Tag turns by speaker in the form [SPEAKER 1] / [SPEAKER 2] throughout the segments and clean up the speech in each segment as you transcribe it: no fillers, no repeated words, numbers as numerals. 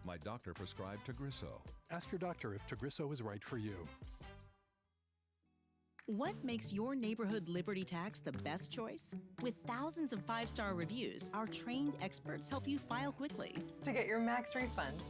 [SPEAKER 1] My doctor prescribed Tagrisso.
[SPEAKER 2] Ask your doctor if Tagrisso is right for you.
[SPEAKER 3] What makes your neighborhood Liberty Tax the best choice? With thousands of 5-star reviews, our trained experts help you file quickly.
[SPEAKER 4] To get your max refund,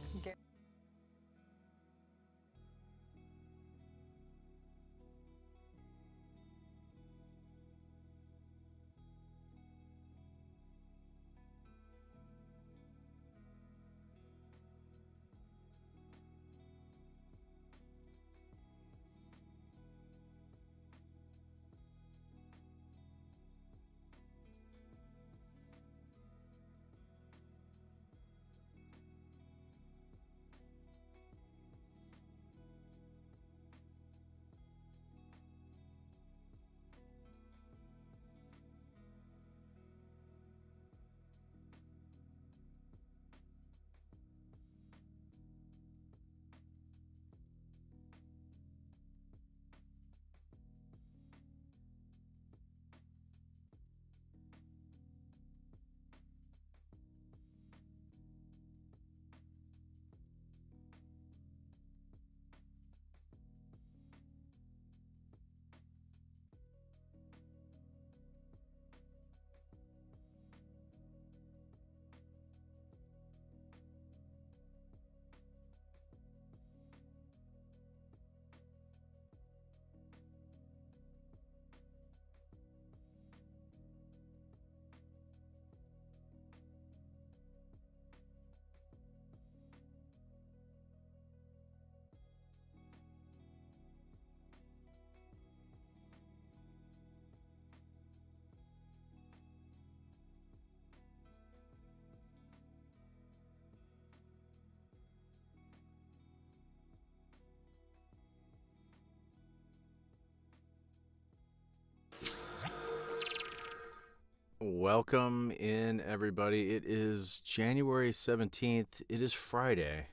[SPEAKER 5] Welcome in, everybody. It is January 17th. It is Friday.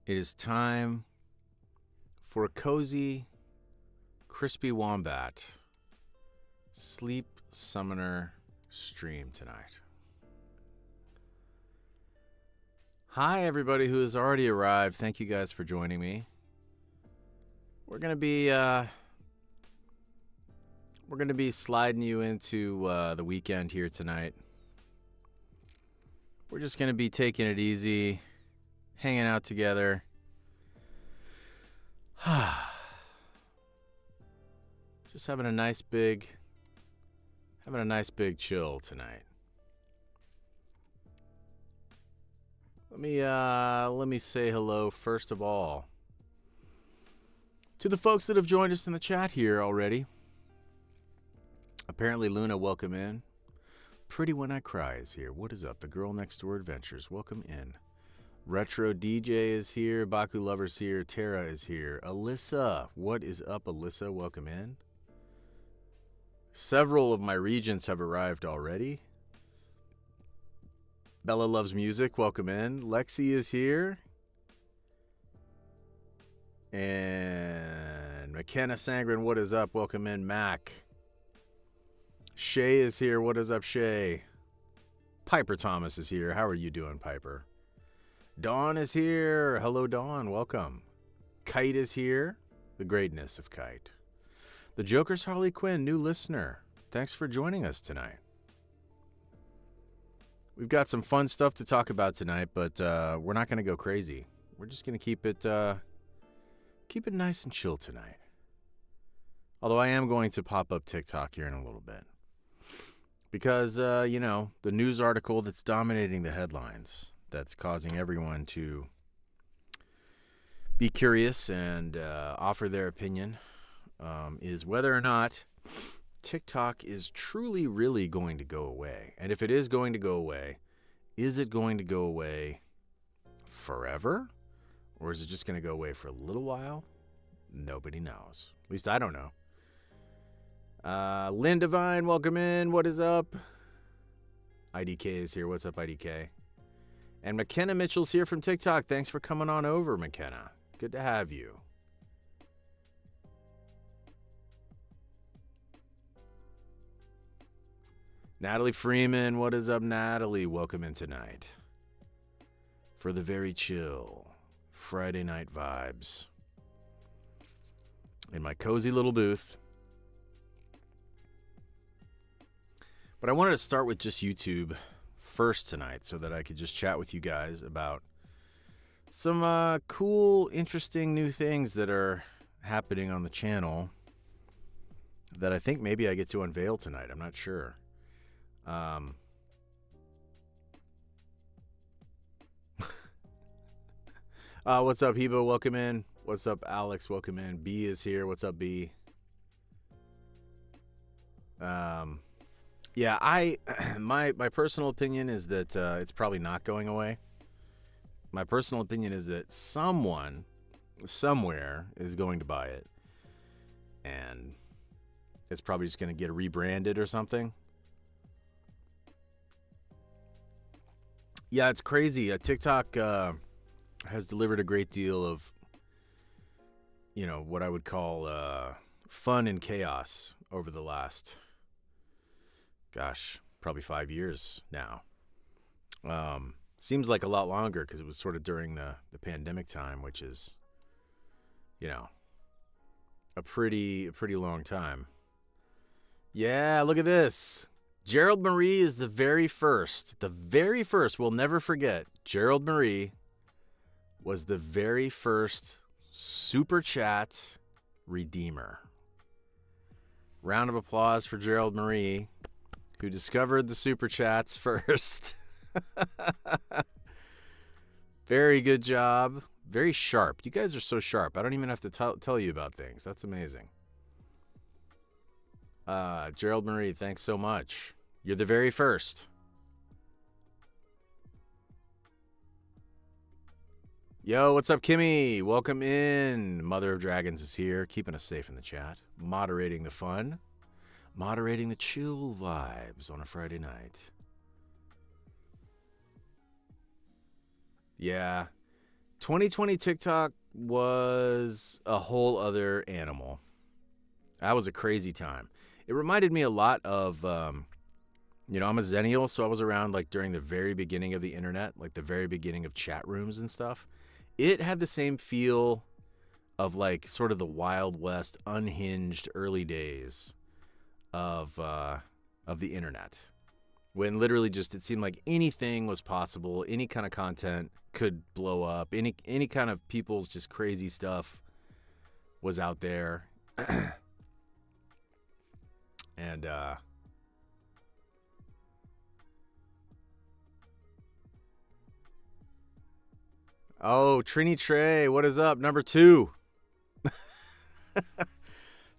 [SPEAKER 5] It is time for a cozy, crispy wombat sleep summoner stream tonight. Hi, everybody who has already arrived. Thank you guys for joining me. We're gonna be sliding you into the weekend here tonight. We're just gonna be taking it easy, hanging out together. Just having a nice big chill tonight. Let me say hello first of all to the folks that have joined us in the chat here already. Apparently Luna, welcome in. Pretty When I Cry is here. What is up? The Girl Next Door Adventures, welcome in. Retro DJ is here. Baku Lover's here. Tara is here. Alyssa, what is up, Alyssa? Welcome in. Several of my regents have arrived already. Bella Loves Music, welcome in. Lexi is here. And McKenna Sangren, what is up? Welcome in, Mac. Shay is here. What is up, Shay? Piper Thomas is here. How are you doing, Piper? Dawn is here. Hello, Dawn. Welcome. Kite is here. The greatness of Kite. The Joker's Harley Quinn, new listener. Thanks for joining us tonight. We've got some fun stuff to talk about tonight, but we're not going to go crazy. We're just going to keep it nice and chill tonight. Although I am going to pop up TikTok here in a little bit. Because, the news article that's dominating the headlines, that's causing everyone to be curious and offer their opinion, is whether or not TikTok is truly, really going to go away. And if it is going to go away, is it going to go away forever? Or is it just going to go away for a little while? Nobody knows. At least I don't know. Lynn Devine, welcome in. What is up? IDK is here. What's up, IDK? And McKenna Mitchell's here from TikTok. Thanks for coming on over, McKenna. Good to have you. Natalie Freeman, what is up, Natalie? Welcome in tonight. for the very chill Friday night vibes in my cozy little booth. But I wanted to start with just YouTube first tonight so that I could just chat with you guys about some cool, interesting new things that are happening on the channel that I think maybe I get to unveil tonight. I'm not sure. What's up, Hebo? Welcome in. What's up, Alex? Welcome in. B is here. What's up, B? Yeah, my personal opinion is that it's probably not going away. My personal opinion is that someone, somewhere, is going to buy it. And it's probably just going to get rebranded or something. Yeah, it's crazy. TikTok has delivered a great deal of, you know, what I would call fun and chaos over the last, gosh, probably 5 years now. Seems like a lot longer because it was sort of during the pandemic time, which is, you know, a pretty long time. Yeah, look at this. Gerald Marie is the very first. We'll never forget. Gerald Marie was the very first Super Chat redeemer. Round of applause for Gerald Marie, who discovered the Super Chats first. Very good job. Very sharp. You guys are so sharp. I don't even have to tell you about things. That's amazing. Gerald Marie, thanks so much. You're the very first. Yo, what's up, Kimmy? Welcome in. Mother of Dragons is here, keeping us safe in the chat, moderating the fun, moderating the chill vibes on a Friday night. Yeah, 2020 TikTok was a whole other animal. That was a crazy time. It reminded me a lot of, you know, I'm a Zennial, so I was around like during the very beginning of the internet, like the very beginning of chat rooms and stuff. It had the same feel of like sort of the Wild West, unhinged early days of the internet, when literally just it seemed like anything was possible, any kind of content could blow up, any kind of people's just crazy stuff was out there. And oh, Trini Trey, what is up? Number 2.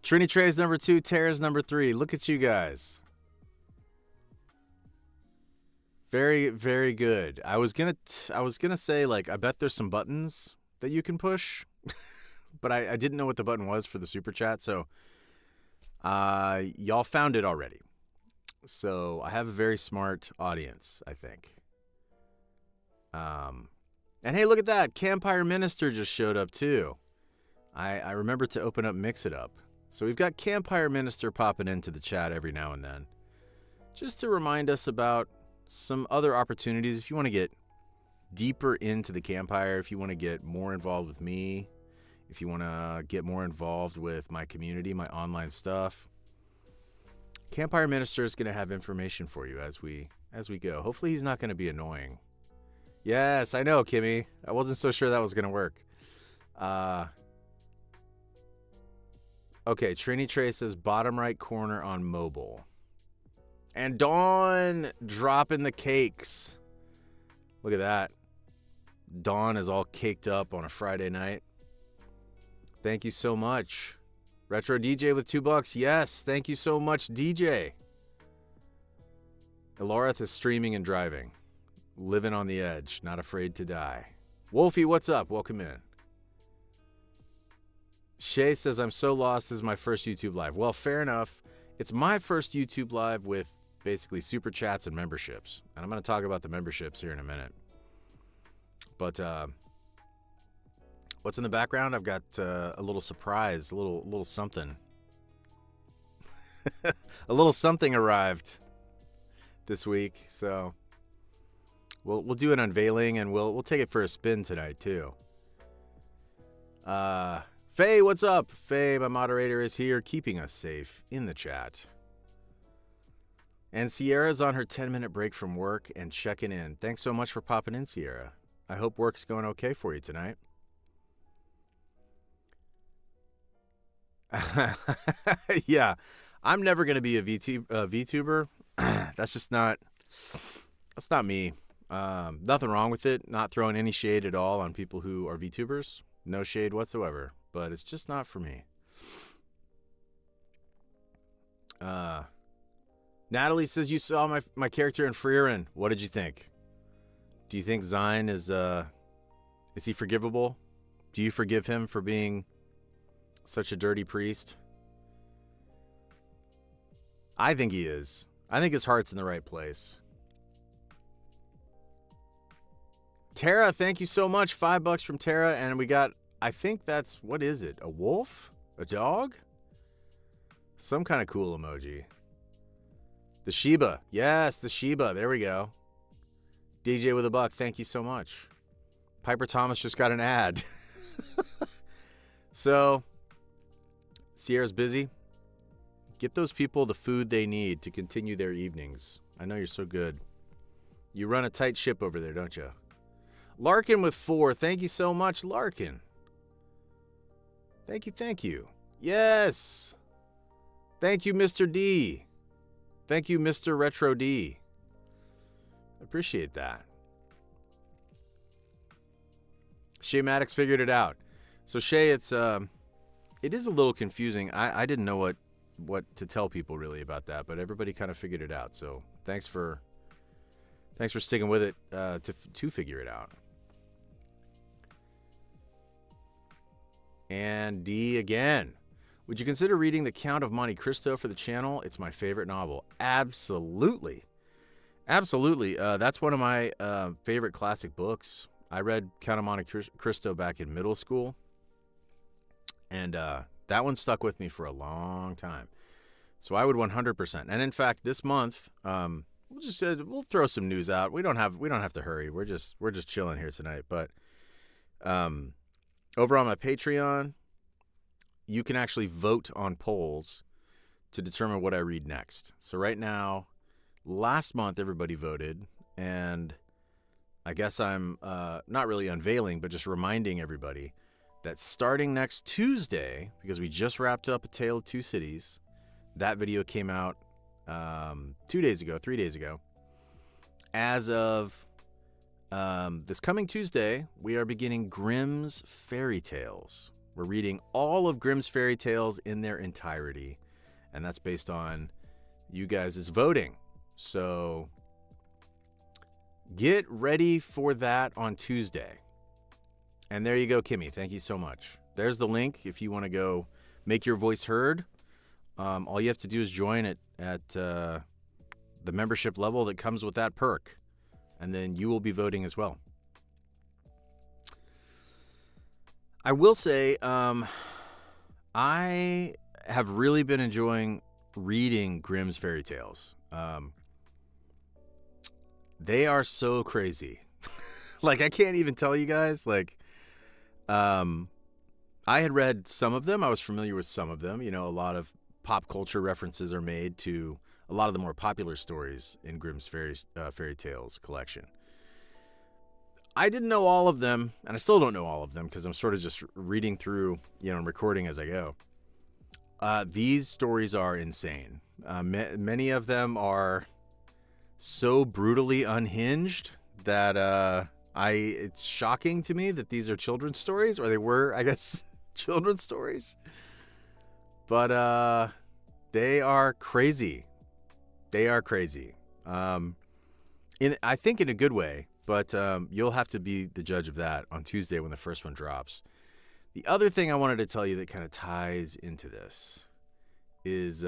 [SPEAKER 5] Trini Trey's number 2, Tara's number 3. Look at you guys. Very, very good. I was gonna say, like, I bet there's some buttons that you can push, but I didn't know what the button was for the super chat, so y'all found it already. So I have a very smart audience, I think. And hey, look at that. Campire Minister just showed up too. I remember to open up Mix It Up. So we've got Campire Minister popping into the chat every now and then, just to remind us about some other opportunities. If you want to get deeper into the Campire, if you want to get more involved with me, if you want to get more involved with my community, my online stuff, Campire Minister is going to have information for you as we go. Hopefully he's not going to be annoying. Yes, I know, Kimmy. I wasn't so sure that was going to work. Okay, Trini Trey says bottom right corner on mobile. And Dawn dropping the cakes. Look at that. Dawn is all caked up on a Friday night. Thank you so much. Retro DJ with $2. Yes, thank you so much, DJ. Eloreth is streaming and driving. Living on the edge, not afraid to die. Wolfie, what's up? Welcome in. Shay says, I'm so lost. This is my first YouTube live. Well, fair enough. It's my first YouTube live with basically super chats and memberships. And I'm going to talk about the memberships here in a minute. But what's in the background? I've got a little surprise, a little something. A little something arrived this week. So We'll do an unveiling, and we'll take it for a spin tonight too. Faye, what's up? Faye, my moderator, is here keeping us safe in the chat. And Sierra's on her 10-minute break from work and checking in. Thanks so much for popping in, Sierra. I hope work's going okay for you tonight. Yeah, I'm never going to be a VTuber. That's not me. Nothing wrong with it. Not throwing any shade at all on people who are VTubers. No shade whatsoever. But it's just not for me. Natalie says you saw my character in Freerin. What did you think? Do you think Zine is he forgivable? Do you forgive him for being such a dirty priest? I think he is. I think his heart's in the right place. Tara, thank you so much. $5 from Tara, and we got, I think that's, what is it? A wolf? A dog? Some kind of cool emoji. The Shiba. Yes, the Shiba. There we go. DJ with a buck. Thank you so much. Piper Thomas just got an ad. So, Sierra's busy. Get those people the food they need to continue their evenings. I know you're so good. You run a tight ship over there, don't you? Larkin with 4. Thank you so much, Larkin. Thank you. Yes. Thank you, Mr. D. Thank you, Mr. Retro D. Appreciate that. Shay Maddox figured it out. So Shay, it is a little confusing. I didn't know what to tell people really about that, but everybody kind of figured it out. So thanks for sticking with it to figure it out. And D again. Would you consider reading The Count of Monte Cristo for the channel? It's my favorite novel. Absolutely. Absolutely. That's one of my favorite classic books. I read Count of Monte Cristo back in middle school. And that one stuck with me for a long time. So I would 100%. And in fact, this month, we'll throw some news out. We don't have to hurry. We're just chilling here tonight. But over on my Patreon, you can actually vote on polls to determine what I read next. So right now, last month everybody voted, and I guess I'm not really unveiling, but just reminding everybody that starting next Tuesday, because we just wrapped up A Tale of Two Cities, that video came out 3 days ago. As of this coming Tuesday, we are beginning Grimm's Fairy Tales. We're reading all of Grimm's Fairy Tales in their entirety, and that's based on you guys' voting. So get ready for that on Tuesday. And there you go, Kimmy. Thank you so much. There's the link if you want to go make your voice heard. All you have to do is join it at the membership level that comes with that perk, and then you will be voting as well. I will say, I have really been enjoying reading Grimm's Fairy Tales. They are so crazy. Like, I can't even tell you guys. Like, I had read some of them. I was familiar with some of them. You know, a lot of pop culture references are made to a lot of the more popular stories in Grimm's Fairy Tales collection. I didn't know all of them, and I still don't know all of them because I'm sort of just reading through, and recording as I go. These stories are insane. Many of them are so brutally unhinged that it's shocking to me that these are children's stories, or they were, I guess, children's stories. But they are crazy. They are crazy. I think in a good way. But you'll have to be the judge of that on Tuesday when the first one drops. The other thing I wanted to tell you that kind of ties into this is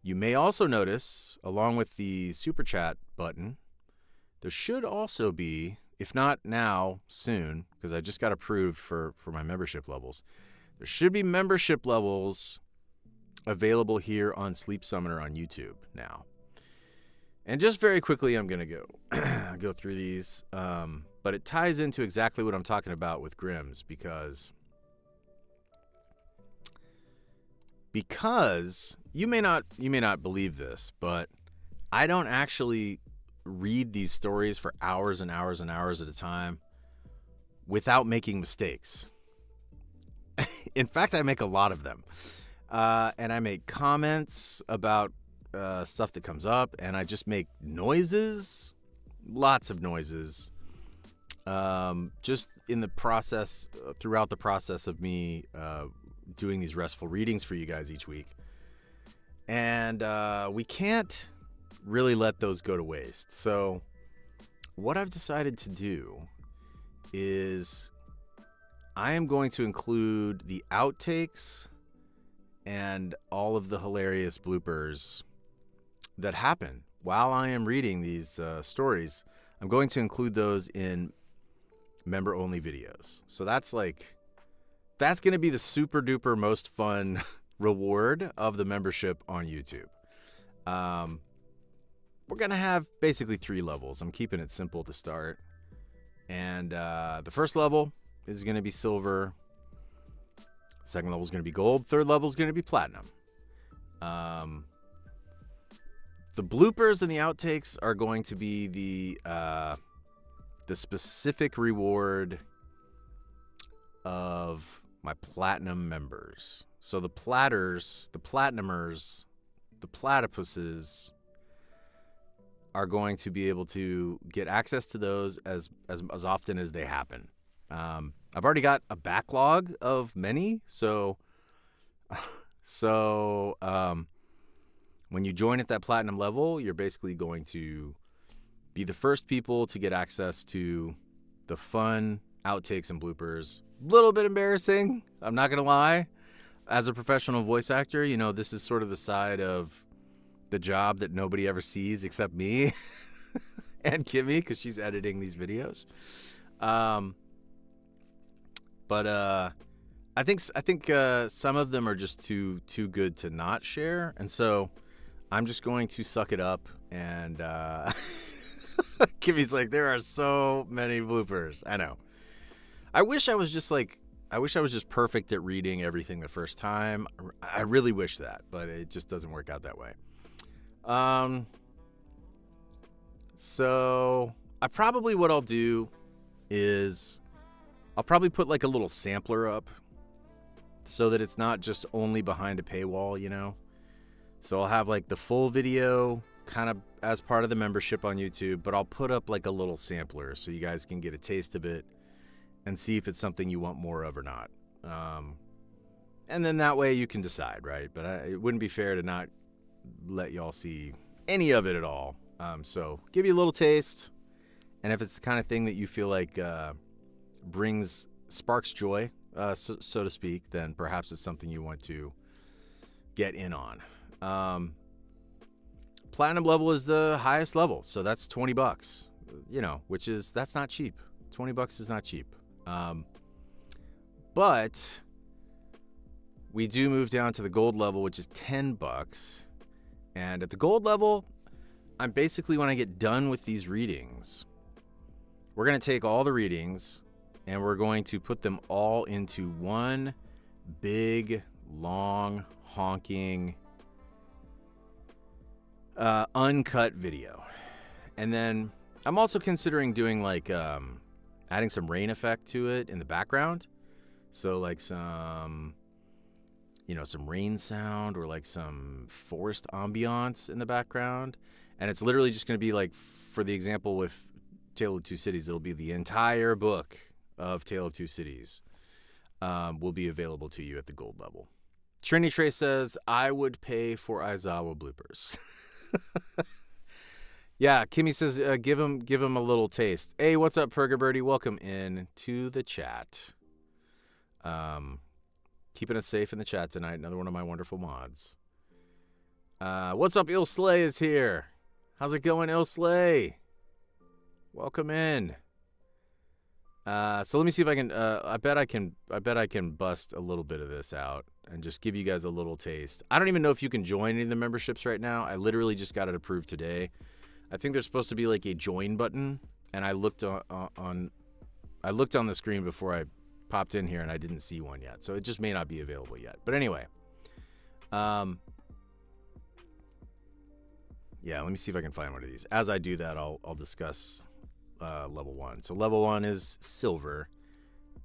[SPEAKER 5] you may also notice, along with the Super Chat button, there should also be, if not now, soon, because I just got approved for my membership levels, there should be membership levels available here on Sleep Summoner on YouTube now. And just very quickly, I'm going to go through these. But it ties into exactly what I'm talking about with Grimm's because you may not believe this, but I don't actually read these stories for hours and hours and hours at a time without making mistakes. In fact, I make a lot of them. And I make comments about stuff that comes up, and I just make noises, lots of noises, just in the process, throughout the process of me doing these restful readings for you guys each week. And we can't really let those go to waste. So what I've decided to do is I am going to include the outtakes and all of the hilarious bloopers that happen while I am reading these stories. I'm going to include those in member-only videos. So that's going to be the super duper most fun reward of the membership on YouTube. We're going to have basically 3 levels. I'm keeping it simple to start. And the first level is going to be silver. Second level is going to be gold. Third level is going to be platinum. The bloopers and the outtakes are going to be the specific reward of my platinum members. So the platters, the platinumers, the platypuses are going to be able to get access to those as often as they happen. I've already got a backlog of many, so when you join at that platinum level, you're basically going to be the first people to get access to the fun outtakes and bloopers. A little bit embarrassing, I'm not gonna lie. As a professional voice actor, this is sort of the side of the job that nobody ever sees except me and Kimmy, because she's editing these videos. But I think some of them are just too good to not share, and so I'm just going to suck it up. And Kimmy's like, there are so many bloopers. I know. I wish I was just perfect at reading everything the first time. I really wish that, but it just doesn't work out that way. So what I'll do is I'll probably put like a little sampler up so that it's not just only behind a paywall, So I'll have like the full video kind of as part of the membership on YouTube, but I'll put up like a little sampler so you guys can get a taste of it and see if it's something you want more of or not. And then that way you can decide, right? But it wouldn't be fair to not let y'all see any of it at all. So give you a little taste. And if it's the kind of thing that you feel like sparks joy, so to speak, then perhaps it's something you want to get in on. Platinum level is the highest level, so that's $20, that's not cheap. $20 is not cheap. But we do move down to the gold level, which is $10. And at the gold level, I'm basically, when I get done with these readings, we're going to take all the readings and we're going to put them all into one big, long, honking, uncut video. And then I'm also considering doing adding some rain effect to it in the background. So like some rain sound or like some forest ambiance in the background. And it's literally just going to be like, for the example with Tale of Two Cities, it'll be the entire book of Tale of Two Cities will be available to you at the gold level. Trini Trey says, I would pay for Aizawa bloopers. Yeah, Kimmy says, give him a little taste. Hey, what's up, Purgabirdie? Welcome in to the chat. Keeping us safe in the chat tonight. Another one of my wonderful mods. What's up, Il Slay is here. How's it going, Il Slay? Welcome in. So let me see if I can. I bet I can bust a little bit of this out and just give you guys a little taste. I don't even know if you can join any of the memberships right now. I literally just got it approved today. I think there's supposed to be like a join button, and I looked on the screen before I popped in here, and I didn't see one yet. So it just may not be available yet. But anyway, yeah, let me see if I can find one of these. As I do that, I'll discuss level 1. So level 1 is silver.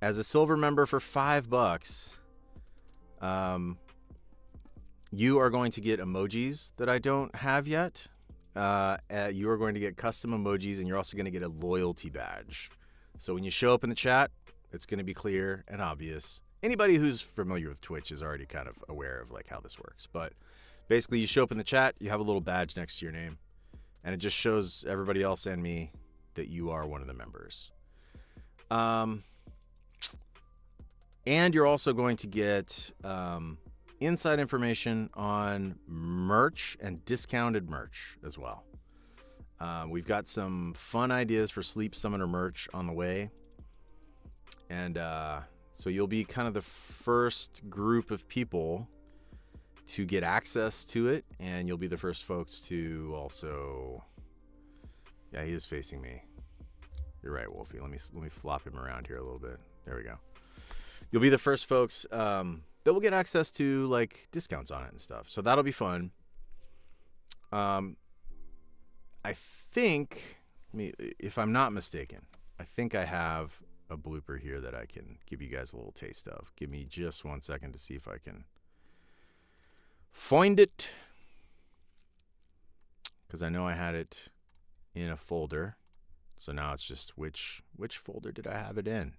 [SPEAKER 5] As a silver member for $5, you are going to get emojis that I don't have yet. You are going to get custom emojis, and you're also going to get a loyalty badge. So when you show up in the chat, it's going to be clear and obvious. Anybody who's familiar with Twitch is already kind of aware of like how this works. But basically, you show up in the chat, you have a little badge next to your name, and it just shows everybody else and me that you are one of the members. And you're also going to get inside information on merch and discounted merch as well. We've got some fun ideas for Sleep Summoner merch on the way. And so you'll be kind of the first group of people to get access to it. And you'll be the first folks to also... Yeah, he is facing me. You're right, Wolfie. Let me flop him around here a little bit. There we go. You'll be the first folks that will get access to like discounts on it and stuff. So that'll be fun. I think, if I'm not mistaken, I think I have a blooper here that I can give you guys a little taste of. Give me just 1 second to see if I can find it, because I know I had it in a folder. So now it's just which folder did I have it in?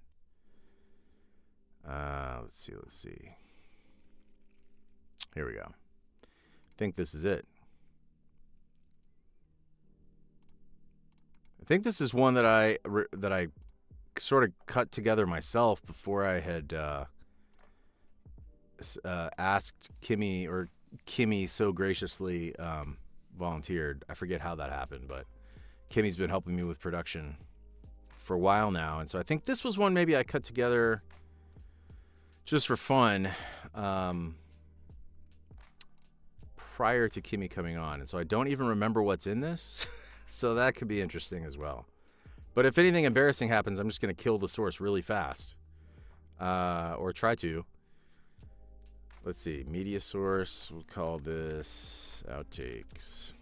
[SPEAKER 5] Let's see. Here we go. I think this is it. I think this is one that I sort of cut together myself before I had asked Kimmy, or Kimmy so graciously volunteered. I forget how that happened, but Kimmy's been helping me with production for a while now. And so I think this was one maybe I cut together just for fun prior to Kimmy coming on. And so I don't even remember what's in this. So that could be interesting as well. But if anything embarrassing happens, I'm just going to kill the source really fast. Or try to. Let's see. Media source. We'll call this outtakes.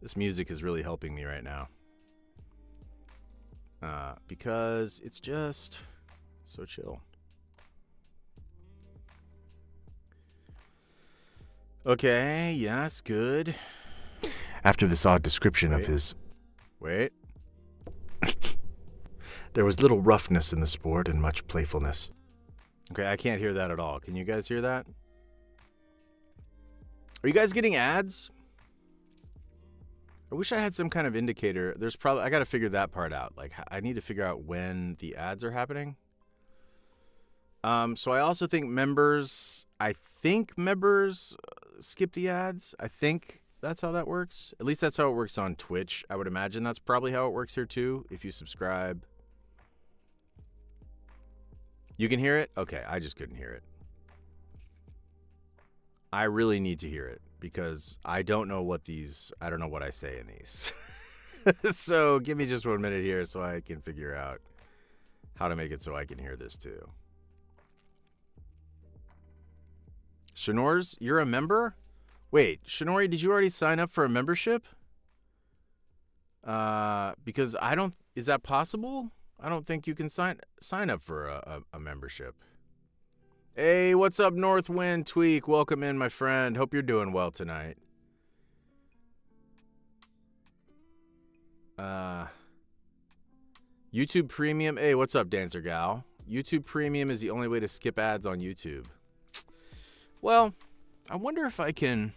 [SPEAKER 5] This music is really helping me right now. Because it's just so chill. Okay, yes, good. After this odd description of his... Wait. There was little roughness in the sport and much playfulness. Okay, I can't hear that at all. Can you guys hear that? Are you guys getting ads? I wish I had some kind of indicator. There's probably... I got to figure that part out. Like, I need to figure out when the ads are happening. So I also think members... skip the ads. I think that's how that works. At least that's how it works on Twitch. I would imagine that's probably how it works here too. If you subscribe. You can hear it? Okay, I just couldn't hear it. I really need to hear it because I don't know what I say in these. So give me just 1 minute here so I can figure out how to make it so I can hear this too. Shanors, you're a member? Wait, Shanori, did you already sign up for a membership? Because is that possible? I don't think you can sign up for a membership. Hey, what's up, Northwind Tweak? Welcome in, my friend. Hope you're doing well tonight. YouTube Premium. Hey, what's up, Dancer Gal? YouTube Premium is the only way to skip ads on YouTube. Well, I wonder if I can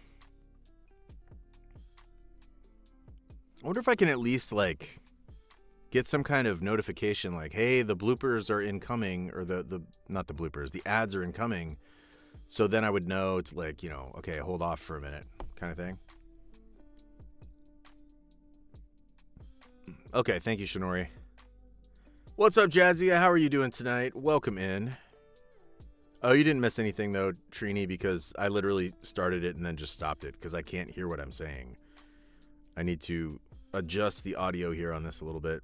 [SPEAKER 5] at least like get some kind of notification like, hey, the bloopers are incoming, or not the bloopers, the ads are incoming. So then I would know to like, okay, hold off for a minute kind of thing. Okay, thank you, Shanori. What's up, Jadzia? How are you doing tonight? Welcome in. Oh, you didn't miss anything, though, Trini, because I literally started it and then just stopped it because I can't hear what I'm saying. I need to adjust the audio here on this a little bit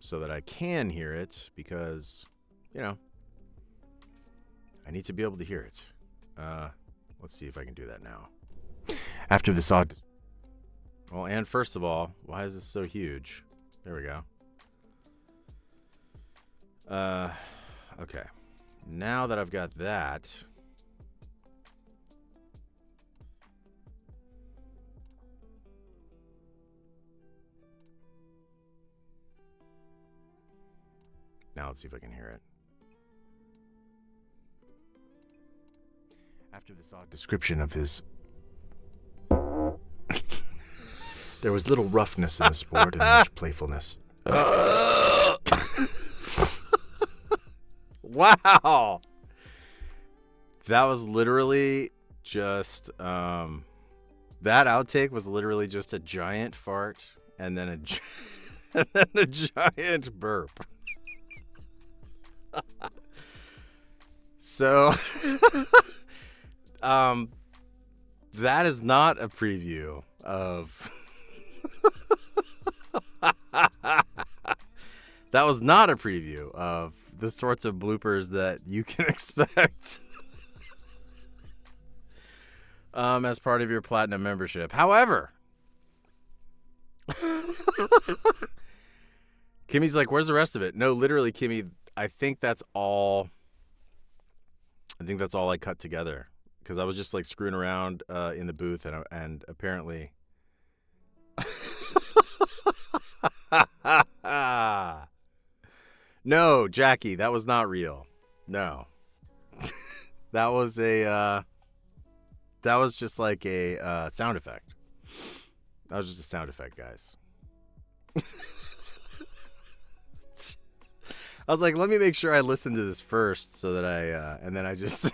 [SPEAKER 5] so that I can hear it because, I need to be able to hear it. Let's see if I can do that now. After this Well, and first of all, why is this so huge? There we go. Okay. Now that I've got that, now let's see if I can hear it. After this odd description of his there was little roughness in the sport and much playfulness. Wow. That was literally just, that outtake was literally just a giant fart and then a giant burp. So, that is not a preview of... That was not a preview of the sorts of bloopers that you can expect as part of your Platinum membership. However, Kimmy's like, where's the rest of it? No, literally, Kimmy, I think that's all I cut together because I was just like screwing around in the booth and apparently... No, Jackie, that was not real. No. That was just like a sound effect. That was just a sound effect, guys. I was like, let me make sure I listen to this first so that and then I just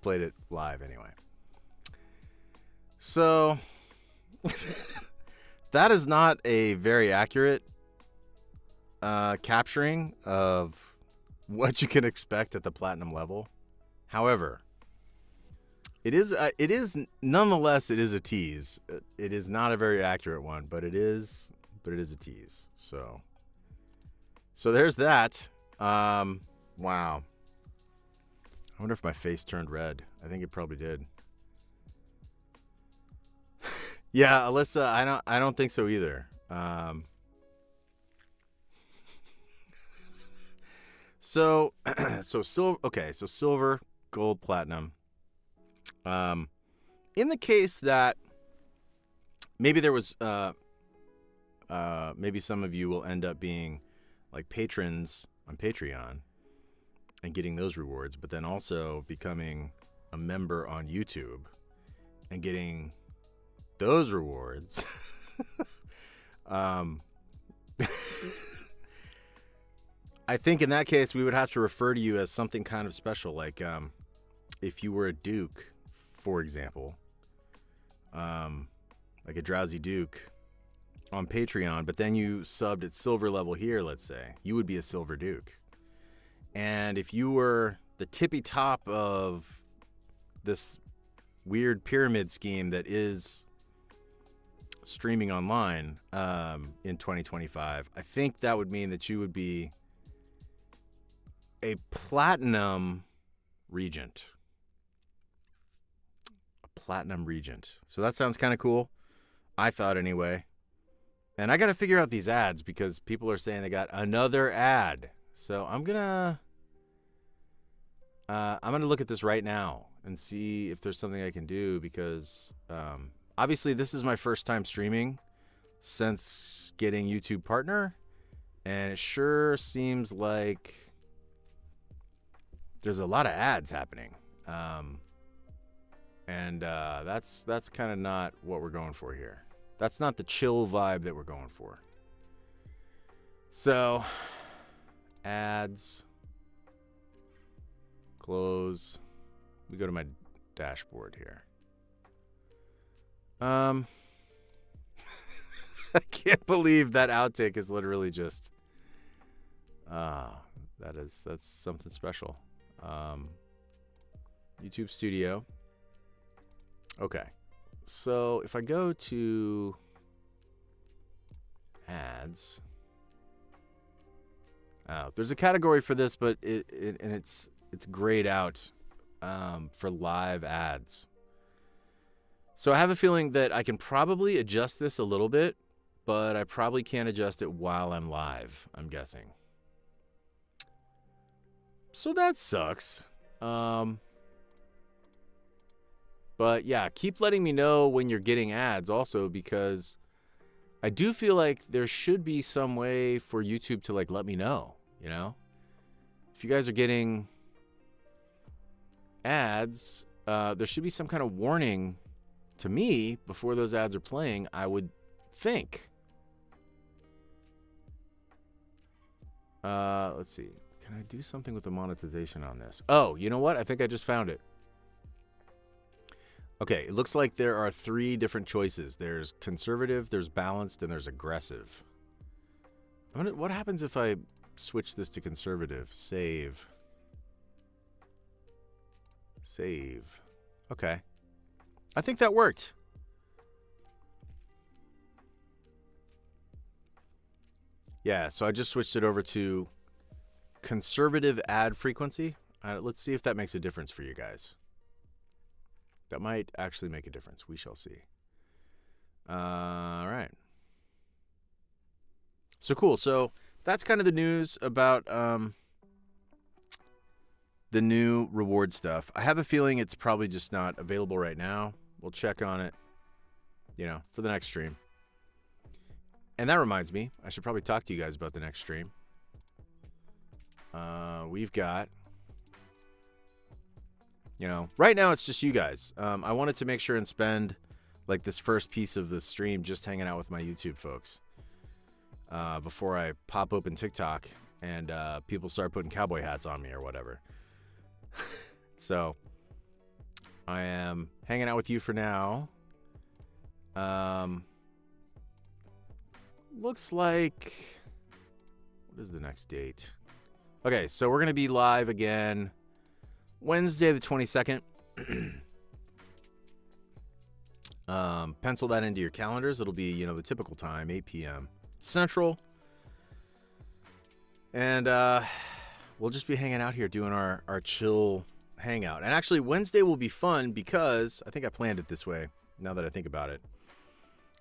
[SPEAKER 5] played it live anyway. So that is not a very accurate capturing of what you can expect at the Platinum level. However, it is nonetheless a tease. It is not a very accurate one, but it is a tease. So there's that. Wow. I wonder if my face turned red. I think it probably did. Yeah, Alyssa, I don't think so either. So silver, gold, platinum. In the case that maybe there was, maybe some of you will end up being like patrons on Patreon and getting those rewards, but then also becoming a member on YouTube and getting those rewards. I think in that case, we would have to refer to you as something kind of special. Like, if you were a Duke, for example, like a Drowsy Duke on Patreon, but then you subbed at silver level here, let's say, you would be a Silver Duke. And if you were the tippy top of this weird pyramid scheme that is streaming online in 2025, I think that would mean that you would be a Platinum Regent. A Platinum Regent. So that sounds kind of cool. I thought anyway. And I got to figure out these ads because people are saying they got another ad. So I'm going to look at this right now and see if there's something I can do because obviously this is my first time streaming since getting YouTube Partner. And it sure seems like there's a lot of ads happening. And that's kind of not what we're going for here. That's not the chill vibe that we're going for. So, ads, close. We go to my dashboard here. I can't believe that outtake is literally just That's something special. YouTube Studio. Okay. So if I go to ads, there's a category for this, but it's grayed out for live ads. So I have a feeling that I can probably adjust this a little bit, but I probably can't adjust it while I'm live, I'm guessing. So that sucks. But yeah, keep letting me know when you're getting ads also, because I do feel like there should be some way for YouTube to like let me know, you know? If you guys are getting ads, there should be some kind of warning to me before those ads are playing, I would think. Let's see. Can I do something with the monetization on this? Oh, you know what? I think I just found it. Okay, it looks like there are 3 different choices. There's conservative, there's balanced, and there's aggressive. What happens if I switch this to conservative? Save. Save. Okay. I think that worked. Yeah, so I just switched it over to conservative ad frequency. Let's see if that makes a difference for you guys. That might actually make a difference. We shall see. All right. So cool. So that's kind of the news about the new reward stuff. I have a feeling it's probably just not available right now. We'll check on it, for the next stream. And that reminds me, I should probably talk to you guys about the next stream. We've got, right now it's just you guys. I wanted to make sure and spend like this first piece of the stream just hanging out with my YouTube folks before I pop open TikTok and people start putting cowboy hats on me or whatever. So I am hanging out with you for now. Looks like, what is the next date? Okay, so we're going to be live again Wednesday the 22nd. Pencil that into your calendars. It'll be, the typical time, 8 p.m. Central. And we'll just be hanging out here doing our chill hangout. And actually, Wednesday will be fun because I think I planned it this way, now that I think about it.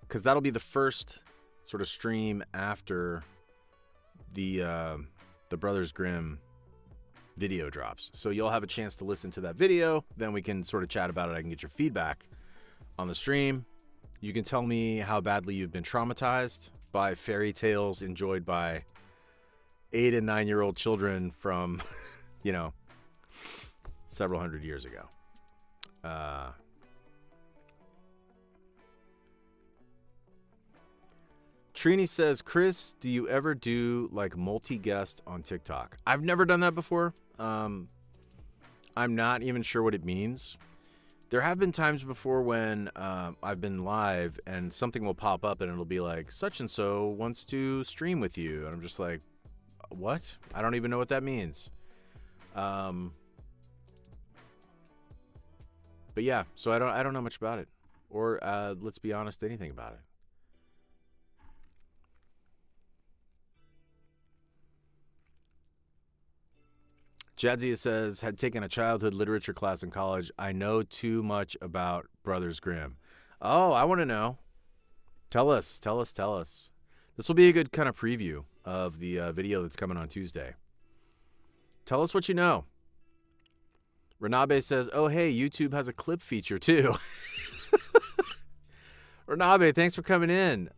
[SPEAKER 5] Because that'll be the first sort of stream after the Brothers Grimm video drops. So you'll have a chance to listen to that video. Then we can sort of chat about it. I can get your feedback on the stream. You can tell me how badly you've been traumatized by fairy tales enjoyed by 8 and 9-year-old children from, several hundred years ago. Trini says, Chris, do you ever do like multi-guest on TikTok? I've never done that before. I'm not even sure what it means. There have been times before when I've been live and something will pop up and it'll be like, such and so wants to stream with you. And I'm just like, what? I don't even know what that means. But yeah, so I don't know much about it. Or let's be honest, anything about it. Jadzia says, had taken a childhood literature class in college. I know too much about Brothers Grimm. Oh, I want to know. Tell us. This will be a good kind of preview of the video that's coming on Tuesday. Tell us what you know. Renabe says, oh, hey, YouTube has a clip feature too. Renabe, thanks for coming in.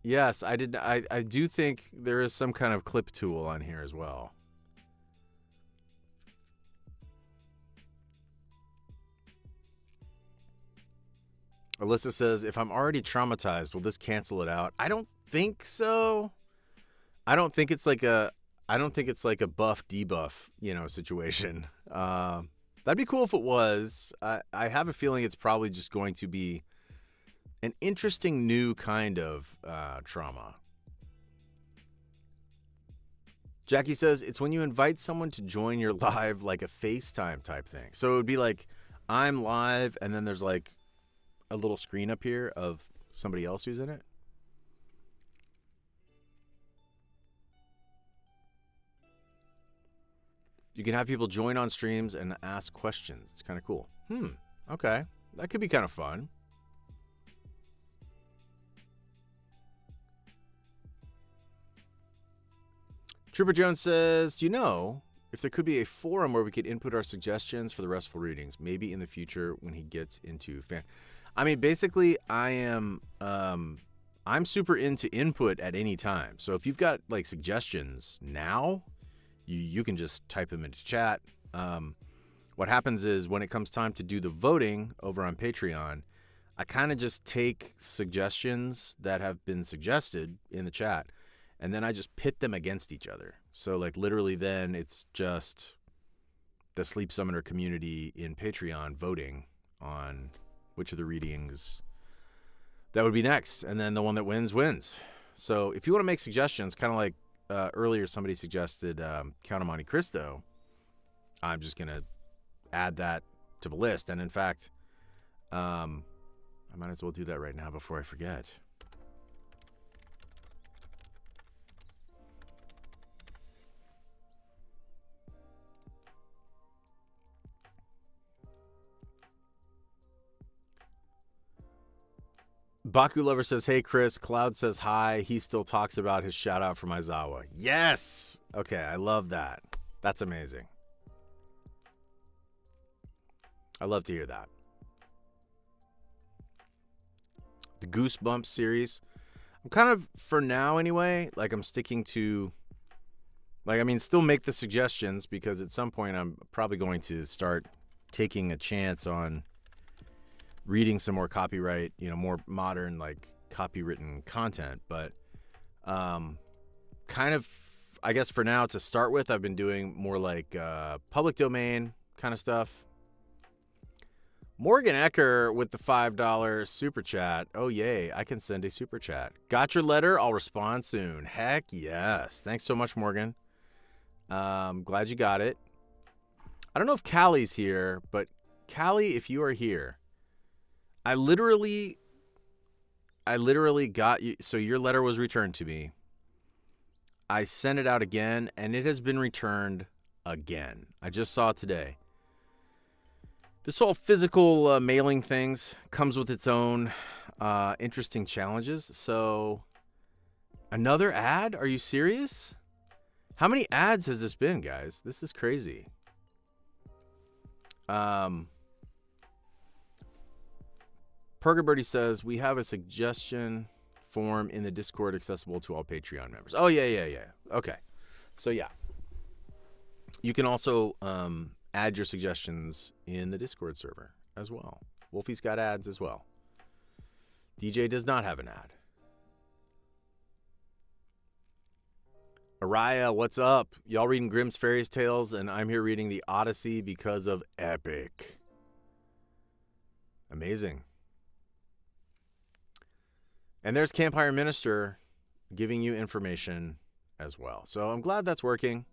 [SPEAKER 5] Yes, I do think there is some kind of clip tool on here as well. Alyssa says, if I'm already traumatized, will this cancel it out? I don't think so. I don't think it's like a buff debuff, situation. That'd be cool if it was. I have a feeling it's probably just going to be an interesting new kind of trauma. Jackie says it's when you invite someone to join your live, like a FaceTime type thing. So it would be like I'm live, and then there's like a little screen up here of somebody else who's in it. You can have people join on streams and ask questions. It's kind of cool. Okay. That could be kind of fun. Trooper Jones says, do you know if there could be a forum where we could input our suggestions for the restful readings, maybe in the future when he gets into fan? I mean, basically, I'm super into input at any time. So if you've got like suggestions now, you can just type them into chat. What happens is when it comes time to do the voting over on Patreon, I kind of just take suggestions that have been suggested in the chat, and then I just pit them against each other. So like literally then it's just the Sleep Summoner community in Patreon voting on which of the readings that would be next. And then the one that wins, wins. So if you want to make suggestions, kind of like earlier somebody suggested Count of Monte Cristo, I'm just going to add that to the list. And in fact, I might as well do that right now before I forget. Baku Lover says, hey, Chris. Cloud says hi. He still talks about his shout out from Aizawa. Yes. Okay, I love that. That's amazing. I love to hear that. The Goosebumps series. I'm kind of, for now anyway, like I'm sticking to, like, I mean, still make the suggestions because at some point I'm probably going to start taking a chance on reading some more copyright, more modern, like copywritten content. But kind of, I guess for now to start with, I've been doing more like public domain kind of stuff. Morgan Ecker with the $5 super chat. Oh, yay. I can send a super chat. Got your letter. I'll respond soon. Heck yes. Thanks so much, Morgan. Glad you got it. I don't know if Callie's here, but Callie, if you are here, I literally got you. So your letter was returned to me. I sent it out again, and it has been returned again. I just saw it today. This whole physical mailing things comes with its own interesting challenges. So, another ad? Are you serious? How many ads has this been, guys? This is crazy. Purgabirdie says, we have a suggestion form in the Discord accessible to all Patreon members. Oh, yeah. Okay. So, yeah. You can also add your suggestions in the Discord server as well. Wolfie's got ads as well. DJ does not have an ad. Araya, what's up? Y'all reading Grimm's Fairy Tales, and I'm here reading the Odyssey because of Epic. Amazing. And there's Campfire Minister giving you information as well. So I'm glad that's working.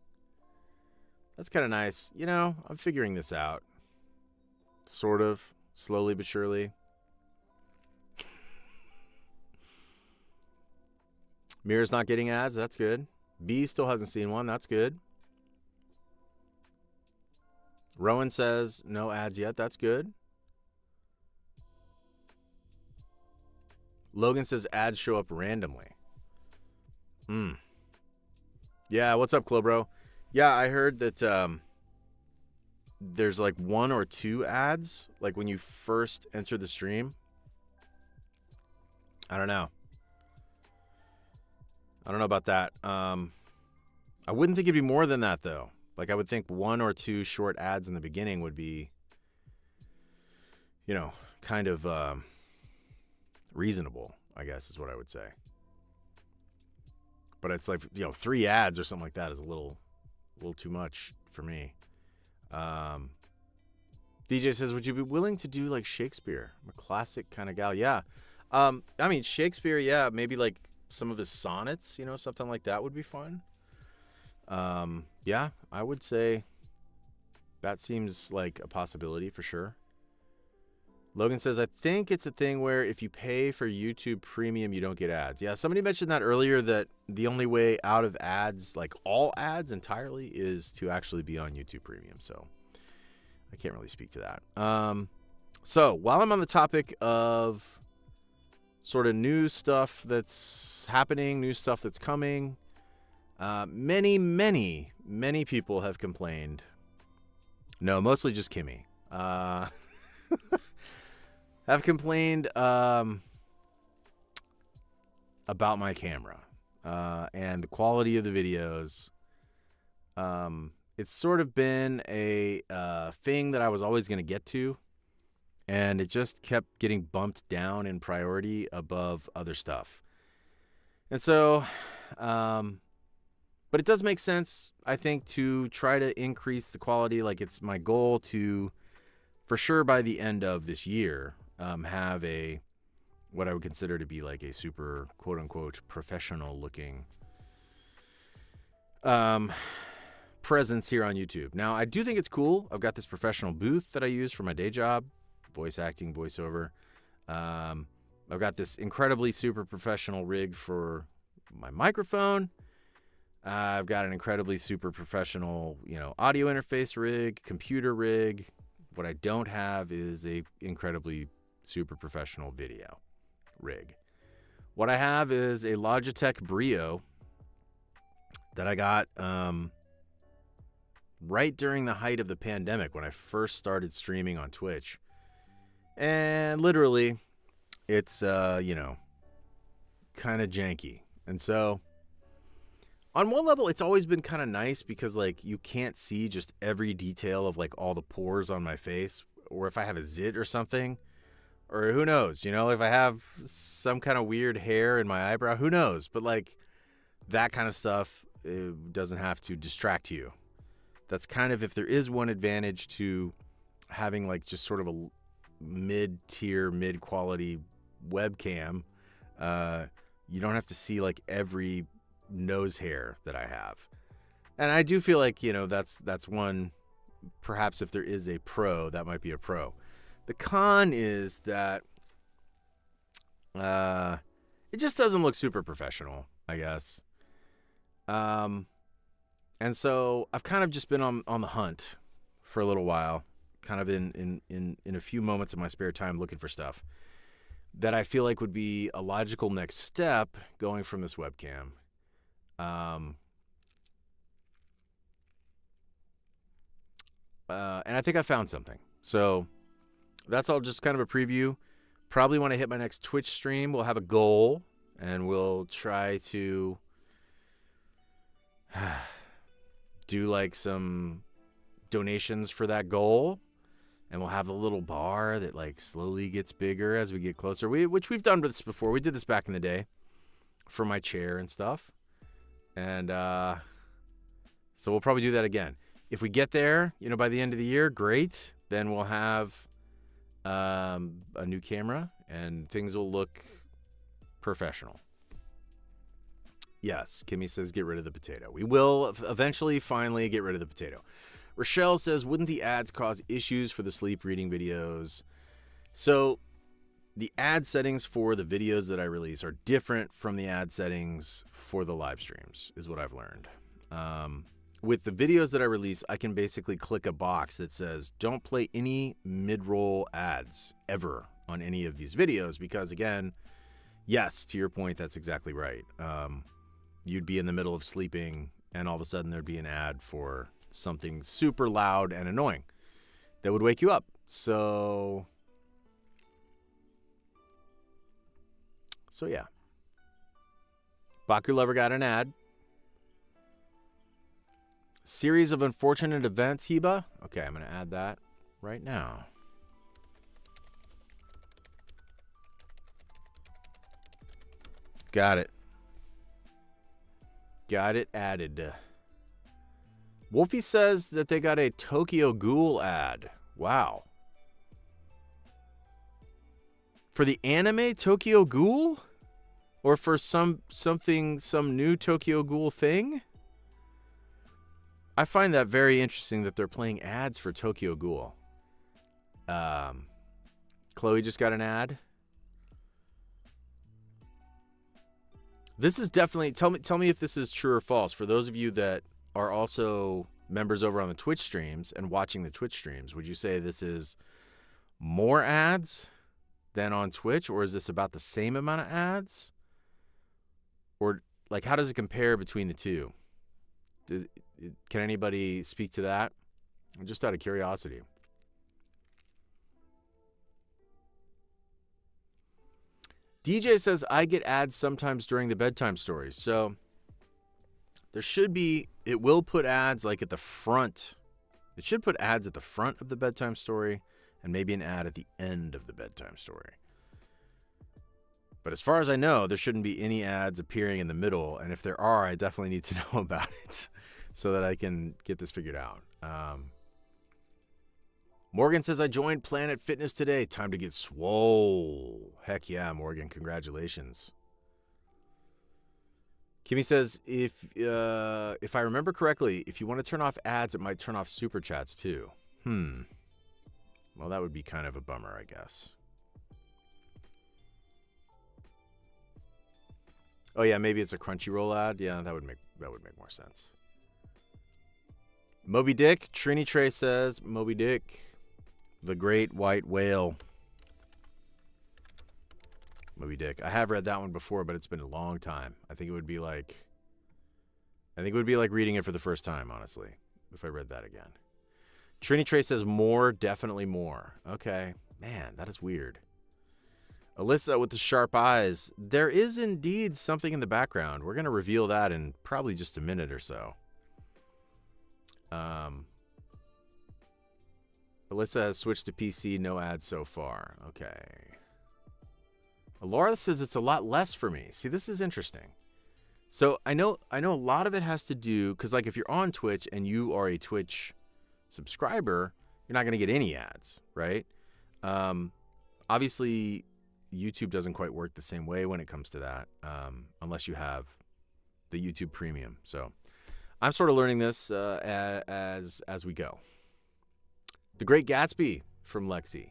[SPEAKER 5] That's kind of nice. I'm figuring this out. Sort of. Slowly but surely. Mira's not getting ads. That's good. B still hasn't seen one. That's good. Rowan says no ads yet. That's good. Logan says ads show up randomly. Yeah, what's up, Clobro? Yeah, I heard that there's like 1 or 2 ads, like when you first enter the stream. I don't know. I don't know about that. I wouldn't think it'd be more than that, though. Like, I would think 1 or 2 short ads in the beginning would be, kind of reasonable, I guess is what I would say. But it's like, 3 ads or something like that is a little too much for me. DJ says, would you be willing to do like Shakespeare? I'm a classic kind of gal. Yeah. I mean, Shakespeare, yeah, maybe like some of his sonnets, something like that would be fun. Yeah, I would say that seems like a possibility for sure. Logan says, I think it's a thing where if you pay for YouTube Premium, you don't get ads. Yeah, somebody mentioned that earlier, that the only way out of ads, like all ads entirely, is to actually be on YouTube Premium. So I can't really speak to that. So while I'm on the topic of sort of new stuff that's happening, new stuff that's coming, many people have complained. No, mostly just Kimmy. Have complained about my camera and the quality of the videos. It's sort of been a thing that I was always going to get to, and it just kept getting bumped down in priority above other stuff. And so, but it does make sense, I think, to try to increase the quality. Like, it's my goal to, for sure, by the end of this year, have a, what I would consider to be like a super quote unquote professional looking presence here on YouTube. Now, I do think it's cool. I've got this professional booth that I use for my day job, voice acting, voiceover. I've got this incredibly super professional rig for my microphone. I've got an incredibly super professional, audio interface rig, computer rig. What I don't have is a incredibly super professional video rig. What I have is a Logitech Brio that I got right during the height of the pandemic when I first started streaming on Twitch. And literally, it's, kind of janky. And so, on one level, it's always been kind of nice because, like, you can't see just every detail of, like, all the pores on my face, or if I have a zit or something, or who knows, if I have some kind of weird hair in my eyebrow, who knows? But, like, that kind of stuff, it doesn't have to distract you. That's kind of, if there is one advantage to having, like, just sort of a mid-tier, mid-quality webcam, you don't have to see, like, every nose hair that I have. And I do feel like, that's one, perhaps if there is a pro, that might be a pro. The con is that it just doesn't look super professional, I guess. And so I've kind of just been on the hunt for a little while, kind of in a few moments of my spare time looking for stuff that I feel like would be a logical next step going from this webcam. And I think I found something. So that's all just kind of a preview. Probably when I hit my next Twitch stream, we'll have a goal and we'll try to do like some donations for that goal. And we'll have the little bar that like slowly gets bigger as we get closer. Which we've done this before. We did this back in the day for my chair and stuff. And so we'll probably do that again. If we get there, by the end of the year, great. Then we'll have a new camera and things will look professional. Yes, Kimmy says get rid of the potato. We will eventually finally get rid of the potato. Rochelle says, wouldn't the ads cause issues for the sleep reading videos? So the ad settings for the videos that I release are different from the ad settings for the live streams, is what I've learned. With the videos that I release, I can basically click a box that says, don't play any mid-roll ads ever on any of these videos, because again, yes, to your point, that's exactly right. You'd be in the middle of sleeping and all of a sudden there'd be an ad for something super loud and annoying that would wake you up. So yeah. Baku Lover got an ad. Series of unfortunate events, Heba. Okay, I'm going to add that right now. Got it. Got it added. Wolfie says that they got a Tokyo Ghoul ad. Wow. For the anime Tokyo Ghoul? Or for some new Tokyo Ghoul thing? I find that very interesting that they're playing ads for Tokyo Ghoul. Chloe just got an ad. This is definitely, tell me if this is true or false. For those of you that are also members over on the Twitch streams and watching the Twitch streams, would you say this is more ads than on Twitch, or is this about the same amount of ads? Or like, how does it compare between the two? Can anybody speak to that? Just out of curiosity. DJ says, I get ads sometimes during the bedtime stories. So there should be, it will put ads like at the front. It should put ads at the front of the bedtime story and maybe an ad at the end of the bedtime story. But as far as I know, there shouldn't be any ads appearing in the middle. And if there are, I definitely need to know about it so that I can get this figured out. Morgan says, I joined Planet Fitness today. Time to get swole. Heck yeah, Morgan. Congratulations. Kimmy says, if I remember correctly, if you want to turn off ads, it might turn off super chats too. Well, that would be kind of a bummer, I guess. Oh yeah, maybe it's a Crunchyroll ad. Yeah, that would make more sense. Moby Dick, Trini Trey says, Moby Dick, the great white whale. Moby Dick. I have read that one before, but it's been a long time. I think it would be like reading it for the first time, honestly, if I read that again. Trini Trey says more, definitely more. Okay. Man, that is weird. Alyssa with the sharp eyes. There is indeed something in the background. We're going to reveal that in probably just a minute or so. Alyssa has switched to PC, no ads so far. Okay. Laura says it's a lot less for me. See, this is interesting. So I know a lot of it has to do, because like if you're on Twitch and you are a Twitch subscriber, you're not going to get any ads, right? Obviously, YouTube doesn't quite work the same way when it comes to that, unless you have the YouTube Premium. So I'm sort of learning this as we go. The Great Gatsby from Lexi.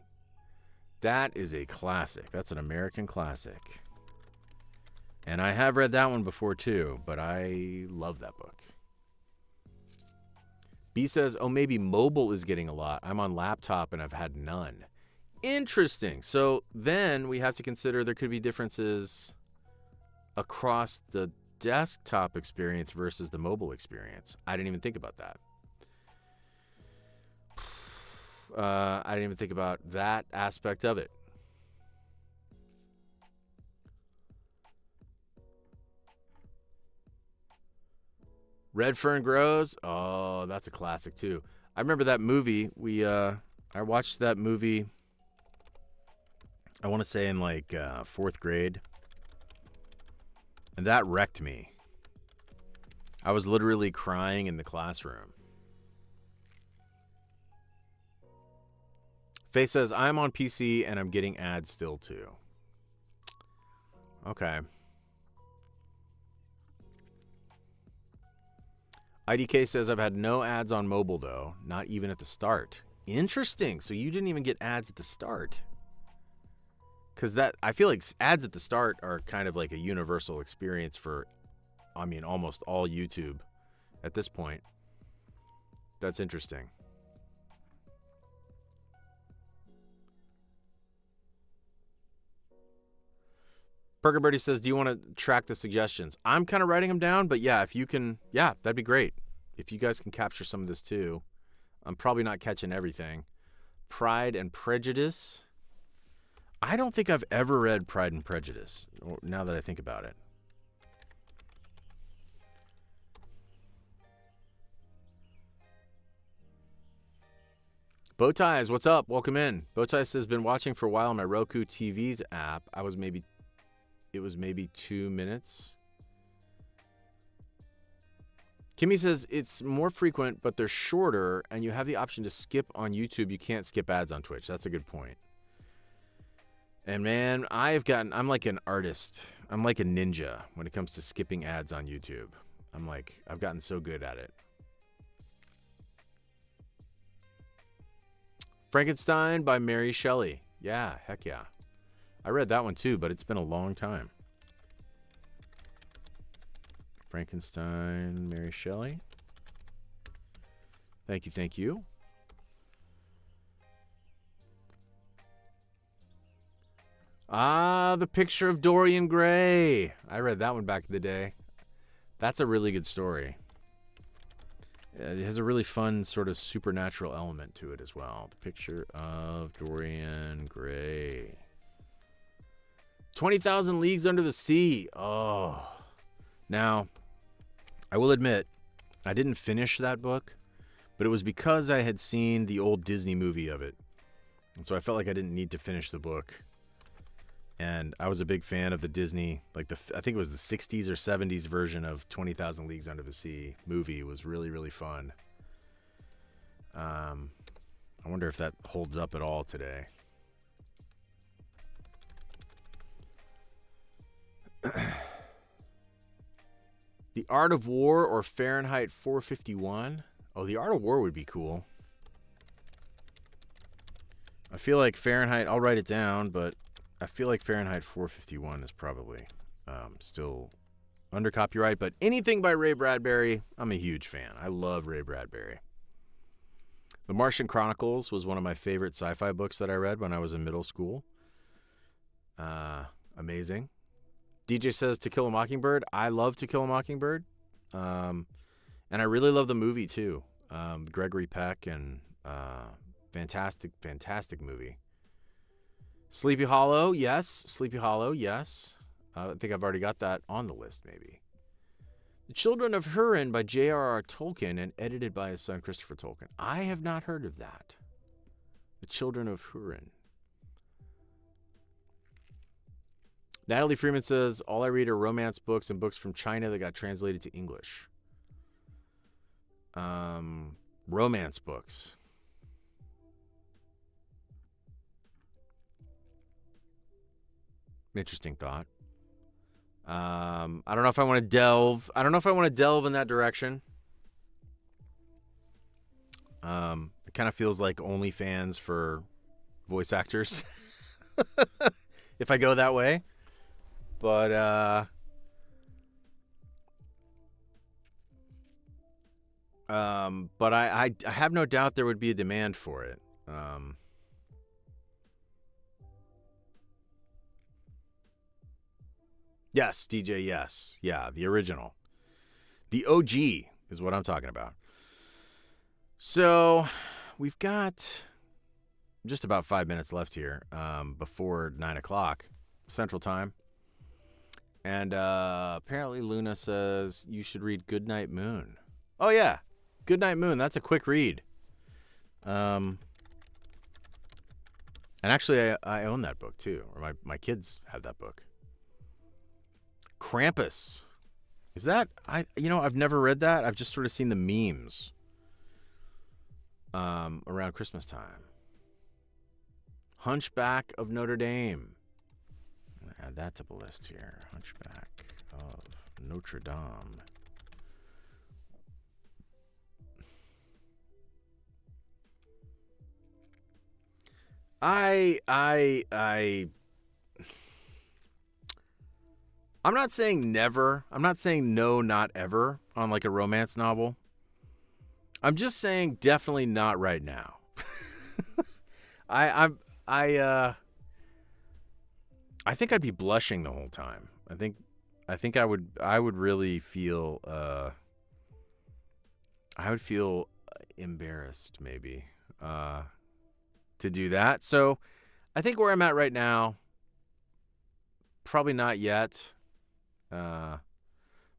[SPEAKER 5] That is a classic. That's an American classic. And I have read that one before too, but I love that book. B says, oh, maybe mobile is getting a lot. I'm on laptop and I've had none. Interesting. So then we have to consider there could be differences across the desktop experience versus the mobile experience. I didn't even think about that. I didn't even think about that aspect of it. Red Fern Grows. Oh, that's a classic too. I remember that movie. I watched that movie, I want to say in like 4th grade. And that wrecked me. I was literally crying in the classroom. Faye says, I'm on PC and I'm getting ads still too. Okay. IDK says, I've had no ads on mobile though, not even at the start. Interesting. So you didn't even get ads at the start. Because I feel like ads at the start are kind of like a universal experience for, I mean, almost all YouTube at this point. That's interesting. Burger Birdie says, do you want to track the suggestions? I'm kind of writing them down, but yeah, if you can, yeah, that'd be great. If you guys can capture some of this too. I'm probably not catching everything. Pride and Prejudice. I don't think I've ever read Pride and Prejudice, now that I think about it. Bowties, what's up? Welcome in. Bowties says, been watching for a while on my Roku TV's app. It was maybe 2 minutes. Kimmy says it's more frequent, but they're shorter, and you have the option to skip on YouTube. You can't skip ads on Twitch. That's a good point. And man, I'm like an artist. I'm like a ninja when it comes to skipping ads on YouTube. I've gotten so good at it. Frankenstein by Mary Shelley. Yeah, heck yeah. I read that one too, but it's been a long time. Frankenstein, Mary Shelley. Thank you, thank you. The Picture of Dorian Gray. I read that one back in the day. That's a really good story. It has a really fun sort of supernatural element to it as well. The Picture of Dorian Gray. 20,000 Leagues Under the Sea. Oh. Now, I will admit, I didn't finish that book, but it was because I had seen the old Disney movie of it. And so I felt like I didn't need to finish the book. And I was a big fan of the Disney, like I think it was the 60s or 70s version of 20,000 Leagues Under the Sea movie. It was really, really fun. I wonder if that holds up at all today. The Art of War or Fahrenheit 451? Oh, The Art of War would be cool. I feel like Fahrenheit, I'll write it down, but I feel like Fahrenheit 451 is probably still under copyright. But anything by Ray Bradbury, I'm a huge fan. I love Ray Bradbury. The Martian Chronicles was one of my favorite sci-fi books that I read when I was in middle school. Amazing. DJ says To Kill a Mockingbird. I love To Kill a Mockingbird. And I really love the movie too. Gregory Peck and fantastic, fantastic movie. Sleepy Hollow, yes. Sleepy Hollow, yes. I think I've already got that on the list, maybe. The Children of Hurin by J.R.R. Tolkien and edited by his son Christopher Tolkien. I have not heard of that. The Children of Hurin. Natalie Freeman says, all I read are romance books and books from China that got translated to English. Romance books. Interesting thought. I don't know if I want to delve. I don't know if I want to delve in that direction. It kind of feels like OnlyFans for voice actors. If I go that way. But I have no doubt there would be a demand for it. Yes, DJ, yes. Yeah, the original. The OG is what I'm talking about. So we've got just about 5 minutes left here before 9 o'clock Central Time. And apparently Luna says you should read Goodnight Moon. Oh, yeah. Goodnight Moon. That's a quick read. And actually, I own that book, too. Or my kids have that book. Krampus. Is that... I've never read that. I've just sort of seen the memes around Christmas time. Hunchback of Notre Dame. Add that to the list here. Hunchback of Notre Dame. I'm not saying never. I'm not saying no, not ever on like a romance novel. I'm just saying definitely not right now. I think I'd be blushing the whole time. I think I would really feel I would feel embarrassed maybe to do that. So I think where I'm at right now, probably not yet.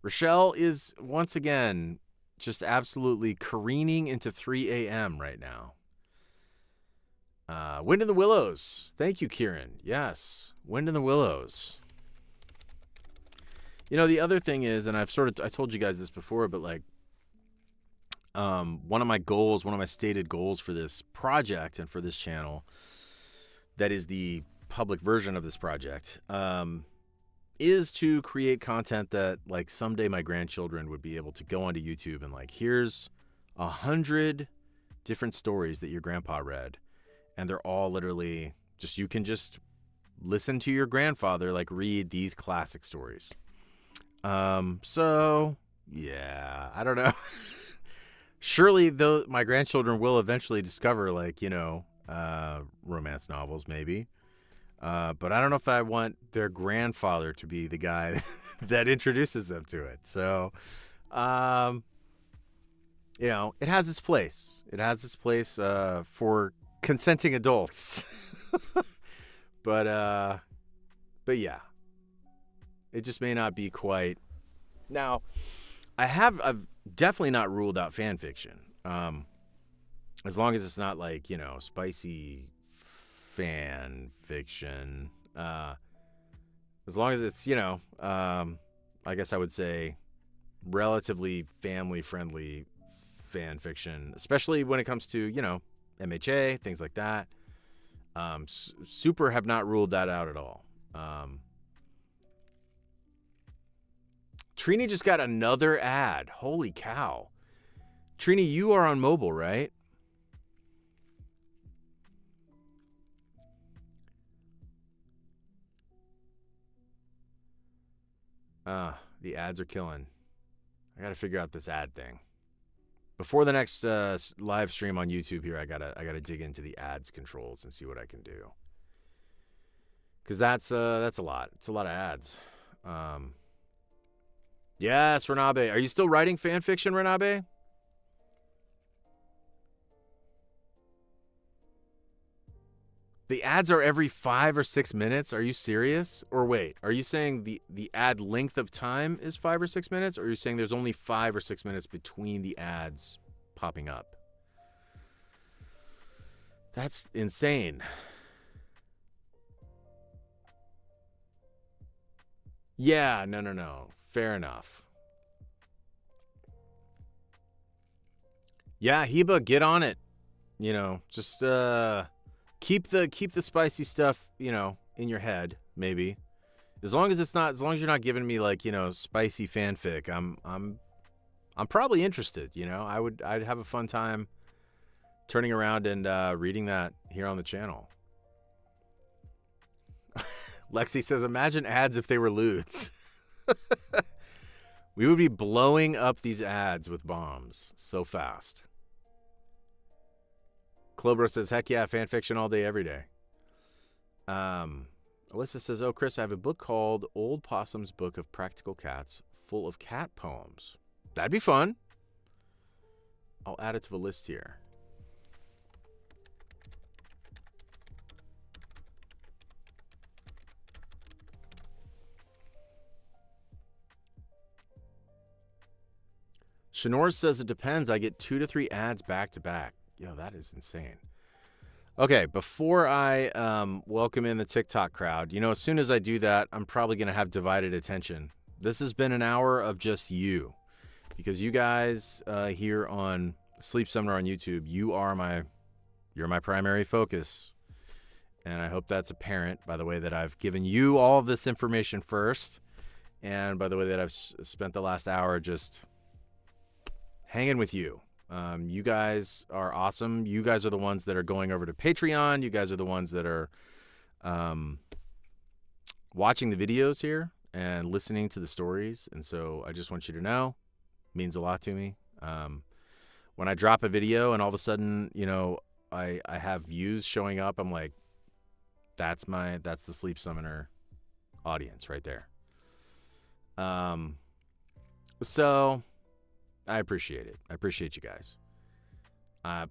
[SPEAKER 5] Rochelle is once again just absolutely careening into 3 a.m. right now. Wind in the Willows. Thank you, Kieran. Yes, Wind in the Willows. You know, the other thing is, and I told you guys this before, but like, one of my stated goals for this project and for this channel, that is the public version of this project, is to create content that like someday my grandchildren would be able to go onto YouTube and like, here's 100 different stories that your grandpa read. And they're all literally just, you can just listen to your grandfather like read these classic stories. So yeah, I don't know. Surely though my grandchildren will eventually discover like, romance novels maybe. But I don't know if I want their grandfather to be the guy that introduces them to it. So, it has its place. It has its place for consenting adults. But yeah, it just may not be quite. Now, I've definitely not ruled out fan fiction. As long as it's not like, spicy fan fiction. As long as it's, I guess I would say relatively family friendly fan fiction, especially when it comes to, MHA, things like that. Super have not ruled that out at all. Trini just got another ad. Holy cow. Trini, you are on mobile, right? The ads are killing. I got to figure out this ad thing. Before the next live stream on YouTube here, I gotta dig into the ads controls and see what I can do. Because that's a lot. It's a lot of ads. Yes, Renabe. Are you still writing fan fiction, Renabe? The ads are every 5 or 6 minutes. Are you serious? Or wait, are you saying the ad length of time is 5 or 6 minutes? Or are you saying there's only 5 or 6 minutes between the ads popping up? That's insane. Yeah, no. Fair enough. Yeah, Heba, get on it. Just keep the spicy stuff, in your head, maybe. As long as you're not giving me like, spicy fanfic, I'm probably interested, I'd have a fun time turning around and reading that here on the channel. Lexi says, imagine ads if they were lewds. We would be blowing up these ads with bombs so fast. Clobro says, heck yeah, fan fiction all day, every day. Alyssa says, oh, Chris, I have a book called Old Possum's Book of Practical Cats full of cat poems. That'd be fun. I'll add it to the list here. Shanor says it depends. I get 2 to 3 ads back to back. Yo, that is insane. Okay, before I welcome in the TikTok crowd, as soon as I do that, I'm probably going to have divided attention. This has been an hour of just you. Because you guys here on Sleep Seminar on YouTube, you're my primary focus. And I hope that's apparent by the way that I've given you all of this information first. And by the way that I've spent the last hour just hanging with you. You guys are awesome. You guys are the ones that are going over to Patreon. You guys are the ones that are watching the videos here and listening to the stories. And so I just want you to know, it means a lot to me. When I drop a video and all of a sudden, I have views showing up, I'm like, that's the Sleep Summoner audience right there. So I appreciate it. I appreciate you guys.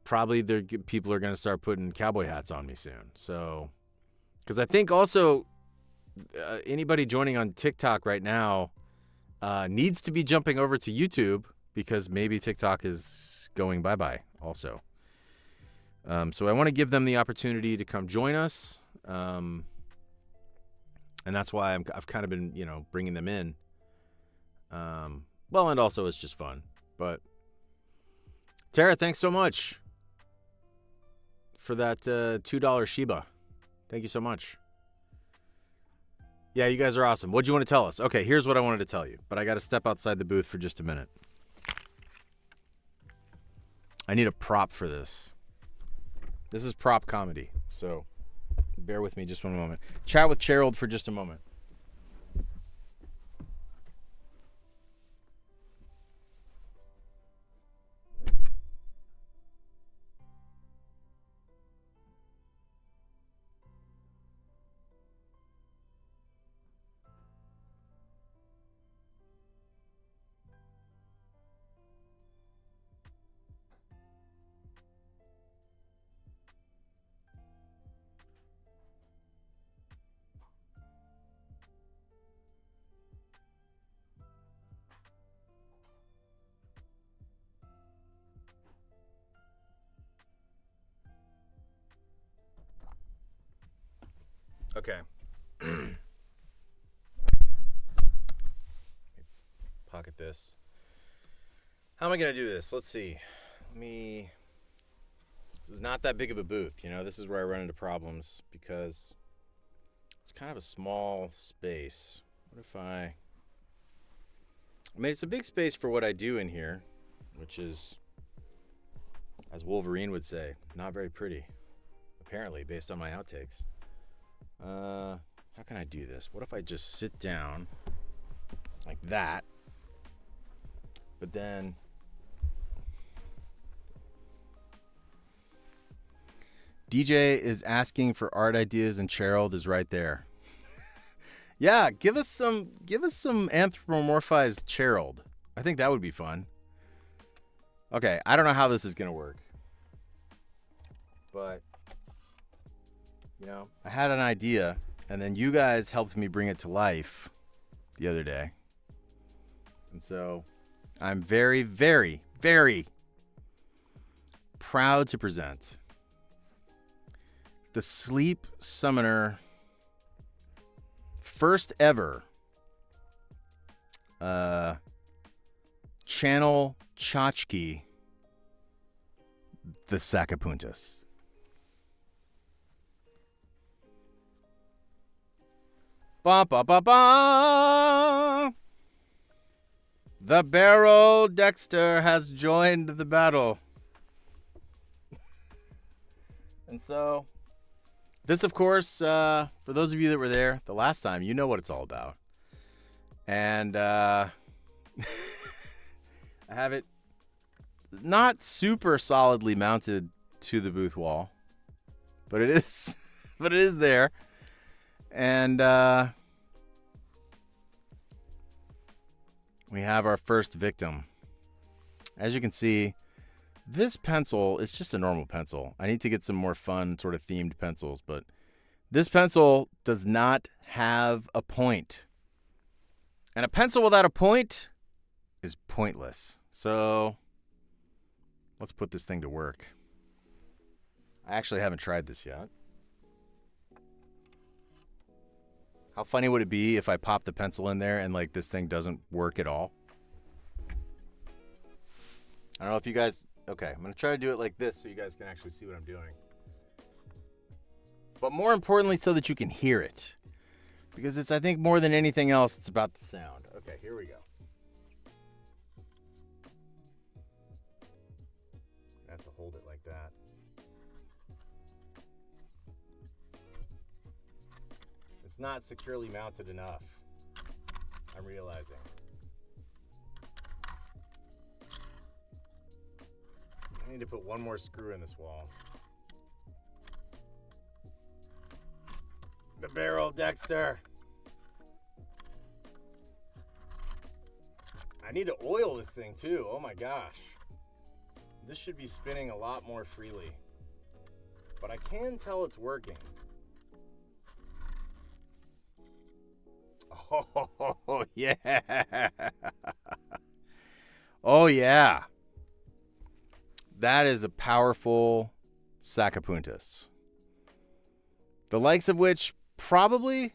[SPEAKER 5] Probably people are going to start putting cowboy hats on me soon. So, because I think also anybody joining on TikTok right now needs to be jumping over to YouTube because maybe TikTok is going bye-bye also. So I want to give them the opportunity to come join us. And that's why I've kind of been, bringing them in. Well, and also it's just fun. But Tara, thanks so much for that $2 Shiba. Thank you so much. Yeah, you guys are awesome. What do you want to tell us? Okay, here's what I wanted to tell you, but I got to step outside the booth for just a minute. I need a prop for this. This is prop comedy, so bear with me just one moment. Chat with Gerald for just a moment. Okay. Pocket this. How am I going to do this? Let's see. This is not that big of a booth, you know. This is where I run into problems because it's kind of a small space. What if I mean, it's a big space for what I do in here, which is, as Wolverine would say, not very pretty, apparently, based on my outtakes. How can I do this? What if I just sit down like that, but then DJ is asking for art ideas and Gerald is right there. Yeah, give us some anthropomorphized Gerald. I think that would be fun. Okay, I don't know how this is gonna work, but you know, I had an idea, and then you guys helped me bring it to life the other day. And so I'm very, very, very proud to present the Sleep Summoner first ever channel chachki, the Sacapuntas. Ba ba ba ba. The Barrel Dexter has joined the battle. And so, this, of course, for those of you that were there the last time, you know what it's all about. And I have it not super solidly mounted to the booth wall, but it is, there. And we have our first victim. As you can see, this pencil is just a normal pencil. I need to get some more fun sort of themed pencils, but this pencil does not have a point. And a pencil without a point is pointless. So let's put this thing to work. I actually haven't tried this yet. How funny would it be if I pop the pencil in there and like this thing doesn't work at all? I don't know if you guys... Okay, I'm going to try to do it like this so you guys can actually see what I'm doing. But more importantly, so that you can hear it. Because it's, I think, more than anything else, it's about the sound. Okay, here we go. I have to hold it like that. It's not securely mounted enough, I'm realizing. I need to put one more screw in this wall. The Barrel Dexter. I need to oil this thing too. Oh my gosh. This should be spinning a lot more freely. But I can tell it's working. Oh, yeah. Oh, yeah. That is a powerful Sacapuntas. The likes of which probably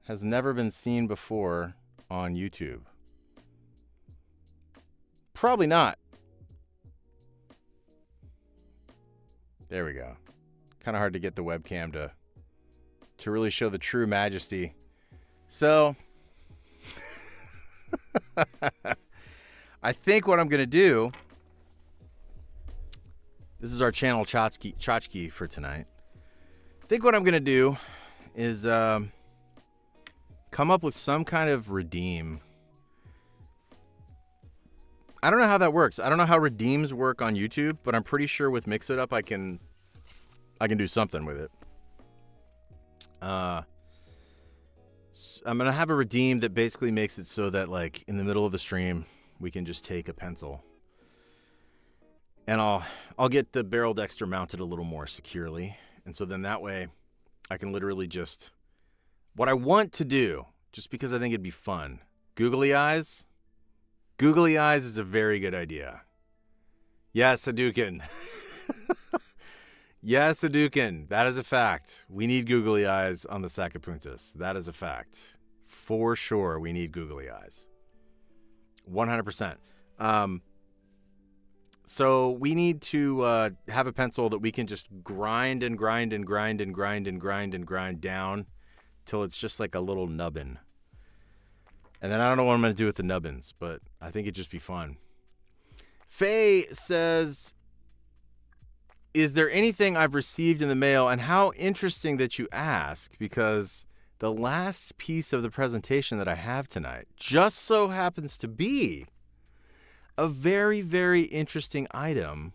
[SPEAKER 5] has never been seen before on YouTube. Probably not. There we go. Kind of hard to get the webcam to really show the true majesty. So, I think what I'm going to do, This is our channel chachki for tonight. I think what I'm going to do is come up with some kind of redeem. I don't know how that works. I don't know how redeems work on YouTube, but I'm pretty sure with Mix It Up I can do something with it. I'm going to have a redeem that basically makes it so that, like, in the middle of the stream, we can just take a pencil. And I'll get the barrel dexter mounted a little more securely. And so then that way I can literally just, what I want to do, just because I think it'd be fun, googly eyes. Googly eyes is a very good idea. Yes, Hadouken. Yes, Hadouken. That is a fact. We need googly eyes on the Sacapuntas. That is a fact. For sure, we need googly eyes. 100%. So we need to have a pencil that we can just grind and grind and grind and grind and grind and grind down till it's just like a little nubbin. And then I don't know what I'm going to do with the nubbins, but I think it'd just be fun. Faye says, is there anything I've received in the mail? And how interesting that you ask, because the last piece of the presentation that I have tonight just so happens to be a very, very interesting item,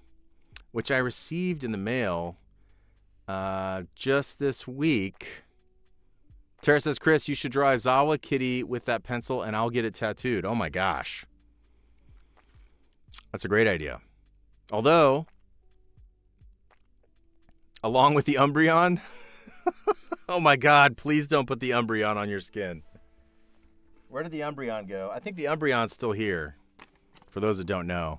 [SPEAKER 5] which I received in the mail just this week. Tara says, Chris, you should draw a Zawa kitty with that pencil and I'll get it tattooed. Oh my gosh. That's a great idea. Although, along with the Umbreon, oh my God, please don't put the Umbreon on your skin. Where did the Umbreon go? I think the Umbreon's still here. For those that don't know,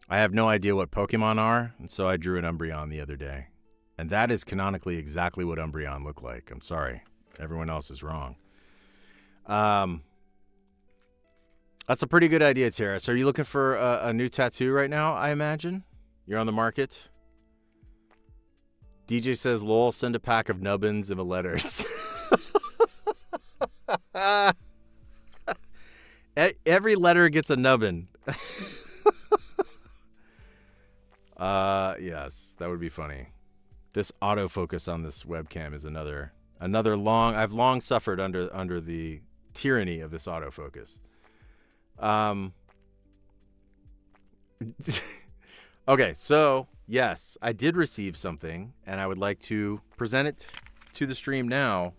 [SPEAKER 5] I have no idea what Pokemon are, and so I drew an Umbreon the other day. And that is canonically exactly what Umbreon looked like. I'm sorry. Everyone else is wrong. That's a pretty good idea, Tara. So are you looking for a new tattoo right now, I imagine? You're on the market? DJ says, lol, send a pack of nubbins and the letters. Every letter gets a nubbin. Yes, that would be funny. This autofocus on this webcam is another long. I've long suffered under the tyranny of this autofocus. Okay, so yes, I did receive something, and I would like to present it to the stream now.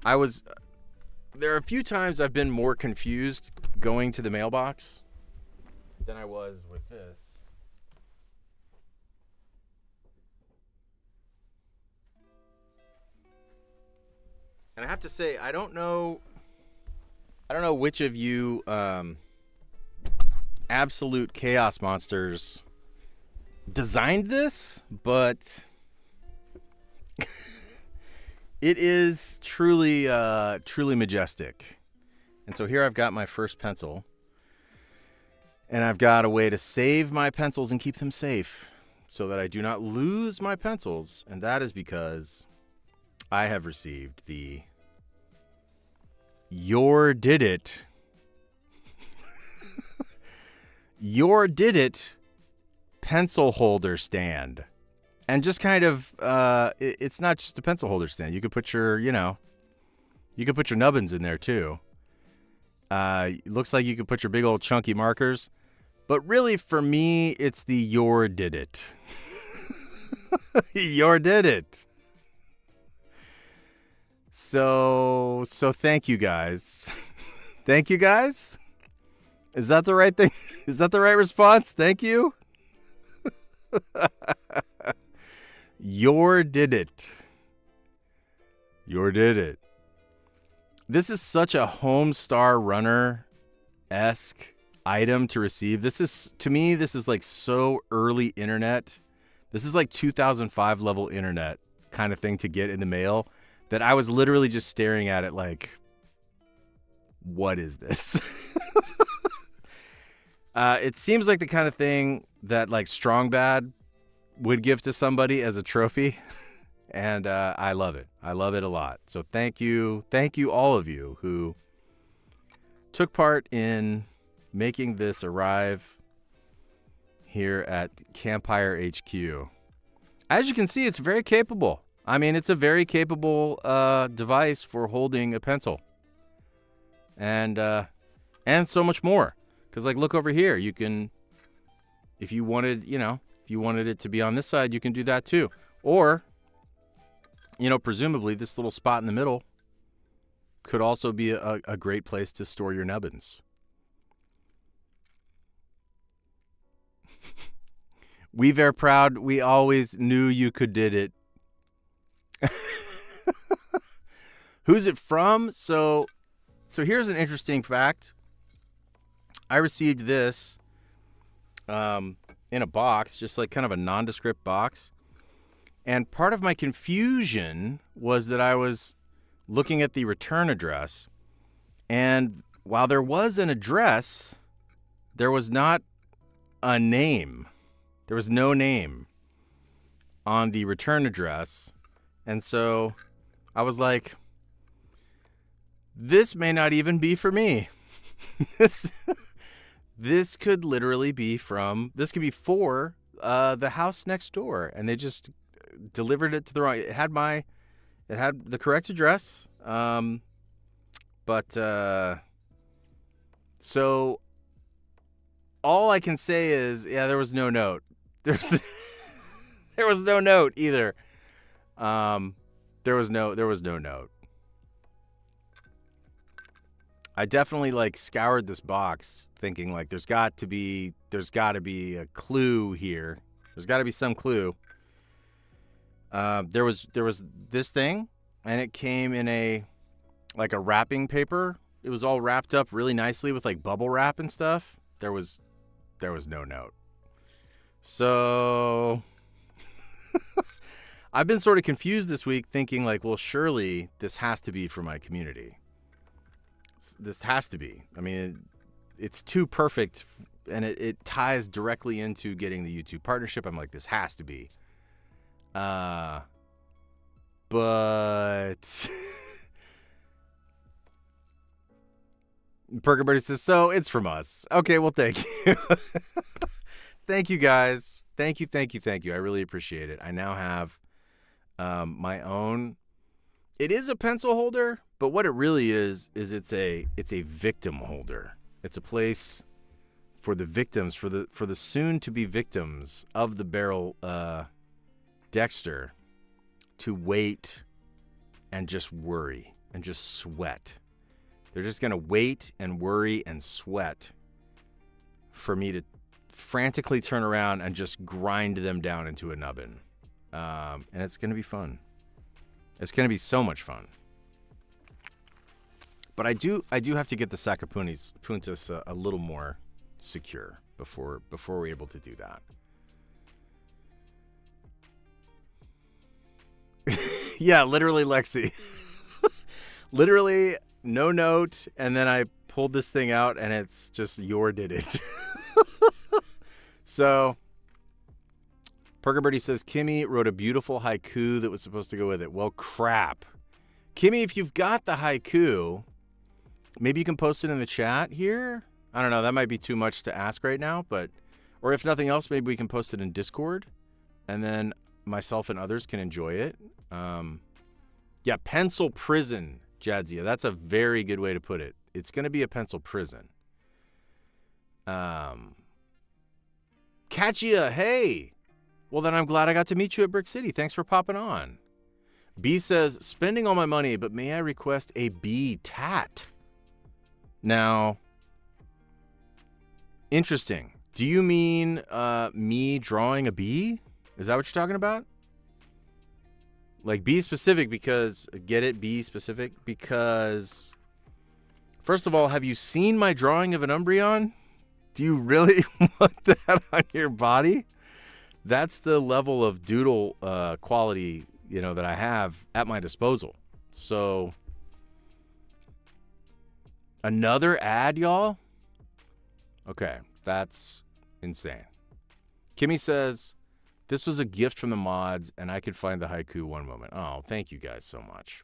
[SPEAKER 5] There are a few times I've been more confused going to the mailbox than I was with this. And I have to say, I don't know which of you absolute chaos monsters designed this, but it is truly majestic. And so here I've got my first pencil, and I've got a way to save my pencils and keep them safe so that I do not lose my pencils, and that is because I have received the Your Did It Your Did It pencil holder stand. And just kind of, it's not just a pencil holder stand. You could put your, you could put your nubbins in there too. It looks like you could put your big old chunky markers. But really, for me, it's the Your Did It. Your Did It. So thank you guys. Thank you guys. Is that the right thing? Is that the right response? Thank you. Your Did It. Your Did It. This is such a Homestar Runner-esque item to receive. This is, to me, this is like so early internet. This is like 2005 level internet kind of thing to get in the mail that I was literally just staring at it like, what is this? It seems like the kind of thing that like Strong Bad would give to somebody as a trophy. And I love it. I love it a lot. So thank you. Thank you, all of you who took part in making this arrive here at Campfire HQ. As you can see, it's very capable. I mean, it's a very capable device for holding a pencil. And so much more. Because, like, look over here. You can, if you wanted, if you wanted it to be on this side, you can do that too. Or, presumably this little spot in the middle could also be a great place to store your nubbins. We very proud. We always knew you could did it. Who's it from? So here's an interesting fact. I received this in a box, just like kind of a nondescript box. And part of my confusion was that I was looking at the return address. And while there was an address, there was not a name. There was no name on the return address. And so I was like, this may not even be for me. This could literally be this could be for the house next door. And they just delivered it to the wrong. It had the correct address. So all I can say is, there was no note. There was no note either. There was no note. I definitely scoured this box thinking there's got to be a clue here. There's got to be some clue. There was this thing, and it came in a wrapping paper. It was all wrapped up really nicely with bubble wrap and stuff. There was no note. So I've been sort of confused this week thinking well, surely this has to be for my community. This has to be. I mean, it's too perfect, and it ties directly into getting the YouTube partnership. I'm like, this has to be. But Perkerberty says, so it's from us. Okay, well, thank you. Thank you, guys. Thank you. I really appreciate it. I now have my own. It is a pencil holder, but what it really is it's a victim holder. It's a place for the victims, for the soon-to-be victims of the barrel Dexter to wait and just worry and just sweat. They're just going to wait and worry and sweat for me to frantically turn around and just grind them down into a nubbin. And it's going to be fun. It's going to be so much fun. But I do have to get the Sacapuntas a little more secure before we're able to do that. Yeah, literally, Lexi. Literally, no note, and then I pulled this thing out, and it's just did it. So, Perkerberty says, Kimmy wrote a beautiful haiku that was supposed to go with it. Well, crap. Kimmy, if you've got the haiku, maybe you can post it in the chat here. I don't know. That might be too much to ask right now, or if nothing else, maybe we can post it in Discord, and then myself and others can enjoy it. Yeah, pencil prison, Jadzia. That's a very good way to put it. It's going to be a pencil prison. Katya, hey. Well, then I'm glad I got to meet you at Brick City. Thanks for popping on. B says, spending all my money, but may I request a bee tat? Now, interesting. Do you mean me drawing a bee? Is that what you're talking about? Bee specific because, get it, bee specific because, first of all, have you seen my drawing of an Umbreon? Do you really want that on your body? That's the level of doodle quality, that I have at my disposal. So, another ad, y'all? Okay, that's insane. Kimmy says, this was a gift from the mods, and I could find the haiku one moment. Oh, thank you guys so much.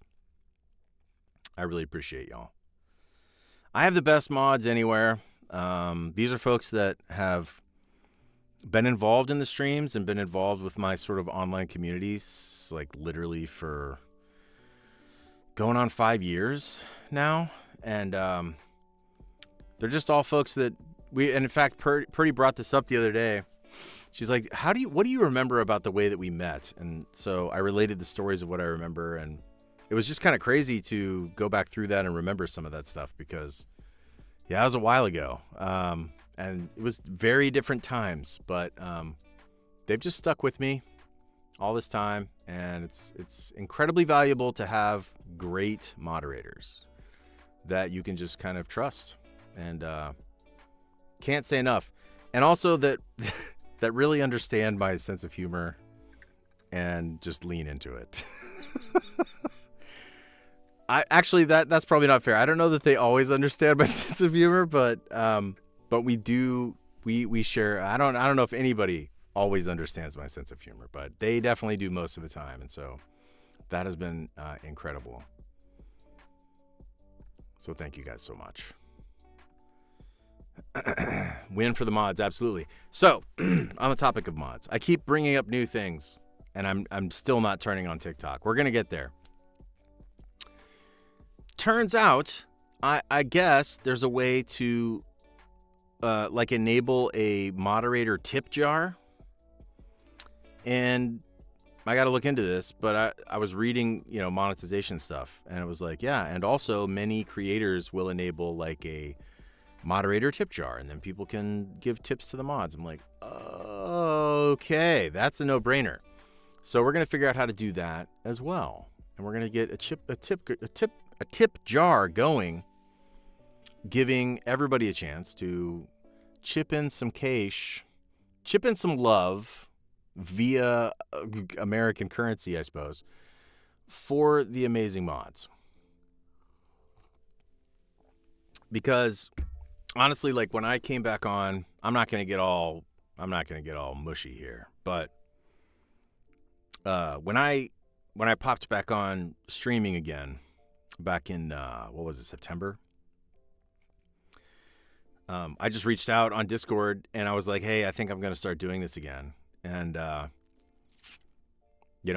[SPEAKER 5] I really appreciate y'all. I have the best mods anywhere. These are folks that have been involved in the streams and been involved with my sort of online communities, like literally for going on 5 years now. And they're just all folks that and in fact, Purdy brought this up the other day. She's like, what do you remember about the way that we met? And so I related the stories of what I remember, and it was just kind of crazy to go back through that and remember some of that stuff because, yeah, it was a while ago. And it was very different times, but they've just stuck with me all this time, and it's incredibly valuable to have great moderators that you can just kind of trust, and can't say enough. And also that that really understand my sense of humor and just lean into it. I actually that's probably not fair. I don't know that they always understand my sense of humor, but we do. We share. I don't know if anybody always understands my sense of humor, but they definitely do most of the time, and so that has been incredible. So thank you guys so much. Win for the mods, absolutely. So on the topic of mods, I keep bringing up new things, and I'm still not turning on TikTok. We're gonna get there. Turns out, I guess there's a way to like enable a moderator tip jar, and I got to look into this, but I was reading, monetization stuff, and it was like, yeah, and also many creators will enable like a moderator tip jar, and then people can give tips to the mods. I'm like, okay, that's a no-brainer. So we're gonna figure out how to do that as well, and we're gonna get a tip jar going, giving everybody a chance to chip in some cash, chip in some love via American currency, I suppose, for the amazing mods. Because honestly, like when I came back on, I'm not gonna get all mushy here, but when I popped back on streaming again back in September, I just reached out on Discord and I was like, hey, I think I'm gonna start doing this again, and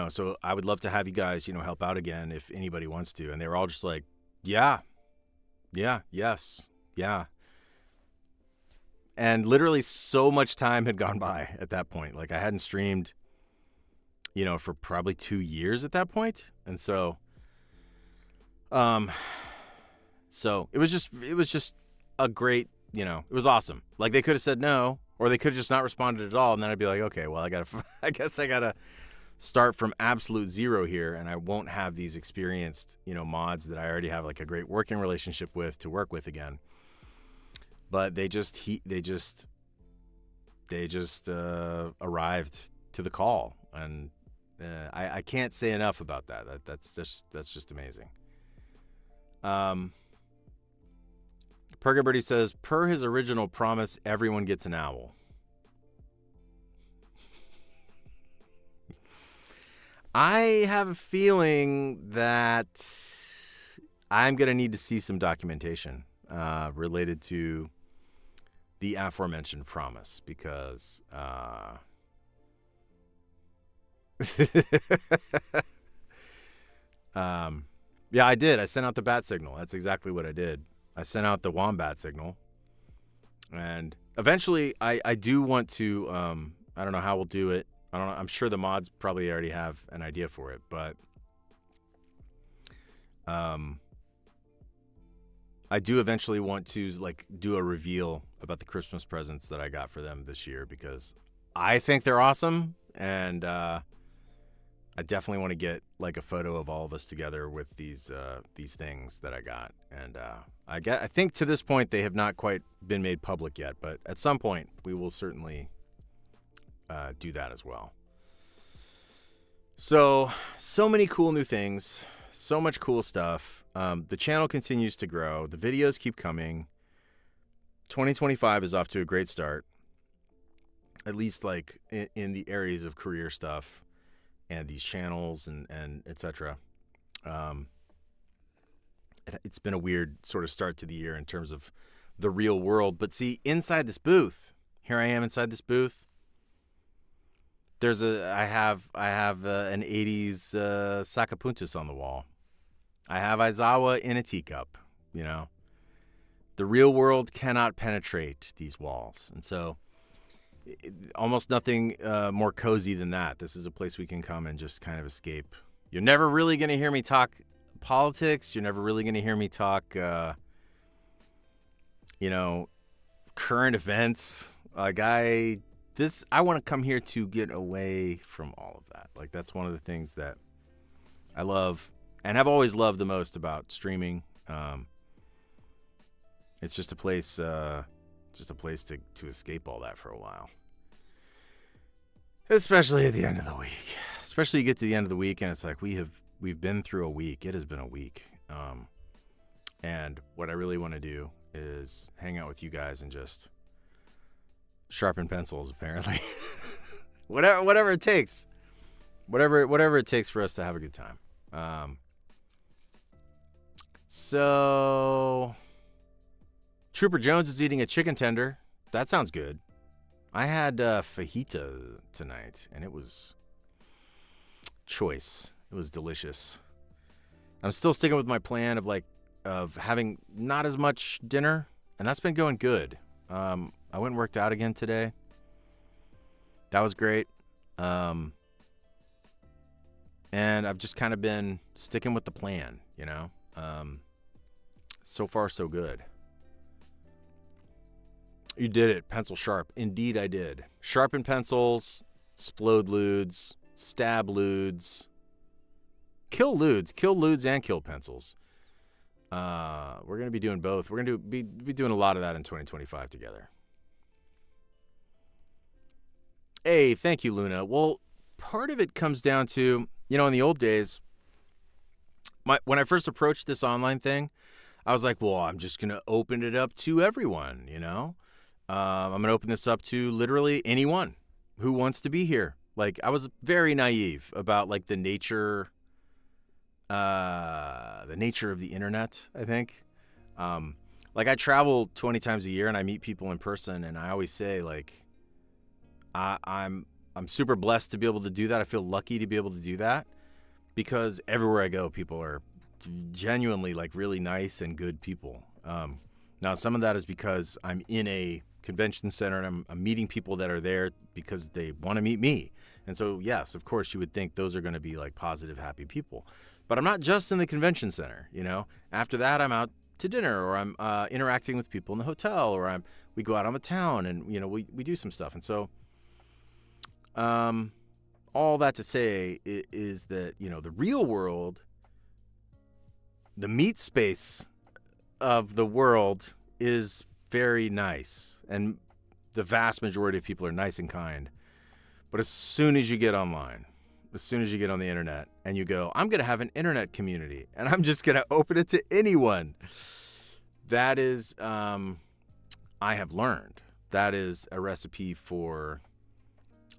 [SPEAKER 5] so I would love to have you guys help out again if anybody wants to. And they were all just like, yes. And literally so much time had gone by at that point. Like I hadn't streamed, for probably 2 years at that point. And so, it was just a great, it was awesome. Like they could have said no, or they could have just not responded at all. And then I'd be like, okay, well, I guess I gotta start from absolute zero here. And I won't have these experienced, mods that I already have like a great working relationship with to work with again. But they just arrived to the call, and I can't say enough about that. That's just amazing. Purgaberty says, per his original promise, everyone gets an owl. I have a feeling that I'm gonna need to see some documentation related to the aforementioned promise, because yeah, I did. I sent out the bat signal. That's exactly what I did. I sent out the wombat signal, and eventually I do want to, I don't know how we'll do it. I don't know. I'm sure the mods probably already have an idea for it, but I do eventually want to like do a reveal about the Christmas presents that I got for them this year, because I think they're awesome, and I definitely want to get like a photo of all of us together with these things that I got. And I think to this point they have not quite been made public yet, but at some point we will certainly do that as well. So many cool new things, so much cool stuff. The channel continues to grow. The videos keep coming. 2025 is off to a great start, at least like in the areas of career stuff and these channels and etc. It's been a weird sort of start to the year in terms of the real world. But see, inside this booth, here I am inside this booth. I have an 80s sacapuntas on the wall. I have Aizawa in a teacup, you know. The real world cannot penetrate these walls. And so almost nothing more cozy than that. This is a place we can come and just kind of escape. You're never really going to hear me talk politics. You're never really going to hear me talk, current events. I want to come here to get away from all of that. Like, that's one of the things that I love and have always loved the most about streaming. It's just a place to escape all that for a while. Especially at the end of the week. Especially you get to the end of the week and it's like we've been through a week. It has been a week. And what I really want to do is hang out with you guys and just sharpen pencils, apparently. whatever it takes. Whatever it takes for us to have a good time. So Trooper Jones is eating a chicken tender. That sounds good. I had fajita tonight, and it was choice. It was delicious. I'm still sticking with my plan of having not as much dinner, and that's been going good. I went and worked out again today. That was great. And I've just kind of been sticking with the plan, you know. So far, so good. You did it, pencil sharp. Indeed, I did. Sharpen pencils, splode lewds, stab lewds, kill lewds and kill pencils. We're going to be doing both. We're going to be doing a lot of that in 2025 together. Hey, thank you, Luna. Well, part of it comes down to, in the old days, when I first approached this online thing, I was like, well, I'm just going to open it up to everyone, I'm going to open this up to literally anyone who wants to be here. Like, I was very naive about, the nature of the internet, I think. I travel 20 times a year, and I meet people in person, and I always say, I'm super blessed to be able to do that. I feel lucky to be able to do that because everywhere I go, people are genuinely, really nice and good people. Now, some of that is because I'm in a convention center and I'm meeting people that are there because they want to meet me. And so, yes, of course, you would think those are going to be positive, happy people. But I'm not just in the convention center, After that, I'm out to dinner or I'm interacting with people in the hotel or we go out on the town and, we do some stuff. And so all that to say is that, the real world, the meat space of the world is very nice, and the vast majority of people are nice and kind. But as soon as you get online, as soon as you get on the internet and you go, I'm going to have an internet community and I'm just going to open it to anyone, that is, I have learned, that is a recipe for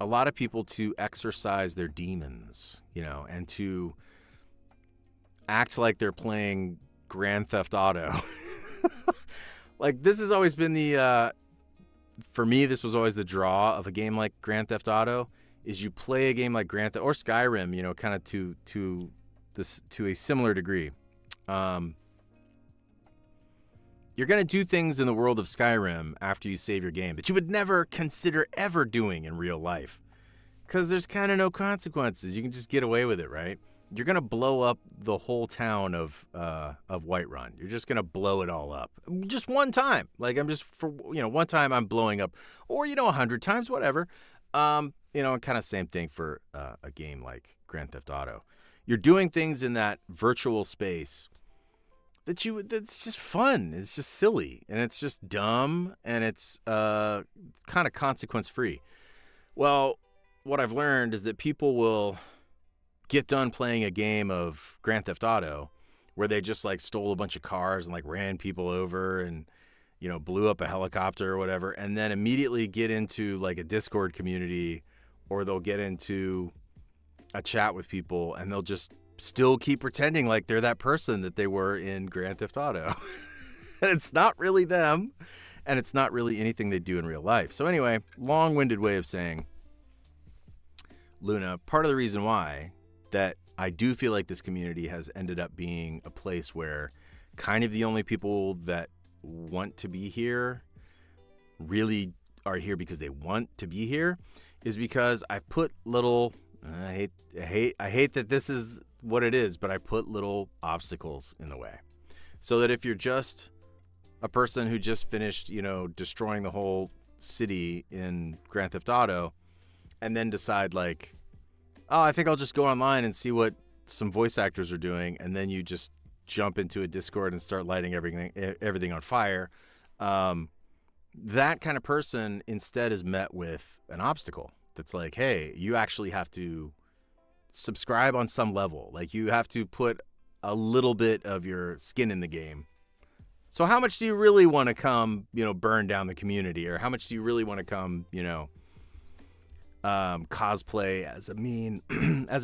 [SPEAKER 5] a lot of people to exercise their demons, and to act like they're playing Grand Theft Auto. This has always been for me, this was always the draw of a game like Grand Theft Auto, is you play a game like Grand Theft or Skyrim, kind of to a similar degree. You're going to do things in the world of Skyrim after you save your game that you would never consider ever doing in real life because there's kind of no consequences. You can just get away with it, right? You're going to blow up the whole town of Whiterun. You're just going to blow it all up. Just one time. One time I'm blowing up. Or, 100 times, whatever. Kind of same thing for a game like Grand Theft Auto. You're doing things in that virtual space that's just fun. It's just silly. And it's just dumb. And it's kind of consequence-free. Well, what I've learned is that people will get done playing a game of Grand Theft Auto where they just stole a bunch of cars and ran people over and blew up a helicopter or whatever, and then immediately get into a Discord community, or they'll get into a chat with people and they'll just still keep pretending like they're that person that they were in Grand Theft Auto. And it's not really them, and it's not really anything they do in real life. So anyway, long-winded way of saying Luna, part of the reason why that I do feel like this community has ended up being a place where kind of the only people that want to be here really are here because they want to be here is because I've put little, I hate that this is what it is, but I put little obstacles in the way so that if you're just a person who just finished, destroying the whole city in Grand Theft Auto and then decide like, oh, I think I'll just go online and see what some voice actors are doing. And then you just jump into a Discord and start lighting everything on fire. That kind of person instead is met with an obstacle that's like, hey, you actually have to subscribe on some level. Like you have to put a little bit of your skin in the game. So how much do you really want to come, burn down the community? Or how much do you really want to come, cosplay as a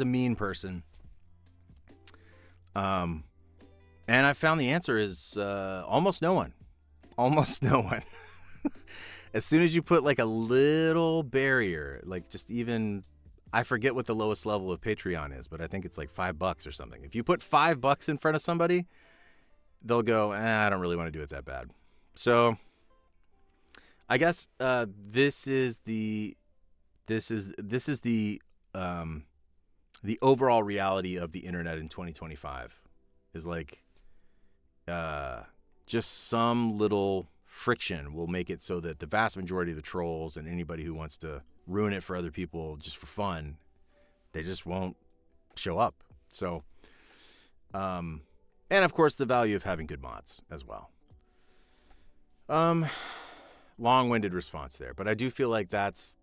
[SPEAKER 5] mean person? And I found the answer is almost no one. Almost no one. As soon as you put like a little barrier, like just even, I forget what the lowest level of Patreon is, but I think it's like $5 or something. If you put $5 in front of somebody, they'll go, I don't really want to do it that bad. So I guess this is the overall reality of the internet in 2025 is like just some little friction will make it so that the vast majority of the trolls and anybody who wants to ruin it for other people just for fun, they just won't show up. So, and of course the value of having good mods as well. Long-winded response there, but I do feel like that's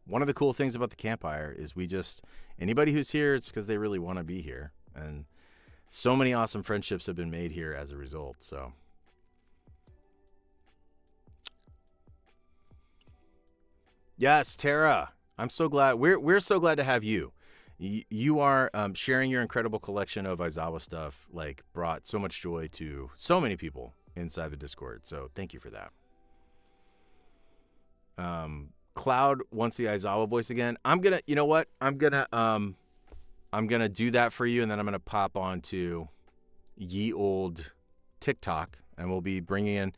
[SPEAKER 5] one of the cool things about the Campfire is anybody who's here, it's because they really want to be here. And so many awesome friendships have been made here as a result. So yes, Tara, I'm so glad. We're so glad to have you. You are sharing your incredible collection of Aizawa stuff, like brought so much joy to so many people inside the Discord. So thank you for that. Cloud wants the Aizawa voice again. I'm gonna do that for you, and then I'm gonna pop on to ye old TikTok, and we'll be bringing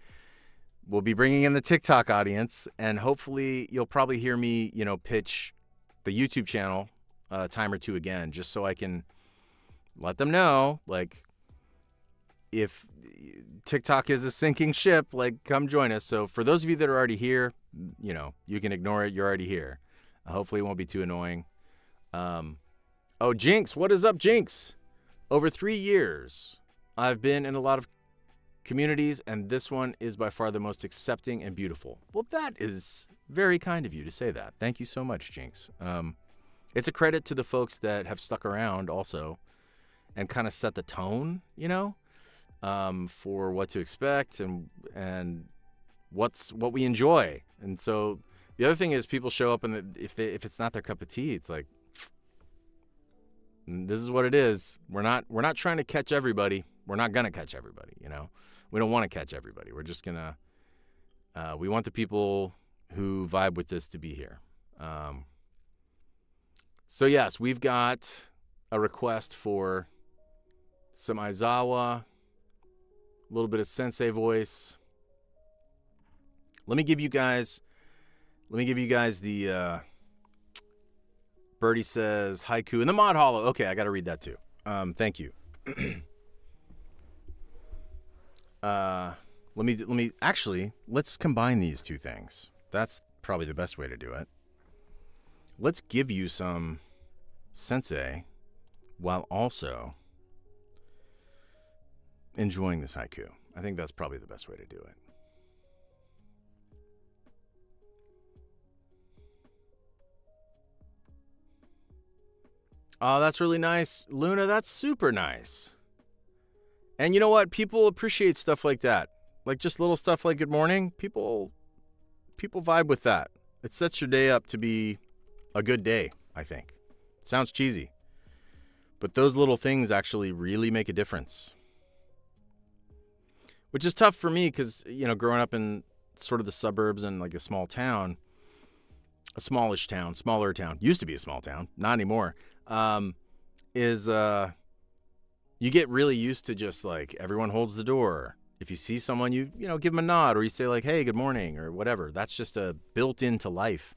[SPEAKER 5] in the TikTok audience, and hopefully you'll probably hear me, pitch the YouTube channel a time or two again, just so I can let them know, like, if TikTok is a sinking ship, like, come join us. So for those of you that are already here, you can ignore it. You're already here. Hopefully it won't be too annoying. Oh, Jinx, what is up, Jinx? Over 3 years, I've been in a lot of communities, and this one is by far the most accepting and beautiful. Well, that is very kind of you to say that. Thank you so much, Jinx. It's a credit to the folks that have stuck around also and kind of set the tone, for what to expect and what we enjoy. And so the other thing is people show up, and if it's not their cup of tea, it's like, this is what it is. We're not trying to catch everybody. We're not gonna catch everybody. We don't want to catch everybody. We're just gonna. We want the people who vibe with this to be here. So yes, we've got a request for some Aizawa, a little bit of Sensei voice. Let me give you guys the Birdie says haiku in the mod hollow. Okay, I got to read that too. Thank you. Let's combine these two things. That's probably the best way to do it. Let's give you some Sensei while also enjoying this haiku. I think that's probably the best way to do it. Oh, that's really nice. Luna, that's super nice. And you know what? People appreciate stuff like that. Like just little stuff like good morning. People vibe with that. It sets your day up to be a good day, I think. Sounds cheesy. But those little things actually really make a difference. Which is tough for me because, growing up in sort of the suburbs and like a small town, a smaller town, used to be a small town, not anymore, is you get really used to just like everyone holds the door. If you see someone, you give them a nod, or you say like, hey, good morning, or whatever. That's just built into life.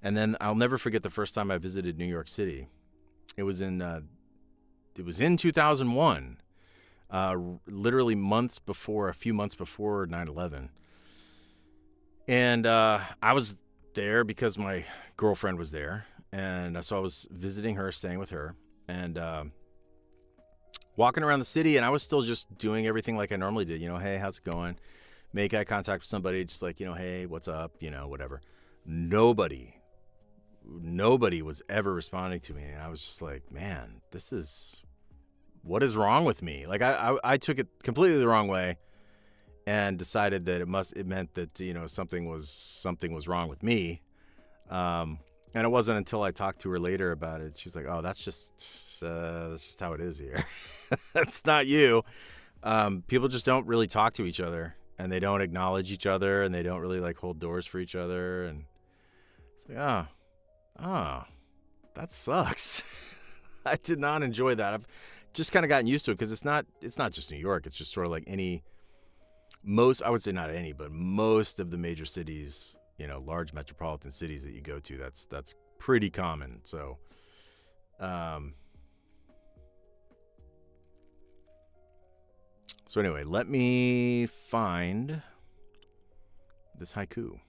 [SPEAKER 5] And then I'll never forget the first time I visited New York City. It was in 2001, literally a few months before 9/11. And I was there because my girlfriend was there. And so I was visiting her, staying with her, and walking around the city. And I was still just doing everything like I normally did. Hey, how's it going? Make eye contact with somebody, just like, hey, what's up? Whatever. Nobody was ever responding to me. And I was just like, man, what is wrong with me? Like I took it completely the wrong way and decided that it meant that, something was wrong with me. And it wasn't until I talked to her later about it. She's like, oh, that's just how it is here. That's not you. People just don't really talk to each other, and they don't acknowledge each other, and they don't really like hold doors for each other. And it's like, oh, that sucks. I did not enjoy that. I've just kind of gotten used to it because it's not just New York. It's just sort of like I would say not any, but most of the major cities, large metropolitan cities that you go to, that's pretty common. So, anyway, let me find this haiku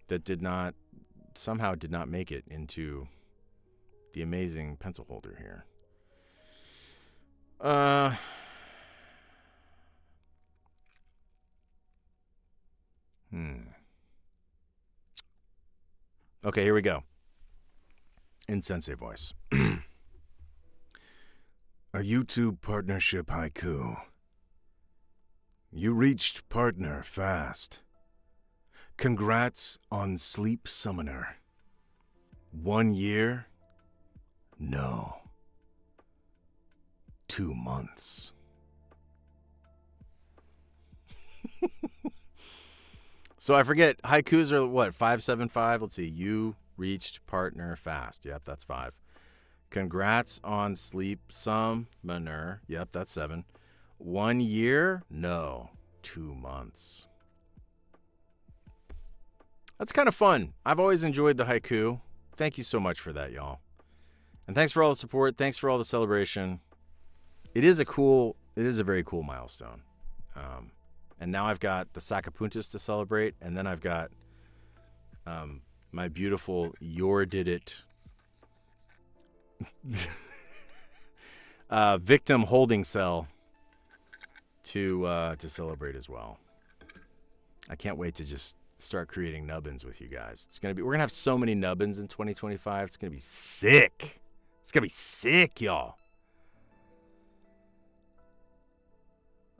[SPEAKER 5] that somehow did not make it into the amazing pencil holder here. Okay, here we go. In sensei voice. A YouTube partnership haiku. You reached partner fast. Congrats on Sleep Summoner. 1 year? No. 2 months. So I forget, haikus are what, 575? Let's see, you reached partner fast. Yep, that's 5. Congrats on Sleep Summoner. Yep, that's 7. 1 year? No, 2 months. That's kind of fun. I've always enjoyed the haiku. Thank you so much for that, y'all. And thanks for all the support. Thanks for all the celebration. It is a very cool milestone. And now I've got the Sacapuntas to celebrate, and then I've got my beautiful Your Did It victim holding cell to celebrate as well. I can't wait to just start creating nubbins with you guys. We're gonna have so many nubbins in 2025. It's gonna be sick. It's gonna be sick, y'all.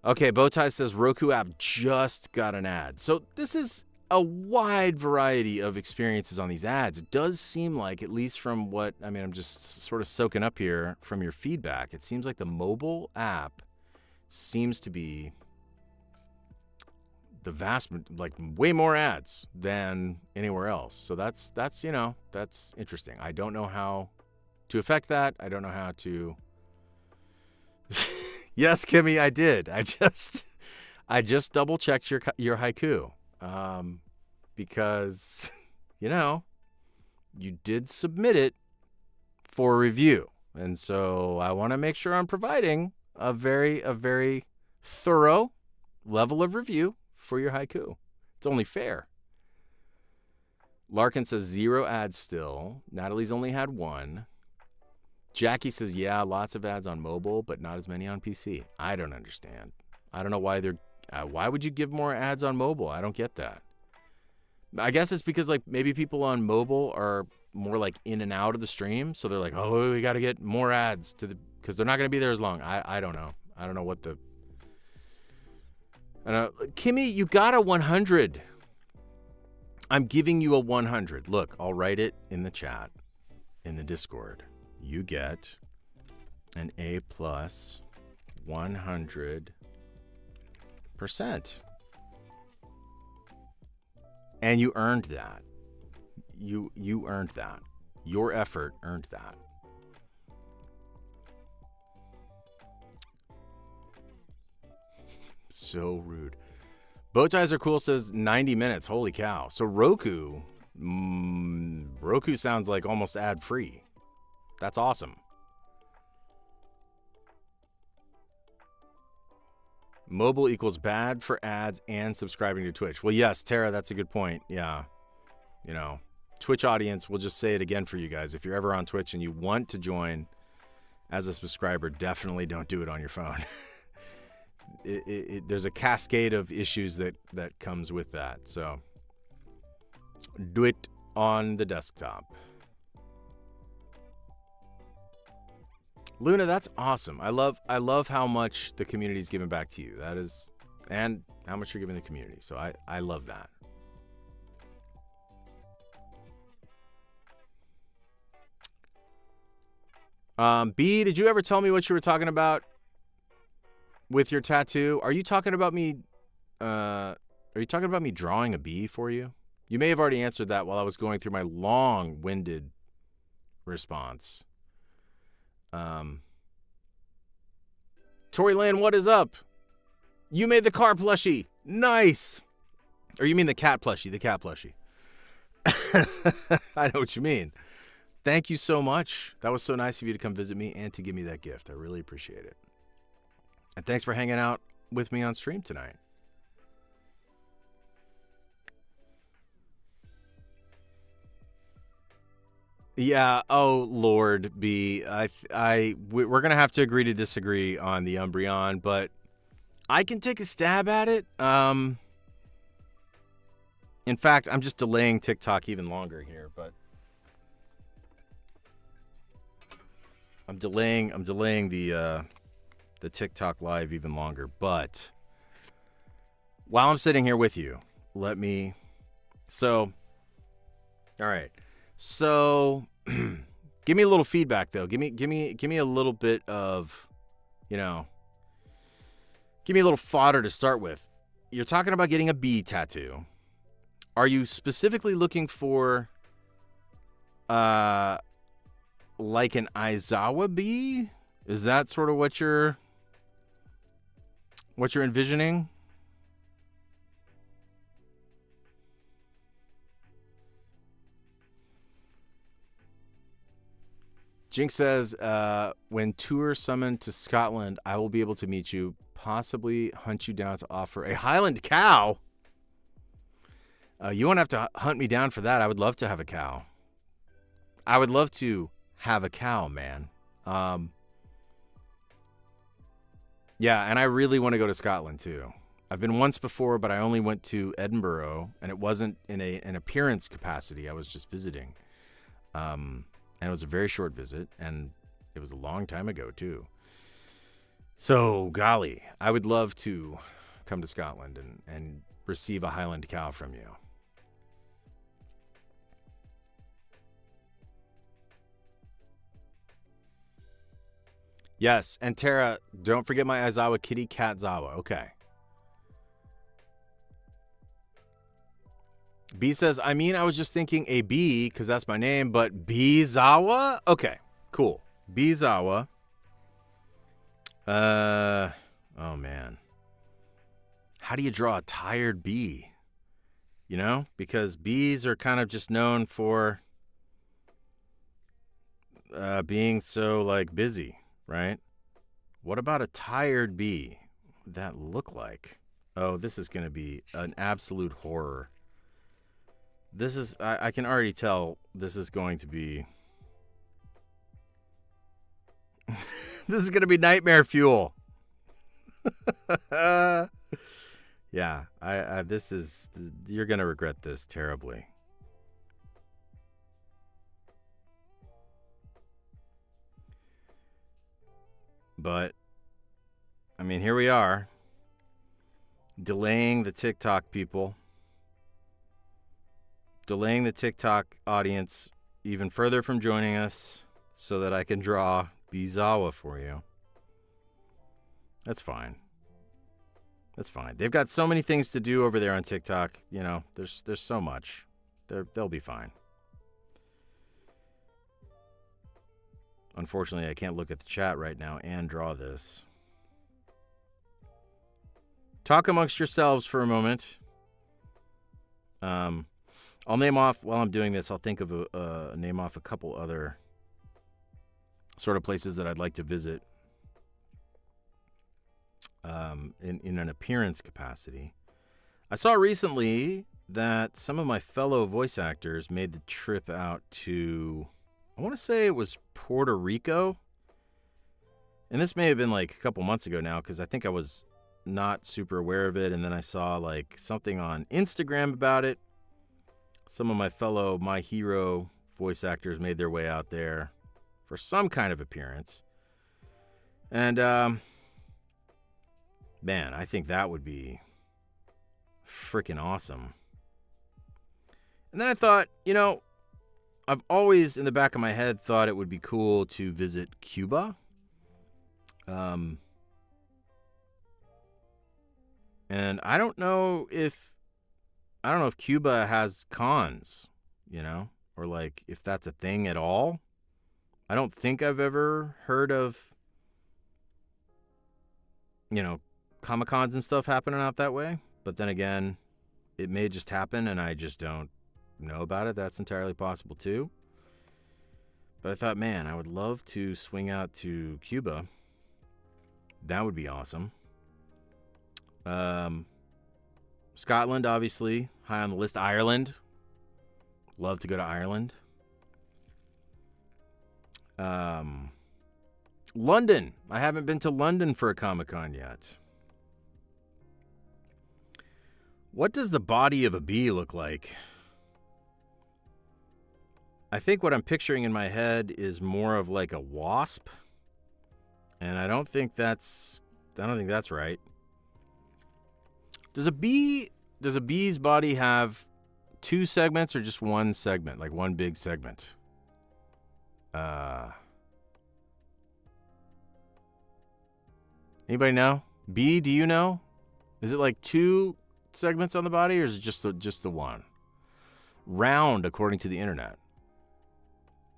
[SPEAKER 5] Okay, Bowtie says Roku app just got an ad. So this is a wide variety of experiences on these ads. It does seem like, at least from I'm just sort of soaking up here from your feedback, it seems like the mobile app seems to be way more ads than anywhere else. So that's interesting. I don't know how to affect that. I don't know how to... Yes, Kimmy, I did. I just double checked your haiku, because you did submit it for review, and so I want to make sure I'm providing a very thorough level of review for your haiku. It's only fair. Larkin says 0 ads still. Natalie's only had 1. Jackie says, yeah, lots of ads on mobile, but not as many on PC. I don't understand. I don't know why why would you give more ads on mobile? I don't get that. I guess it's because maybe people on mobile are more in and out of the stream. So they're like, oh, we got to get more ads because they're not going to be there as long. I don't know. I don't know what the... Kimmy, you got a 100. I'm giving you a 100. Look, I'll write it in the chat, in the Discord. You get an A+ 100%. And you earned that. you earned that. Your effort earned that. So rude. Bow ties are cool says 90 minutes. Holy cow. So Roku sounds like almost ad-free. That's awesome. Mobile equals bad for ads and subscribing to Twitch. Well, yes, Tara, that's a good point. Yeah. You know, Twitch audience, we'll just say it again for you guys. If you're ever on Twitch and you want to join as a subscriber, definitely don't do it on your phone. There's a cascade of issues that comes with that. So do it on the desktop. Luna, that's awesome. I love how much the community's giving back to you. That is, and how much you're giving the community. So I love that. B, did you ever tell me what you were talking about with your tattoo? Are you talking about me? Are you talking about me drawing a bee for you? You may have already answered that while I was going through my long-winded response. Tori Lynn, what is up? You made the car plushie. Nice. Or you mean the cat plushie, the cat plushie. I know what you mean. Thank you so much. That was so nice of you to come visit me and to give me that gift. I really appreciate it. And thanks for hanging out with me on stream tonight. Yeah. Oh, Lord, B. We're going to have to agree to disagree on the Umbreon, but I can take a stab at it. In fact, I'm just delaying TikTok even longer here, but I'm delaying the TikTok live even longer. But while I'm sitting here with you, all right. So, give me a little feedback though. Give me a little bit of, give me a little fodder to start with. You're talking about getting a bee tattoo. Are you specifically looking for, like an Aizawa bee? Is that sort of what you're envisioning? Jinx says, when tour summoned to Scotland, I will be able to meet you, possibly hunt you down to offer a Highland cow. You won't have to hunt me down for that. I would love to have a cow. I would love to have a cow, man. Yeah, and I really want to go to Scotland, too. I've been once before, but I only went to Edinburgh, and it wasn't in an appearance capacity. I was just visiting. And it was a very short visit, and it was a long time ago, too. So, golly, I would love to come to Scotland and receive a Highland cow from you. Yes, and Tara, don't forget my Aizawa kitty, Cat Zawa. Okay. B says, I was just thinking a bee, because that's my name, but B-Zawa? Okay, cool. B-Zawa. Oh, man. How do you draw a tired bee? Because bees are kind of just known for being so, busy, right? What about a tired bee? What would that look like? Oh, this is going to be an absolute horror. This is, I can already tell this is going to be, this is going to be nightmare fuel. Yeah, you're going to regret this terribly. But, here we are, delaying the TikTok people. Delaying the TikTok audience even further from joining us so that I can draw B-Zawa for you. That's fine. That's fine. They've got so many things to do over there on TikTok. There's so much. They'll be fine. Unfortunately, I can't look at the chat right now and draw this. Talk amongst yourselves for a moment. I'll name off, while I'm doing this, I'll think of name off a couple other sort of places that I'd like to visit in an appearance capacity. I saw recently that some of my fellow voice actors made the trip out to, I want to say it was Puerto Rico. And this may have been like a couple months ago now, because I think I was not super aware of it. And then I saw like something on Instagram about it. Some of my fellow My Hero voice actors made their way out there for some kind of appearance. And, man, I think that would be freaking awesome. And then I thought, I've always in the back of my head thought it would be cool to visit Cuba. And I don't know if Cuba has cons, or like if that's a thing at all. I don't think I've ever heard of, Comic-Cons and stuff happening out that way. But then again, it may just happen and I just don't know about it. That's entirely possible too. But I thought, man, I would love to swing out to Cuba. That would be awesome. Scotland, obviously, high on the list. Ireland. Love to go to Ireland. London. I haven't been to London for a Comic-Con yet. What does the body of a bee look like? I think what I'm picturing in my head is more of like a wasp. And I don't think that's right. Does a bee's body have two segments or just one segment, like one big segment? Anybody know? Bee, do you know? Is it like two segments on the body, or is it just the one? Round, according to the internet.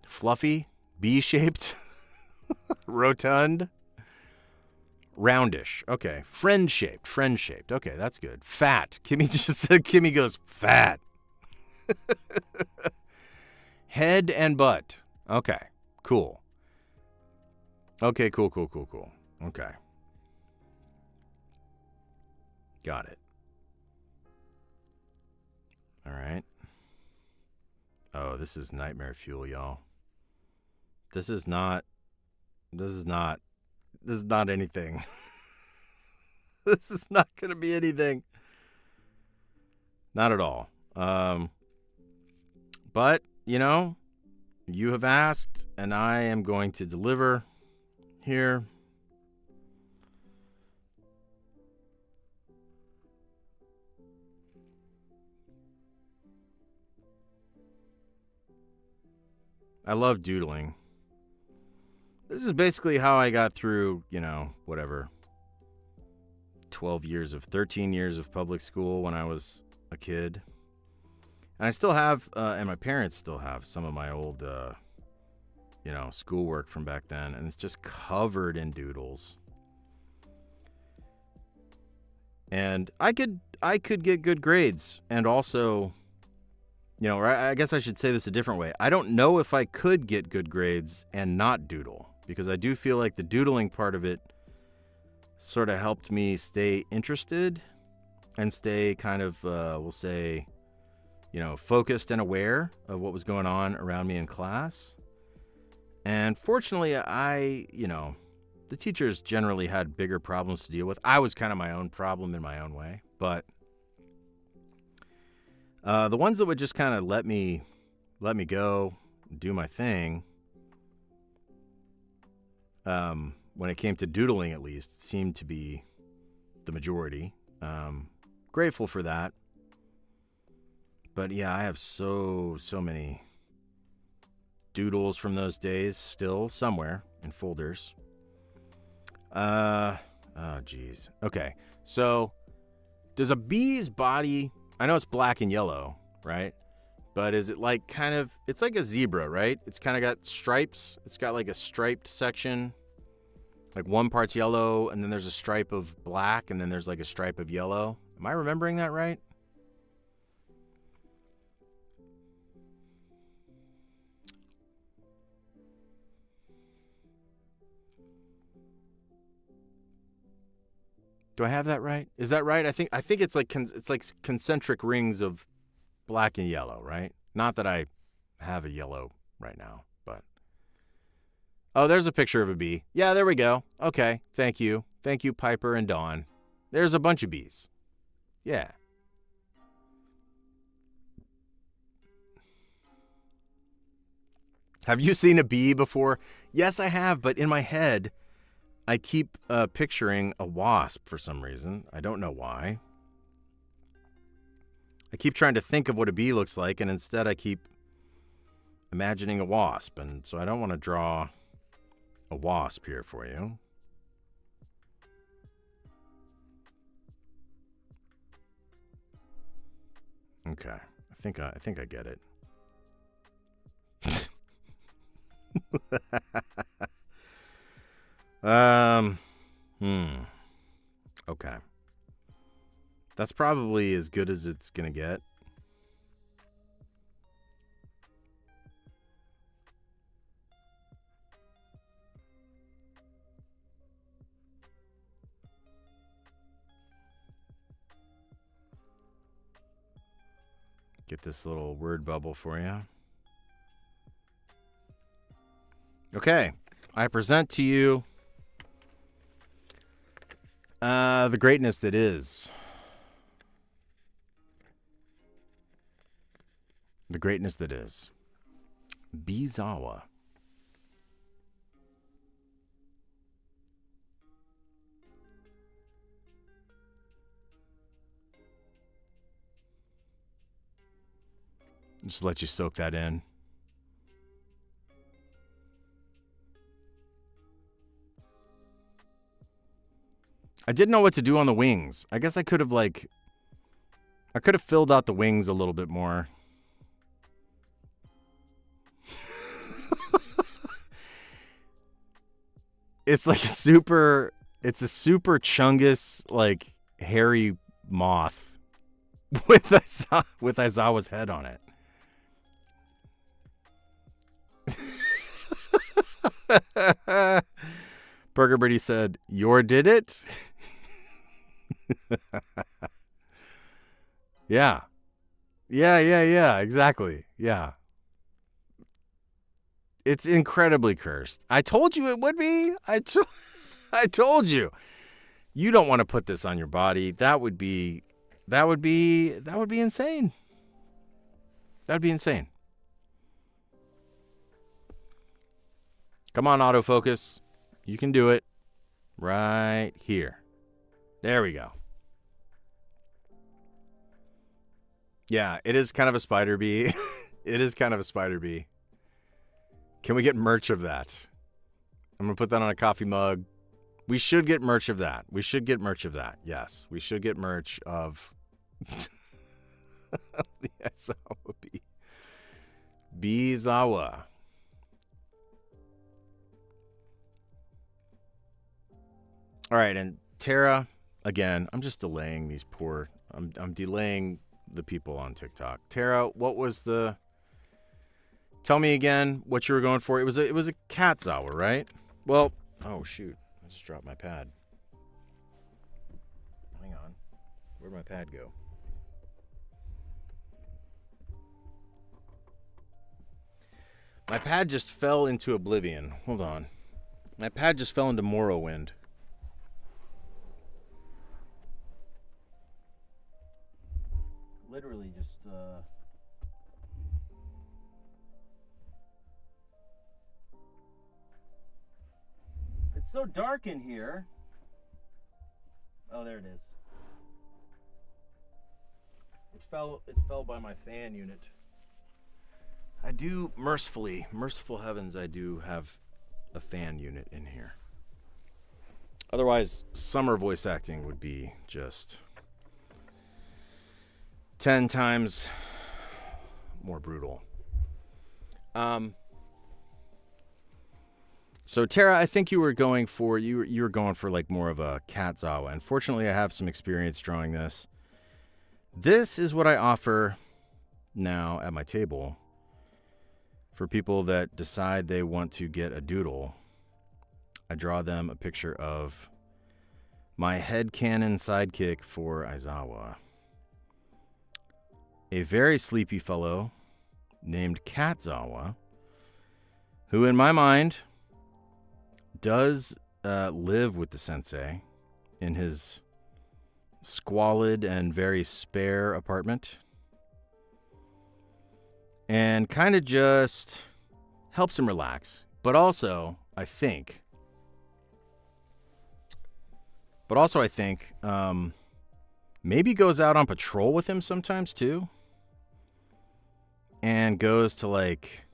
[SPEAKER 5] Fluffy, bee-shaped, rotund, roundish. Okay, friend-shaped. Okay, that's good. Fat. Kimmy just said. Kimmy goes fat. Head and butt. Okay, cool. Okay, cool. Okay. Got it. All right. Oh, this is nightmare fuel, y'all. This is not anything. This is not going to be anything. Not at all. But, you have asked, and I am going to deliver here. I love doodling. This is basically how I got through, 13 years of public school when I was a kid. And I still have, and my parents still have some of my old, schoolwork from back then. And it's just covered in doodles. And I could get good grades. And also, or I guess I should say this a different way. I don't know if I could get good grades and not doodle. Because I do feel like the doodling part of it sort of helped me stay interested and stay kind of, we'll say, focused and aware of what was going on around me in class. And fortunately, the teachers generally had bigger problems to deal with. I was kind of my own problem in my own way. But the ones that would just kind of let me go, do my thing, when it came to doodling, at least, seemed to be the majority. Grateful for that. But yeah, I have so many doodles from those days still somewhere in folders. Oh, geez. Okay, so does a bee's body, I know it's black and yellow, right? But is it like kind of, it's like a zebra, right? It's kind of got stripes. It's got like a striped section. Like one part's yellow, and then there's a stripe of black, and then there's like a stripe of yellow. Am I remembering that right? Do I have that right? Is that right? I think it's like concentric rings of black and yellow, right? Not that I have a yellow right now, but oh, there's a picture of a bee. Yeah, there we go. Okay, thank you, Piper and Dawn. There's a bunch of bees. Yeah. Have you seen a bee before? Yes, I have, but in my head, I keep picturing a wasp for some reason. I don't know why. I keep trying to think of what a bee looks like, and instead I keep imagining a wasp. And so I don't want to draw a wasp here for you. Okay, I think I get it. Okay. That's probably as good as it's gonna get. Get this little word bubble for you. Okay, I present to you the greatness that is. The greatness that is. Bizawa. Just let you soak that in. I didn't know what to do on the wings. I guess I could have filled out the wings a little bit more. It's like it's a super chungus, like hairy moth with Aizawa's head on it. Burger Birdie said, "Your did it?" Yeah. Yeah, exactly. Yeah. It's incredibly cursed. I told you it would be. I told you. You don't want to put this on your body. That would be insane. That'd be insane. Come on, autofocus. You can do it. Right here. There we go. Yeah, it is kind of a spider bee. It is kind of a spider bee. Can we get merch of that? I'm going to put that on a coffee mug. We should get merch of that. Yes, we should get merch of the Aizawa bee. Bizawa. All right, and Tara, again, I'm just delaying these poor... I'm delaying the people on TikTok. Tara, what was the... Tell me again what you were going for. It was a Catzawa, right? Well, oh shoot, I just dropped my pad. Hang on, where'd my pad go? My pad just fell into oblivion. Hold on, my pad just fell into Morrowind. Literally just It's so dark in here. Oh, there it is. It fell by my fan unit. I do, merciful heavens, I do have a fan unit in here. Otherwise, summer voice acting would be just 10 times more brutal. So Tara, I think you were going for like more of a Katzawa. Unfortunately, I have some experience drawing this. This is what I offer now at my table for people that decide they want to get a doodle. I draw them a picture of my headcanon sidekick for Aizawa. A very sleepy fellow named Katzawa, who in my mind does live with the sensei in his squalid and very spare apartment, and kind of just helps him relax, but also I think maybe goes out on patrol with him sometimes too, and goes to like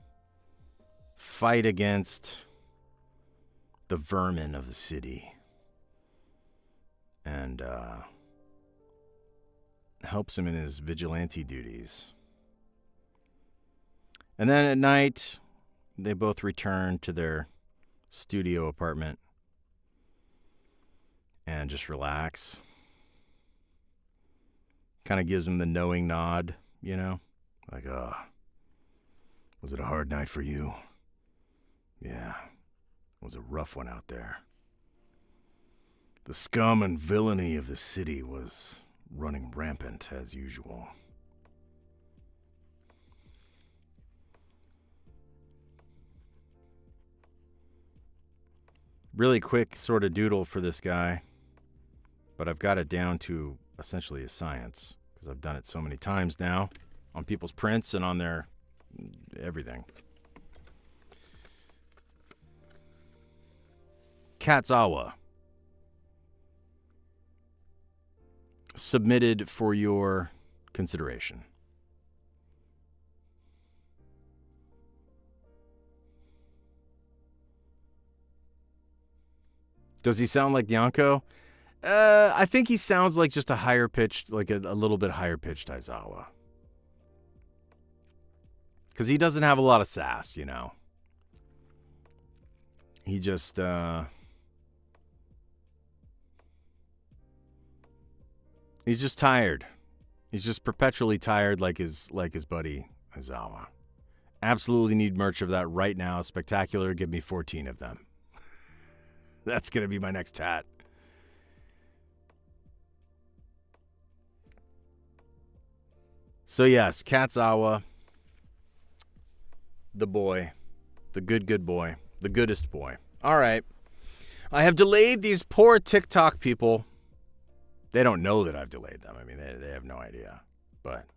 [SPEAKER 5] fight against the vermin of the city, and helps him in his vigilante duties. And then at night, they both return to their studio apartment and just relax. Kind of gives him the knowing nod, you know? Like, was it a hard night for you? Yeah, it was a rough one out there. The scum and villainy of the city was running rampant as usual. Really quick sort of doodle for this guy, but I've got it down to essentially a science because I've done it so many times now on people's prints and on their everything. Katzawa. Submitted for your consideration. Does he sound like Yanko? I think he sounds like just a higher pitched, like a little bit higher pitched Aizawa. Because he doesn't have a lot of sass, you know. He just, he's just tired. He's just perpetually tired like his buddy Aizawa. Absolutely need merch of that right now. Spectacular. Give me 14 of them. That's going to be my next tat. So yes, Katzawa, the boy, the good boy, the goodest boy. All right. I have delayed these poor TikTok people. They don't know that I've delayed them. I mean, they have no idea. But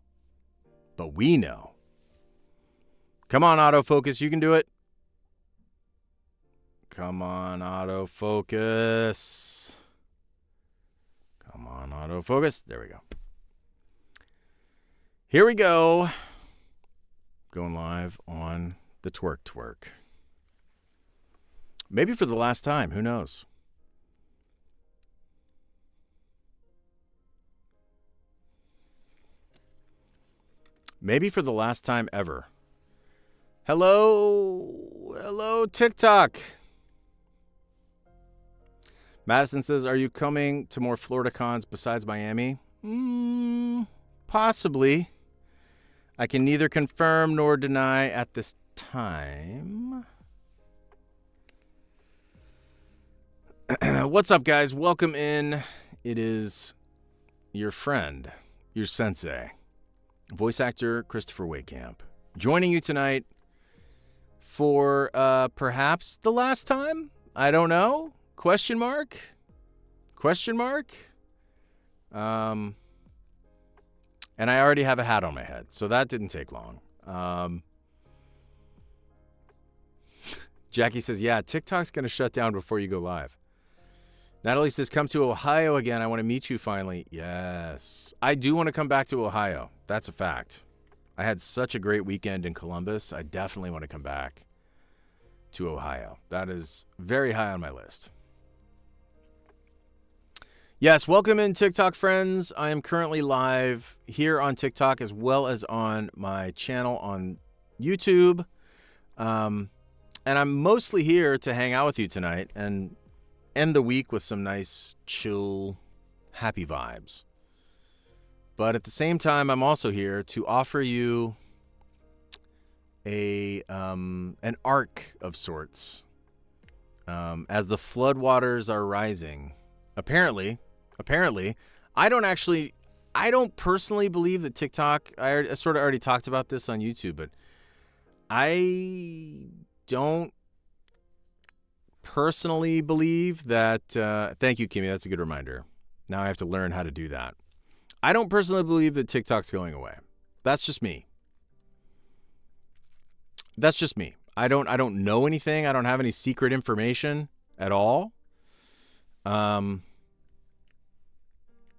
[SPEAKER 5] we know. Come on, autofocus. You can do it. Come on, autofocus. Come on, autofocus. There we go. Here we go. Going live on the twerk. Maybe for the last time. Who knows? Maybe for the last time ever. Hello, TikTok. Madison says, are you coming to more Florida cons besides Miami? Possibly. I can neither confirm nor deny at this time. What's up, guys? Welcome in. It is your friend, your sensei, voice actor Christopher Wehkamp, joining you tonight for perhaps the last time? I don't know. Question mark? And I already have a hat on my head, so that didn't take long. Jackie says, yeah, TikTok's going to shut down before you go live. Natalie says, come to Ohio again. I want to meet you finally. Yes. I do want to come back to Ohio. That's a fact. I had such a great weekend in Columbus. I definitely want to come back to Ohio. That is very high on my list. Yes, welcome in TikTok friends. I am currently live here on TikTok as well as on my channel on YouTube. And I'm mostly here to hang out with you tonight and end the week with some nice, chill, happy vibes. But at the same time, I'm also here to offer you an arc of sorts. As the floodwaters are rising, apparently, I don't personally believe that TikTok, I sort of already talked about this on YouTube, but I don't personally believe that, thank you, Kimmy, that's a good reminder. Now I have to learn how to do that. I don't personally believe that TikTok's going away. That's just me. I don't know anything. I don't have any secret information at all.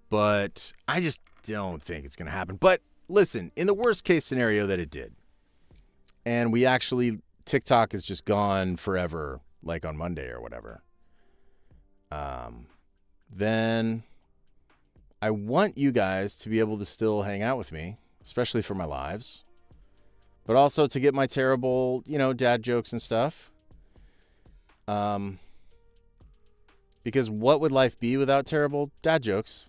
[SPEAKER 5] But I just don't think it's going to happen. But listen, in the worst case scenario that it did, and TikTok is just gone forever, like on Monday or whatever, then I want you guys to be able to still hang out with me, especially for my lives, but also to get my terrible, dad jokes and stuff. Because what would life be without terrible dad jokes?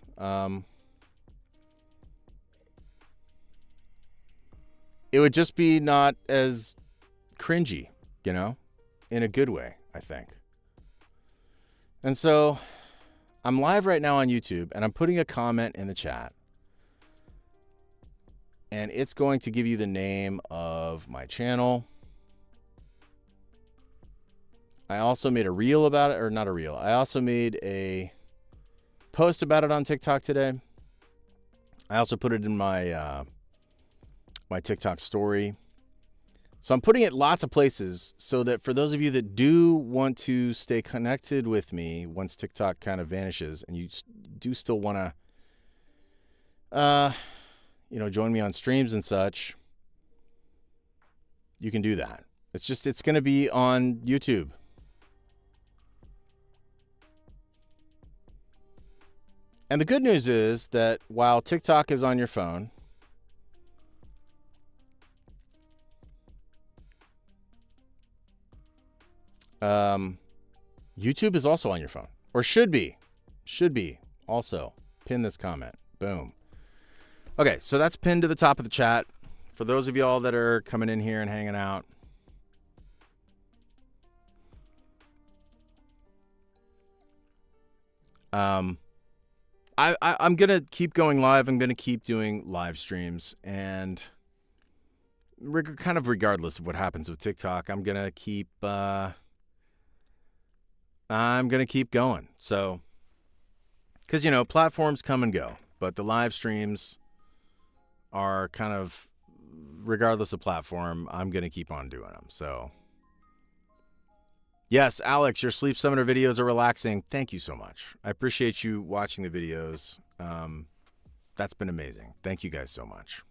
[SPEAKER 5] It would just be not as cringy, in a good way, I think. And so I'm live right now on YouTube, and I'm putting a comment in the chat. And it's going to give you the name of my channel. I also made a reel about it, or not a reel. I also made a post about it on TikTok today. I also put it in my my TikTok story. So I'm putting it lots of places so that for those of you that do want to stay connected with me once TikTok kind of vanishes, and you do still want to, join me on streams and such, you can do that. It's going to be on YouTube. And the good news is that while TikTok is on your phone, YouTube is also on your phone, or should be also. Pin this comment. Boom. Okay, so that's pinned to the top of the chat. For those of y'all that are coming in here and hanging out, I'm gonna keep going live. I'm gonna keep doing live streams, and kind of regardless of what happens with TikTok, I'm gonna keep going. So, because platforms come and go, but the live streams are kind of, regardless of platform, I'm gonna keep on doing them. So, yes, Alex, your Sleep Summoner videos are relaxing. Thank you so much. I appreciate you watching the videos. That's been amazing. Thank you guys so much.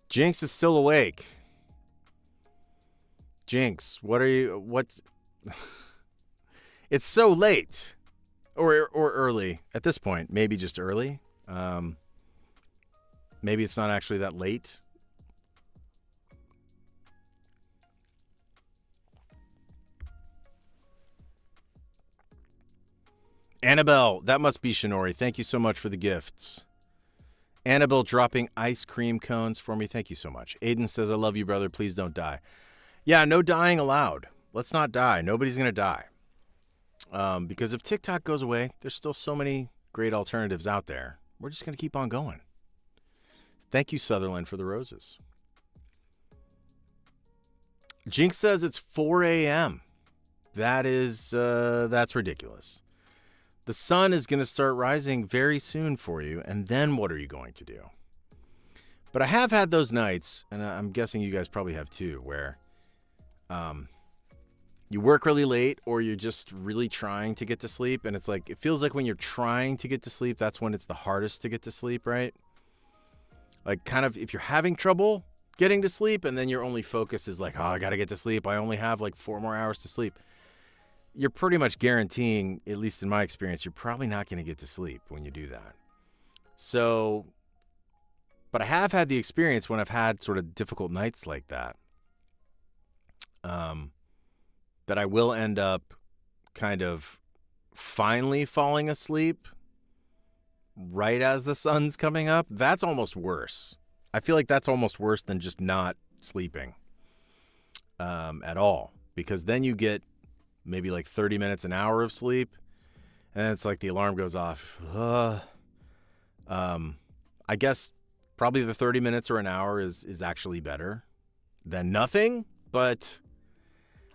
[SPEAKER 5] Jinx is still awake. Jinx, what's it's so late or early at this point. Maybe just early. Maybe it's not actually that late. Annabelle, that must be Shinori. Thank you so much for the gifts. Annabelle dropping ice cream cones for me. Thank you so much. Aiden says, I love you, brother. Please don't die. Yeah, no dying allowed. Let's not die. Nobody's going to die. Because if TikTok goes away, there's still so many great alternatives out there. We're just going to keep on going. Thank you, Sutherland, for the roses. Jinx says it's 4 a.m. That's ridiculous. The sun is going to start rising very soon for you, and then what are you going to do? But I have had those nights, and I'm guessing you guys probably have too, where you work really late or you're just really trying to get to sleep, and it's like, it feels like when you're trying to get to sleep, that's when it's the hardest to get to sleep, right? Like, kind of, if you're having trouble, getting to sleep, and then your only focus is like, oh, I got to get to sleep. I only have like 4 more hours to sleep. You're pretty much guaranteeing, at least in my experience, you're probably not going to get to sleep when you do that. So, but I have had the experience when I've had sort of difficult nights like that, that I will end up kind of finally falling asleep right as the sun's coming up. That's almost worse. I feel like that's almost worse than just not sleeping at all, because then you get maybe like 30 minutes, an hour of sleep, and it's like the alarm goes off. I guess probably the 30 minutes or an hour is actually better than nothing, but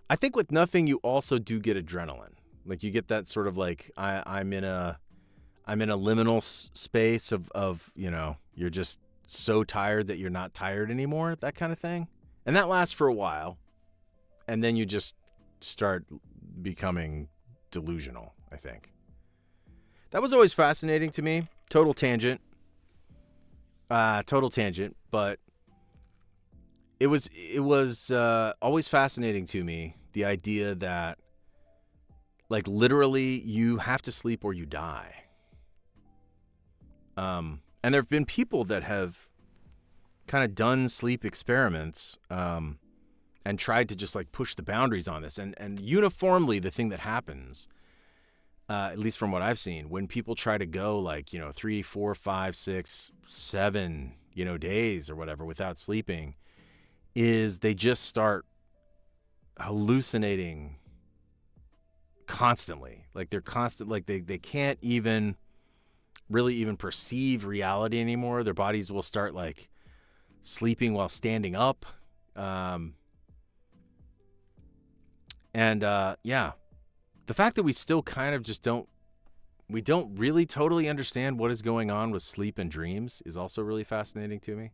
[SPEAKER 5] I think with nothing you also do get adrenaline. Like you get that sort of like I'm in a liminal space of you're just so tired that you're not tired anymore, that kind of thing. And that lasts for a while, and then you just start becoming delusional, I think. That was always fascinating to me. Total tangent, but it was always fascinating to me, the idea that like literally you have to sleep or you die. And there have been people that have kind of done sleep experiments and tried to just like push the boundaries on this. And uniformly, the thing that happens, at least from what I've seen, when people try to go like, 3, 4, 5, 6, 7, days or whatever without sleeping, is they just start hallucinating constantly. Like they're constant, like they can't even really even perceive reality anymore. Their bodies will start like sleeping while standing up. The fact that we still kind of just don't really totally understand what is going on with sleep and dreams is also really fascinating to me.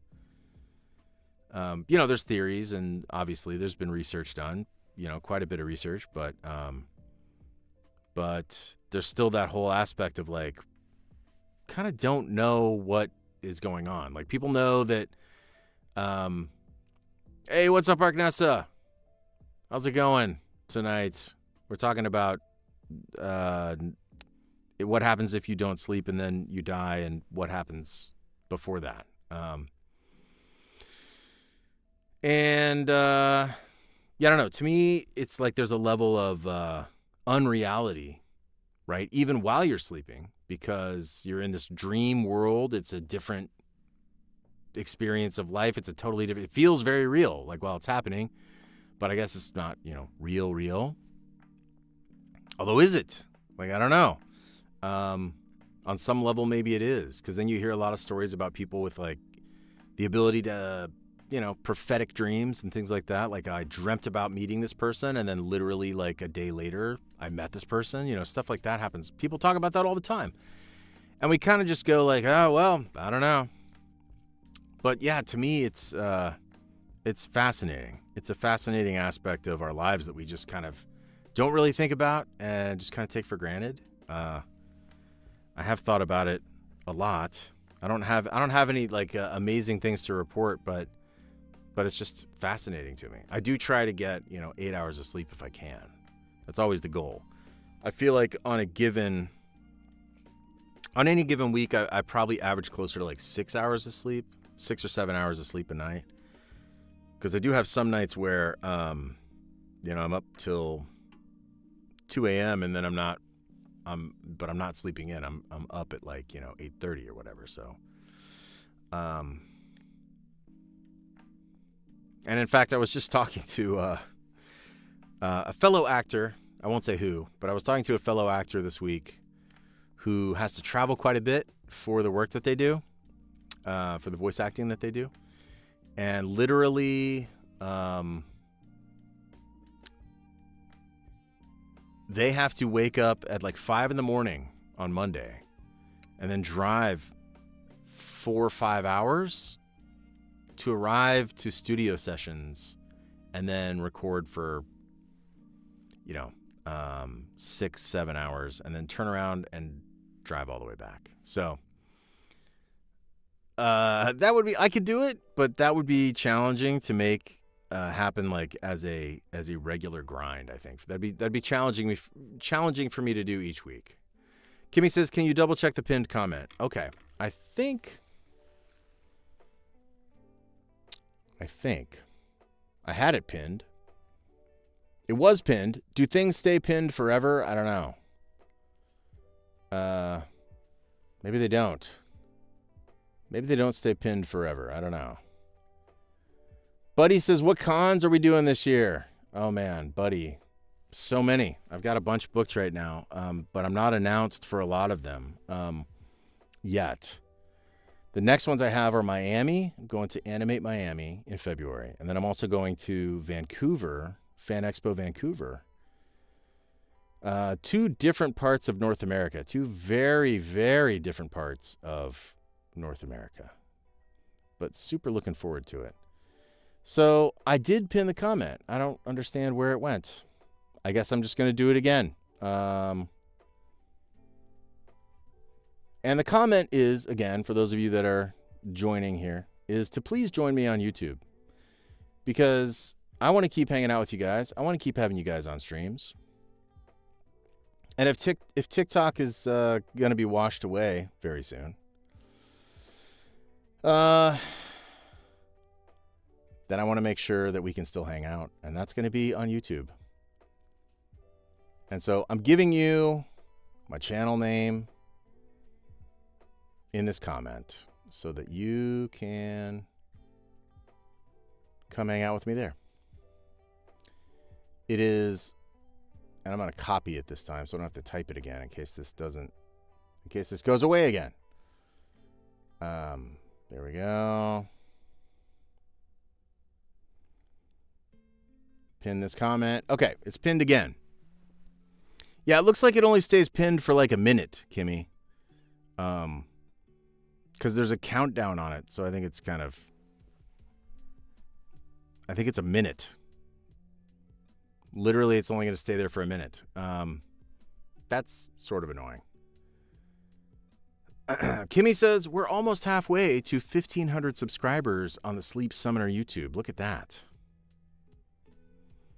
[SPEAKER 5] There's theories, and obviously there's been research done, quite a bit of research, but there's still that whole aspect of like, kind of don't know what is going on. Like people know that, hey, what's up, Arknessa? How's it going tonight? We're talking about what happens if you don't sleep and then you die, and what happens before that. I don't know. To me, it's like there's a level of unreality, right? Even while you're sleeping, because you're in this dream world. It's a different experience of life. It's a totally different, it feels very real, like while it's happening, but I guess it's not, real. Although, is it? Like, I don't know. On some level, maybe it is, because then you hear a lot of stories about people with like the ability to, prophetic dreams and things like that. Like I dreamt about meeting this person, and then literally like a day later, I met this person. Stuff like that happens. People talk about that all the time. And we kind of just go like, oh, well, I don't know. But yeah, to me, it's fascinating. It's a fascinating aspect of our lives that we just kind of don't really think about and just kind of take for granted. I have thought about it a lot. I don't have any like amazing things to report, but it's just fascinating to me. I do try to get 8 hours of sleep if I can. That's always the goal. I feel like on any given week, I probably average closer to like 6 hours of sleep, 6 or 7 hours of sleep a night. Because I do have some nights where, I'm up till 2 a.m. and then I'm not sleeping in. I'm up at like 8:30 or whatever. So, and in fact, I was just talking to a fellow actor. I won't say who, but I was talking to a fellow actor this week who has to travel quite a bit for the work that they do, for the voice acting that they do. And literally, they have to wake up at like 5 a.m. on Monday and then drive 4 or 5 hours to arrive to studio sessions and then record for, 6, 7 hours and then turn around and drive all the way back. So, That would be, I could do it, but that would be challenging to make happen like as a regular grind. I think that'd be challenging for me to do each week. Kimmy says, "Can you double check the pinned comment?" Okay, I think I had it pinned. It was pinned. Do things stay pinned forever? I don't know. Maybe they don't. Maybe they don't stay pinned forever. I don't know. Buddy says, "What cons are we doing this year?" Oh, man, Buddy. So many. I've got a bunch booked right now, but I'm not announced for a lot of them yet. The next ones I have are Miami. I'm going to Animate Miami in February. And then I'm also going to Vancouver, Fan Expo Vancouver. 2 different parts of North America. 2 very, very different parts of North America. But super looking forward to it. So I did pin the comment. I don't understand where it went. I guess I'm just going to do it again. And the comment is, again, for those of you that are joining here, is to please join me on YouTube. Because I want to keep hanging out with you guys. I want to keep having you guys on streams. And if TikTok is going to be washed away very soon, then I want to make sure that we can still hang out. And that's going to be on YouTube. And so I'm giving you my channel name in this comment so that you can come hang out with me there. It is, and I'm going to copy it this time so I don't have to type it again in case this goes away again. There we go. Pin this comment. Okay, it's pinned again. Yeah, it looks like it only stays pinned for like a minute, Kimmy. Because there's a countdown on it, so I think it's a minute. Literally, it's only going to stay there for a minute. That's sort of annoying. Kimmy says, "We're almost halfway to 1,500 subscribers on the Sleep Summoner YouTube. Look at that."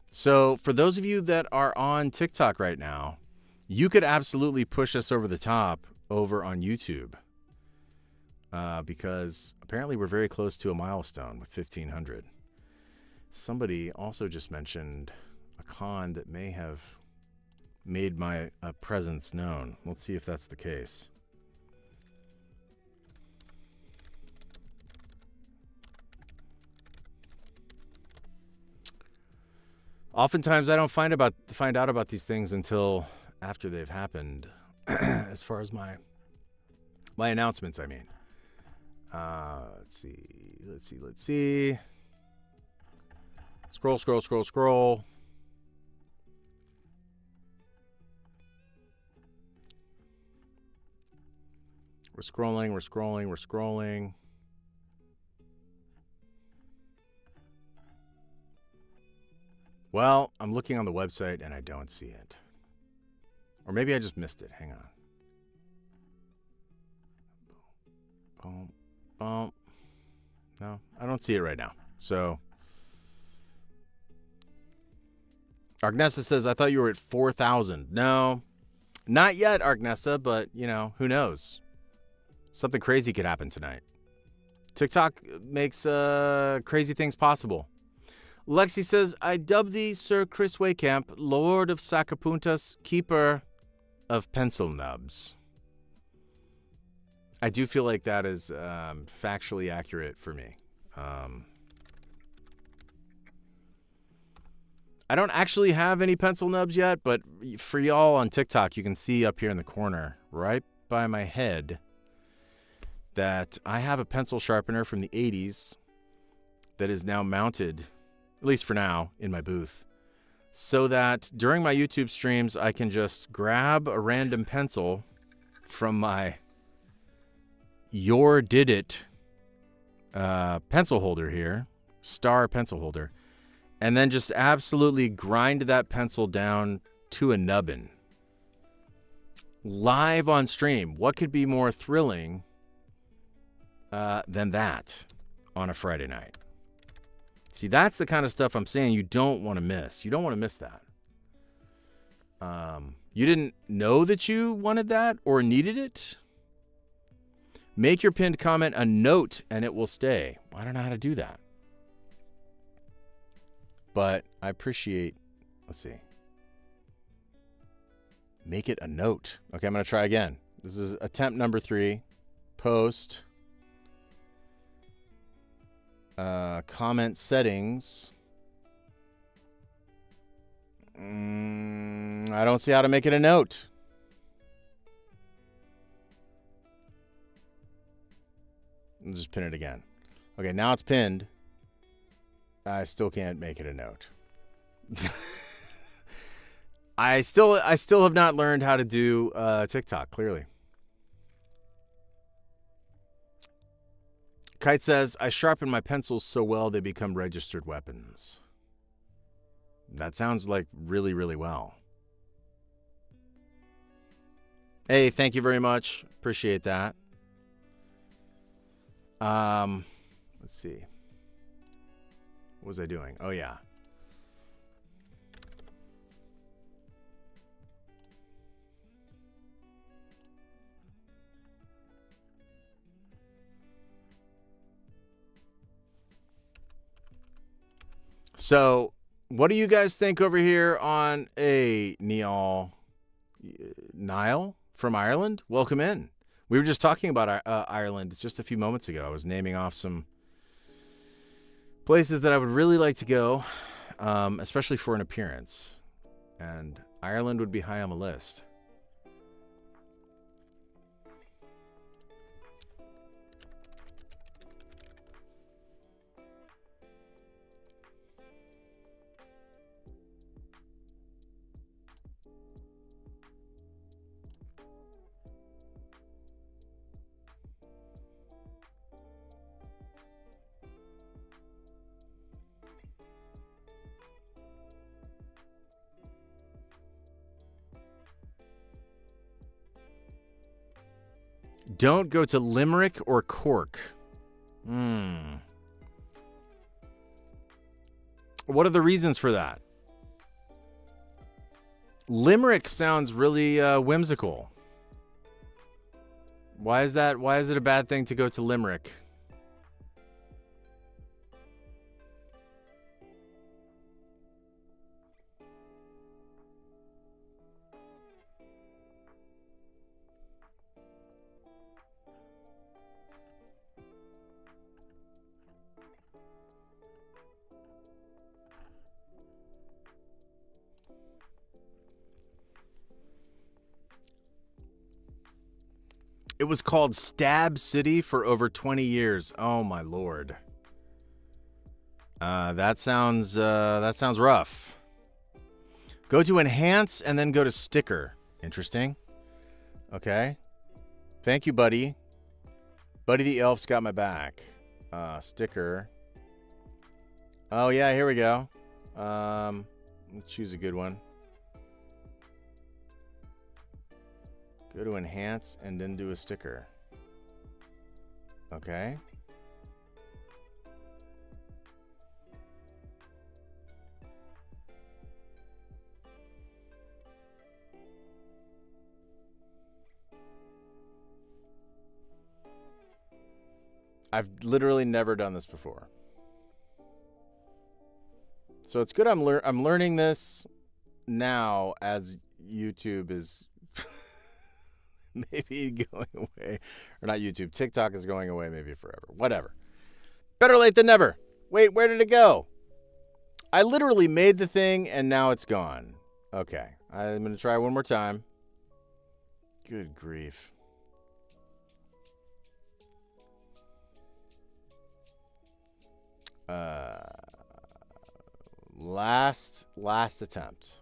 [SPEAKER 5] So for those of you that are on TikTok right now, you could absolutely push us over the top over on YouTube. Because apparently we're very close to a milestone with 1,500. Somebody also just mentioned a con that may have made my presence known. Let's see if that's the case. Oftentimes I don't find out about these things until after they've happened. As far as my announcements, I mean. Let's see. Scroll. We're scrolling. Well, I'm looking on the website and I don't see it. Or maybe I just missed it. Hang on. Boom. No, I don't see it right now. So, Argnessa says, "I thought you were at 4,000. No, not yet, Argnessa, but, who knows? Something crazy could happen tonight. TikTok makes crazy things possible. Lexi says, "I dub thee Sir Chris Wehkamp, Lord of Sacapuntas, Keeper of Pencil Nubs." I do feel like that is factually accurate for me. I don't actually have any pencil nubs yet, but for y'all on TikTok, you can see up here in the corner, right by my head, that I have a pencil sharpener from the 80s that is now mounted, at least for now, in my booth, so that during my YouTube streams, I can just grab a random pencil from my Your Did It pencil holder here, Star pencil holder, and then just absolutely grind that pencil down to a nubbin. Live on stream. What could be more thrilling than that on a Friday night. See, that's the kind of stuff I'm saying you don't want to miss. You don't want to miss that. You didn't know that you wanted that or needed it? Make your pinned comment a note and it will stay. I don't know how to do that. But I appreciate, let's see. Make it a note. Okay, I'm going to try again. This is attempt number 3. Post. Comment settings. I don't see how to make it a note. I'll just pin it again. Okay, now it's pinned. I still can't make it a note. I still have not learned how to do TikTok, clearly. Kite says, I sharpen my pencils so well they become registered weapons. That sounds like really, really well. Hey, thank you very much. Appreciate that. Let's see. What was I doing? Oh, yeah. So, what do you guys think over here on Niall from Ireland? Welcome in. We were just talking about Ireland just a few moments ago. I was naming off some places that I would really like to go, especially for an appearance. And Ireland would be high on the list. Don't go to Limerick or Cork. What are the reasons for that? Limerick sounds really whimsical. Why is that? Why is it a bad thing to go to Limerick? It was called Stab City for over 20 years. Oh my lord. That sounds rough. Go to enhance and then go to sticker. Interesting. Okay. Thank you, buddy. Buddy the Elf's got my back. Sticker. Oh yeah, here we go. Let's choose a good one. Go to enhance and then do a sticker. Okay. I've literally never done this before. So it's good I'm learning this now as YouTube is maybe going away. Or not YouTube. TikTok is going away maybe forever. Whatever. Better late than never. Wait, where did it go? I literally made the thing and now it's gone. Okay. I'm going to try one more time. Good grief. Last attempt.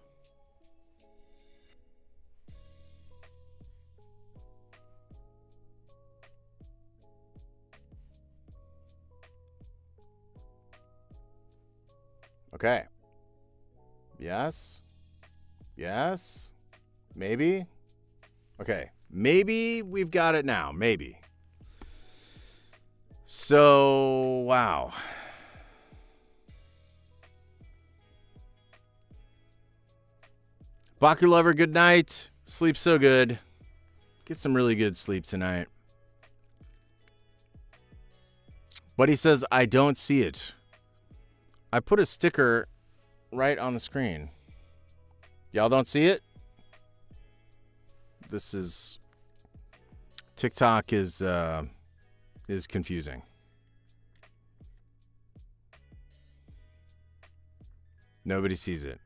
[SPEAKER 5] Okay. Yes. Yes. Maybe. Okay. Maybe we've got it now. Maybe. So, wow. Baku Lover, good night. Sleep so good. Get some really good sleep tonight. Buddy says, I don't see it. I put a sticker right on the screen. Y'all don't see it? This is... TikTok is confusing. Nobody sees it.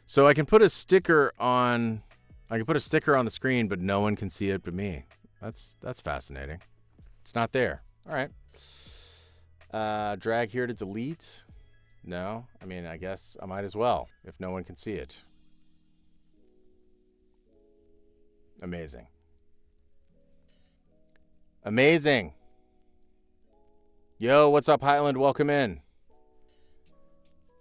[SPEAKER 5] So I can put a sticker on the screen, but no one can see it but me. That's fascinating. It's not there. All right. Drag here to delete. No, I mean, I guess I might as well if no one can see it. Amazing. Amazing. Yo, what's up, Highland? Welcome in.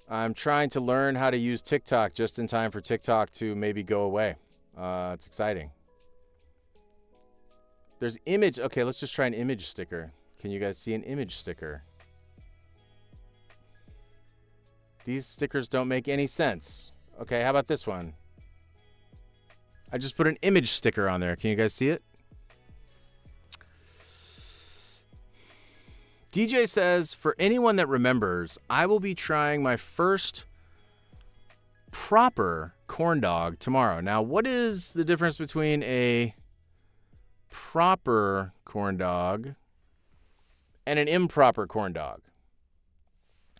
[SPEAKER 5] I'm trying to learn how to use TikTok just in time for TikTok to maybe go away. It's exciting. There's image. Okay, let's just try an image sticker. Can you guys see an image sticker? These stickers don't make any sense. Okay, how about this one? I just put an image sticker on there. Can you guys see it? DJ says, for anyone that remembers, I will be trying my first proper corn dog tomorrow. Now, what is the difference between a proper corn dog and an improper corn dog?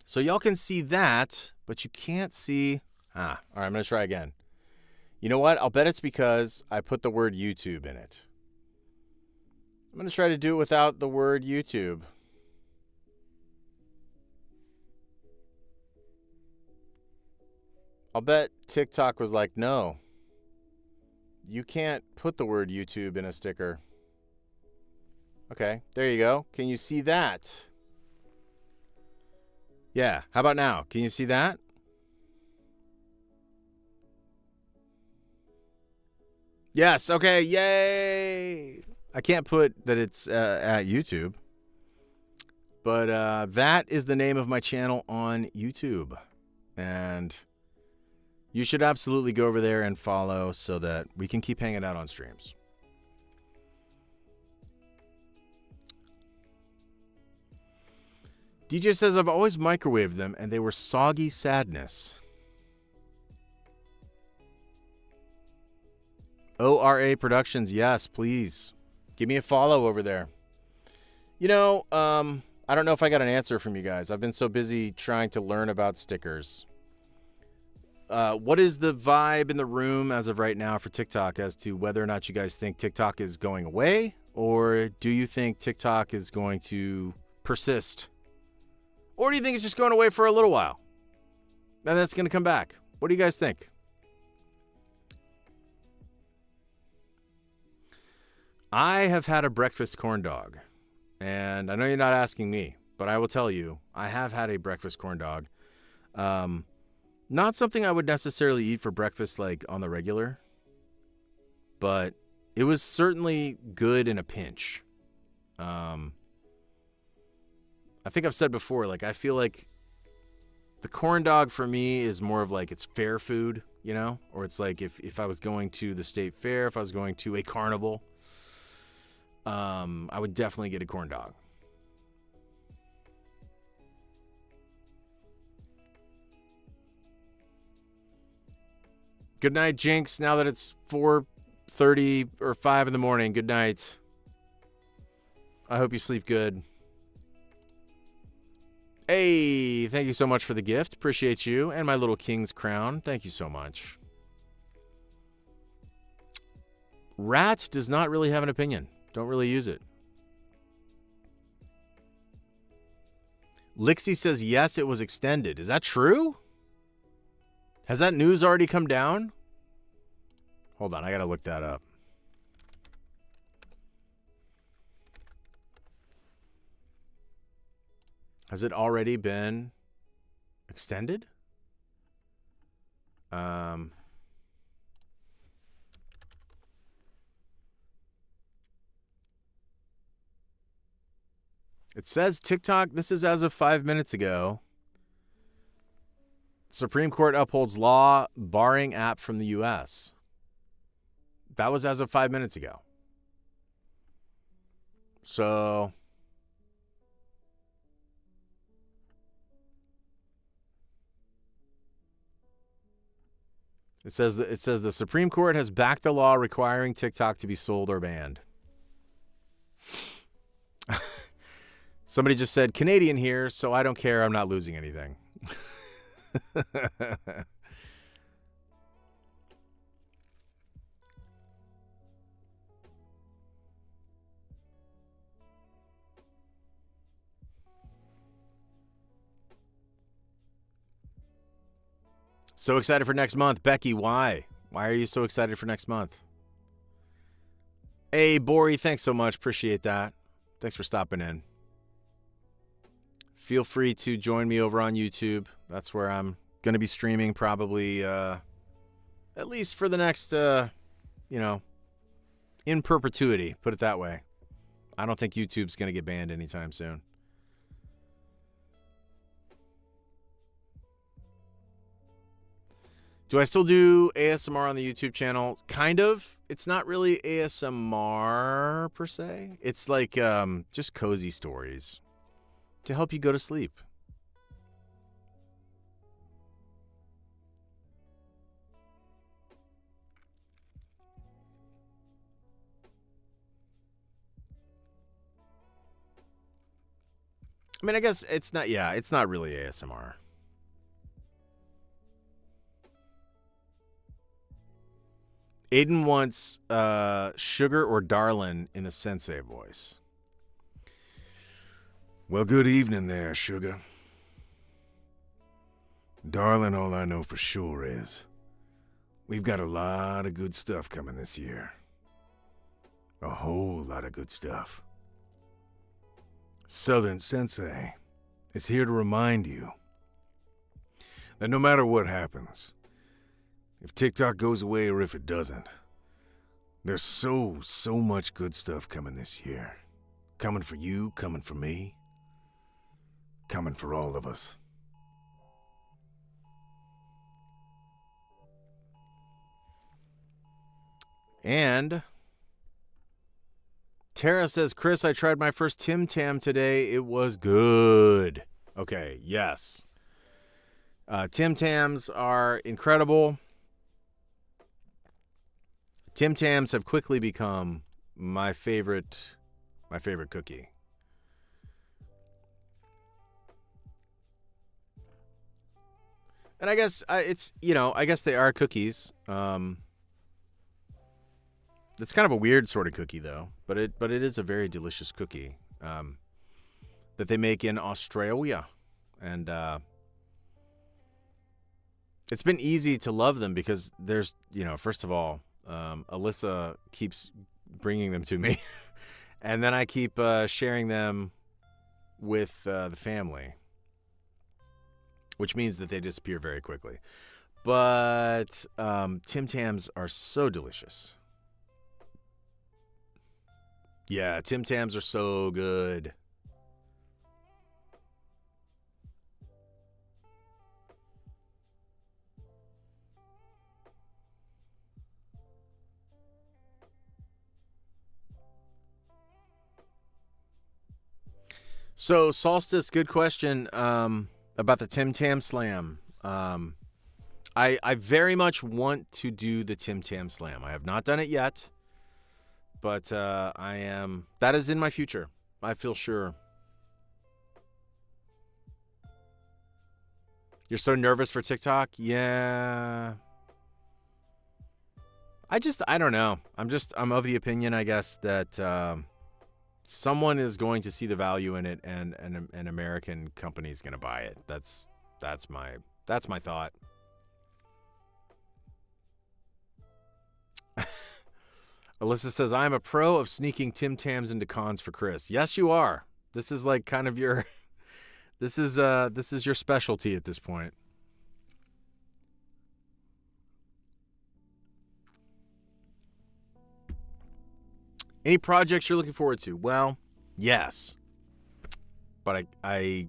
[SPEAKER 5] So y'all can see that, but you can't see... All right, I'm going to try again. You know what? I'll bet it's because I put the word YouTube in it. I'm going to try to do it without the word YouTube. I'll bet TikTok was like, no, you can't put the word YouTube in a sticker. Okay, there you go. Can you see that? Yeah, how about now? Can you see that? Yes, okay, yay! I can't put that it's at YouTube, but that is the name of my channel on YouTube. And... you should absolutely go over there and follow so that we can keep hanging out on streams. DJ says, I've always microwaved them and they were soggy sadness. ORA Productions, yes, please. Give me a follow over there. You know, I don't know if I got an answer from you guys. I've been so busy trying to learn about stickers. What is the vibe in the room as of right now for TikTok as to whether or not you guys think TikTok is going away, or do you think TikTok is going to persist? Or do you think it's just going away for a little while and that's going to come back? What do you guys think? I have had a breakfast corn dog, and I know you're not asking me, but I will tell you, I have had a breakfast corn dog. Not something I would necessarily eat for breakfast like on the regular, but it was certainly good in a pinch. I think I've said before, like, I feel like the corn dog for me is more of like it's fair food, you know? Or it's like if I was going to the state fair, if I was going to a carnival, I would definitely get a corn dog. Good night, Jinx. Now that it's 4:30 or 5 in the morning, good night. I hope you sleep good. Hey, thank you so much for the gift. Appreciate you. And my little king's crown. Thank you so much. Rat does not really have an opinion. Don't really use it. Lixie says, yes, it was extended. Is that true? Has that news already come down? Hold on, I gotta look that up. Has it already been extended? It says TikTok, this is as of 5 minutes ago. Supreme Court upholds law barring app from the U.S. That was as of 5 minutes ago. So it says the Supreme Court has backed the law requiring TikTok to be sold or banned. Somebody just said Canadian here, so I don't care. I'm not losing anything. So excited for next month. Becky, why? Why are you so excited for next month? Hey, Bori, thanks so much. Appreciate that. Thanks for stopping in. Feel free to join me over on YouTube. That's where I'm going to be streaming probably at least for the next, in perpetuity. Put it that way. I don't think YouTube's going to get banned anytime soon. Do I still do ASMR on the YouTube channel? Kind of. It's not really ASMR per se. It's like just cozy stories to help you go to sleep. I mean, I guess it's not really ASMR. Aiden wants Sugar or Darlin in the sensei voice. Well, good evening there, Sugar. Darlin, all I know for sure is we've got a lot of good stuff coming this year. A whole lot of good stuff. Southern Sensei is here to remind you that no matter what happens, if TikTok goes away or if it doesn't, there's so much good stuff coming this year. Coming for you, coming for me, coming for all of us. And Tara says, Chris, I tried my first Tim Tam today. It was good. Okay, yes. Tim Tams are incredible. Tim Tams have quickly become my favorite cookie. And I guess I guess they are cookies. It's kind of a weird sort of cookie though, but it is a very delicious cookie that they make in Australia, and it's been easy to love them because there's first of all, Alyssa keeps bringing them to me, and then I keep sharing them with the family, which means that they disappear very quickly. But Tim Tams are so delicious. Yeah, Tim Tams are so good. So, Solstice, good question about the Tim Tam Slam. I very much want to do the Tim Tam Slam. I have not done it yet, but that is in my future. I feel sure. You're so nervous for TikTok? Yeah. I don't know. I'm of the opinion, I guess, that someone is going to see the value in it, and an American company is going to buy it. That's my thought. Alyssa says, I'm a pro of sneaking Tim Tams into cons for Chris. Yes, you are. This is like kind of your this is your specialty at this point. Any projects you're looking forward to? Well, yes. but I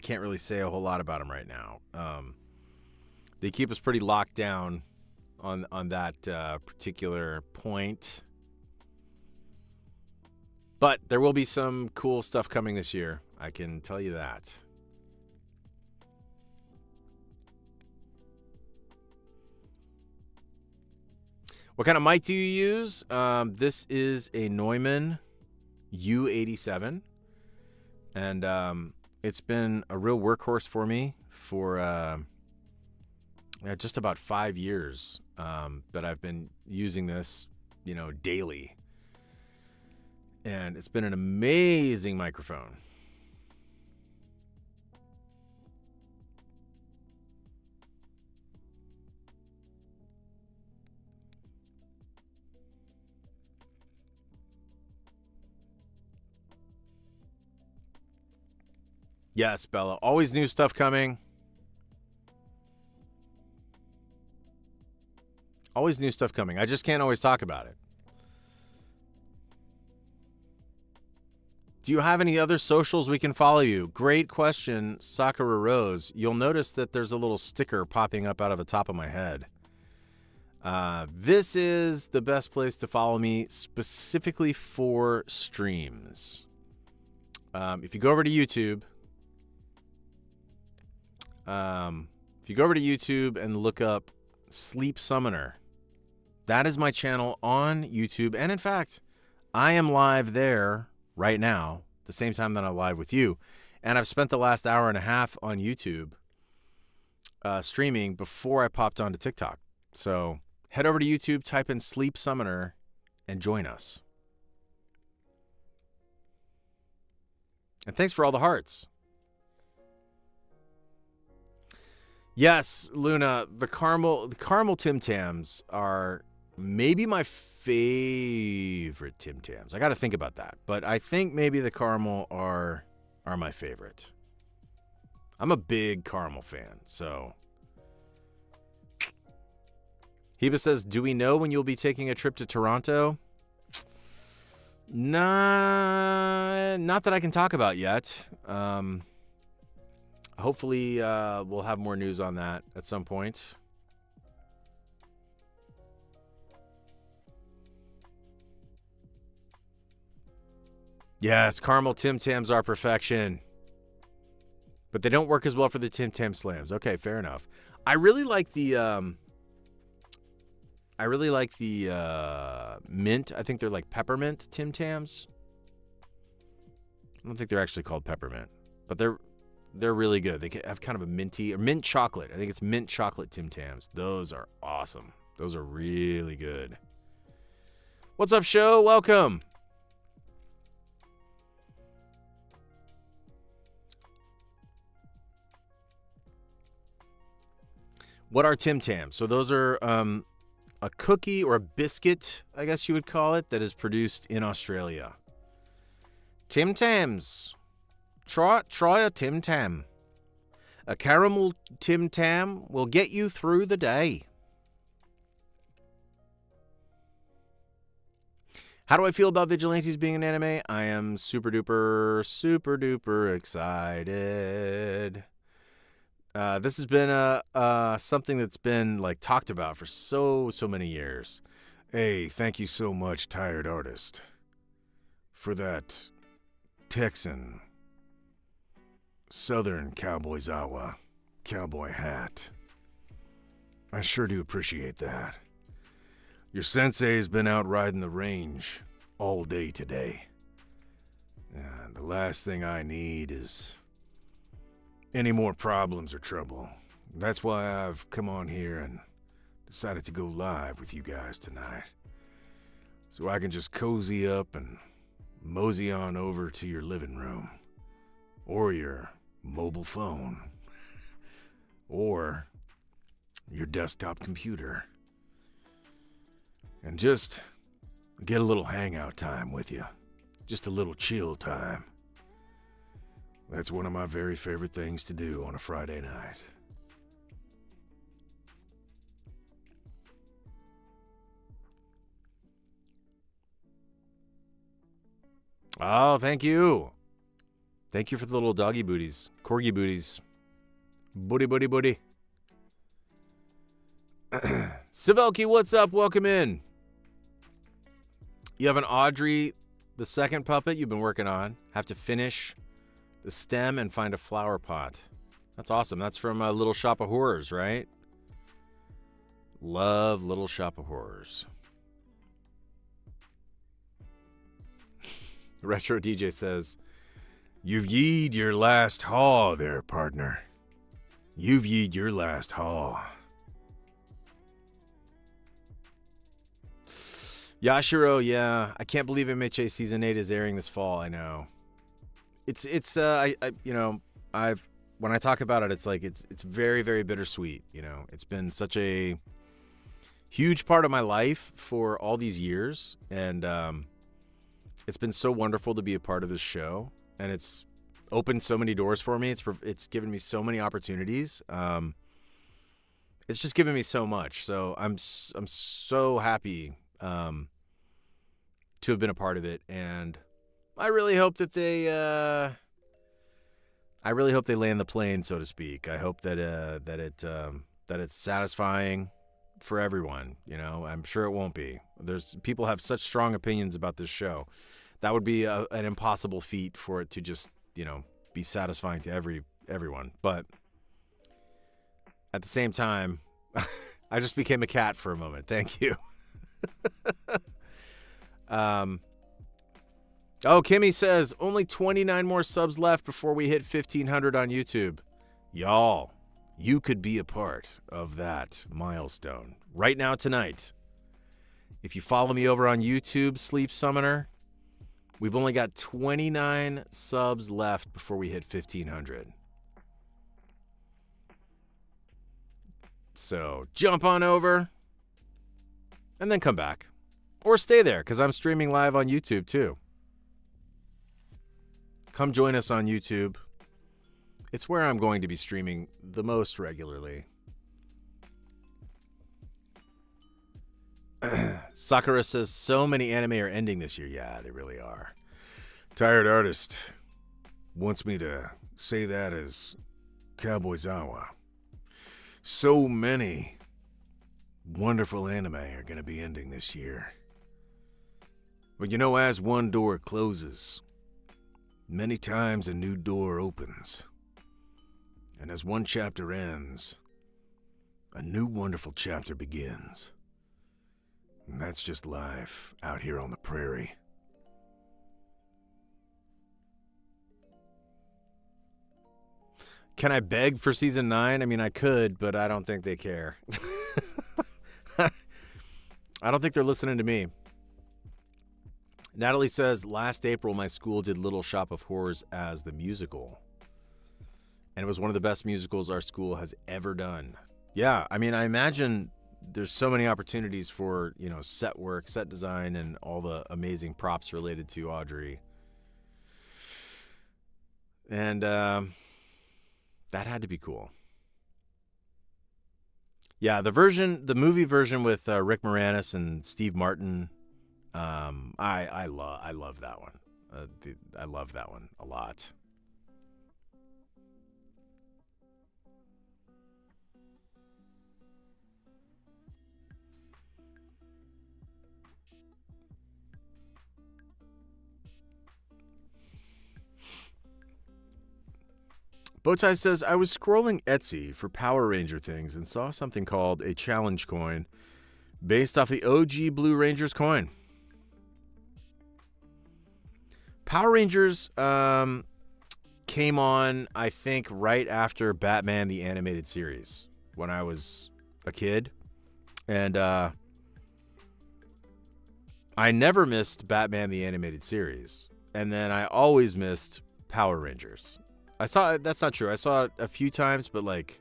[SPEAKER 5] can't really say a whole lot about them right now. They keep us pretty locked down on that particular point. But there will be some cool stuff coming this year. I can tell you that. What kind of mic do you use? This is a Neumann U87. And it's been a real workhorse for me for just about 5 years that I've been using this, daily. And it's been an amazing microphone. Yes, Bella. Always new stuff coming. Always new stuff coming. I just can't always talk about it. Do you have any other socials we can follow you? Great question, Sakura Rose. You'll notice that there's a little sticker popping up out of the top of my head. This is the best place to follow me specifically for streams. If you go over to YouTube, and look up Sleep Summoner, that is my channel on YouTube. And in fact, I am live there right now, the same time that I'm live with you. And I've spent the last hour and a half on YouTube streaming before I popped onto TikTok. So head over to YouTube, type in Sleep Summoner, and join us. And thanks for all the hearts. Yes, Luna, the caramel Tim Tams are maybe my favorite Tim Tams. I got to think about that, but I think maybe the caramel are my favorite. I'm a big caramel fan, so. Heba says, "Do we know when you'll be taking a trip to Toronto?" Nah, not that I can talk about yet. Hopefully, we'll have more news on that at some point. Yes, caramel Tim Tams are perfection. But they don't work as well for the Tim Tam Slams. Okay, fair enough. I really like the mint. I think they're like peppermint Tim Tams. I don't think they're actually called peppermint, but they're really good. They have kind of a minty or mint chocolate. I think it's mint chocolate Tim Tams. Those are awesome. Those are really good. What's up, show? Welcome. What are Tim Tams? So those are a cookie or a biscuit, I guess you would call it, that is produced in Australia. Tim Tams. Try a Tim Tam. A caramel Tim Tam will get you through the day. How do I feel about Vigilantes being an anime? I am super duper excited. This has been something that's been like talked about for so many years. Hey, thank you so much, Tired Artist, for that Texan Southern Cowboyzawa cowboy hat. I sure do appreciate that. Your sensei's been out riding the range all day today. The last thing I need is any more problems or trouble. That's why I've come on here and decided to go live with you guys tonight. So I can just cozy up and mosey on over to your living room. Or your mobile phone. Or your desktop computer. And just get a little hangout time with you. Just a little chill time. That's one of my very favorite things to do on a Friday night. Oh, thank you. Thank you for the little doggy booties. Corgi booties. Booty, booty, booty. Sivelki, what's up? Welcome in. You have an Audrey, the second puppet you've been working on. Have to finish the stem and find a flower pot. That's awesome. That's from Little Shop of Horrors, right? Love Little Shop of Horrors. Retro DJ says, "You've yeed your last haw there, partner. You've yeed your last haw." Yashiro, yeah. I can't believe MHA Season 8 is airing this fall. I know. When I talk about it, it's like, it's very, very bittersweet. You know, it's been such a huge part of my life for all these years. And it's been so wonderful to be a part of this show. And it's opened so many doors for me. It's given me so many opportunities. It's just given me so much. So I'm so happy to have been a part of it, and I really hope that they land the plane, so to speak. I hope that it's satisfying for everyone. You know, I'm sure it won't be. People have such strong opinions about this show. That would be an impossible feat for it to just, you know, be satisfying to everyone. But at the same time, I just became a cat for a moment. Thank you. Kimmy says only 29 more subs left before we hit 1,500 on YouTube. Y'all, you could be a part of that milestone right now tonight. If you follow me over on YouTube, Sleep Summoner, we've only got 29 subs left before we hit 1,500. So jump on over and then come back. Or stay there, because I'm streaming live on YouTube too. Come join us on YouTube. It's where I'm going to be streaming the most regularly. Sakura says so many anime are ending this year. Yeah, they really are. Tired Artist wants me to say that as Cowboy Zawa. So many wonderful anime are going to be ending this year. But you know, as one door closes, many times a new door opens. And as one chapter ends, a new wonderful chapter begins. And that's just life out here on the prairie. Can I beg for season 9? I mean, I could, but I don't think they care. I don't think they're listening to me. Natalie says, last April, my school did Little Shop of Horrors as the musical. And it was one of the best musicals our school has ever done. Yeah, I mean, I imagine there's so many opportunities for, you know, set work, set design, and all the amazing props related to Audrey. And that had to be cool. Yeah, the movie version with Rick Moranis and Steve Martin. I love that one. I love that one a lot. Bowtie says, I was scrolling Etsy for Power Ranger things and saw something called a challenge coin based off the OG Blue Rangers coin. Power Rangers came on, I think, right after Batman the Animated Series when I was a kid. And I never missed Batman the Animated Series. And then I always missed Power Rangers. That's not true. I saw it a few times, but like,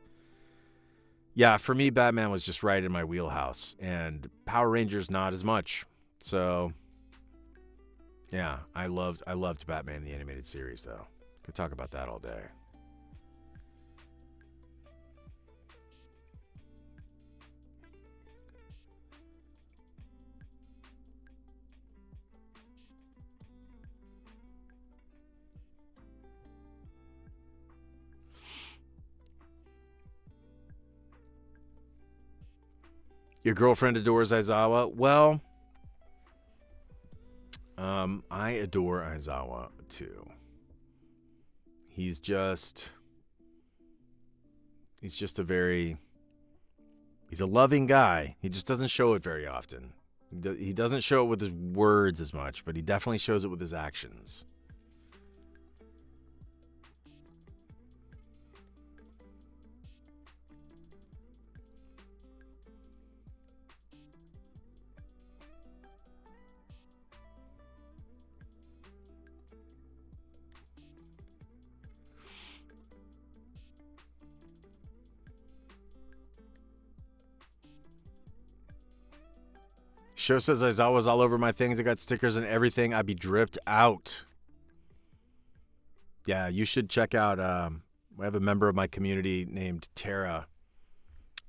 [SPEAKER 5] yeah, for me, Batman was just right in my wheelhouse, and Power Rangers not as much. So, yeah, I loved Batman the Animated Series, though. Could talk about that all day. Your girlfriend adores Aizawa. Well, I adore Aizawa too. He's just he's a loving guy. He just doesn't show it very often. He doesn't show it with his words as much, but he definitely shows it with his actions. Show says Aizawa's all over my things. I got stickers and everything. I'd be dripped out. Yeah, you should check out. I have a member of my community named Tara,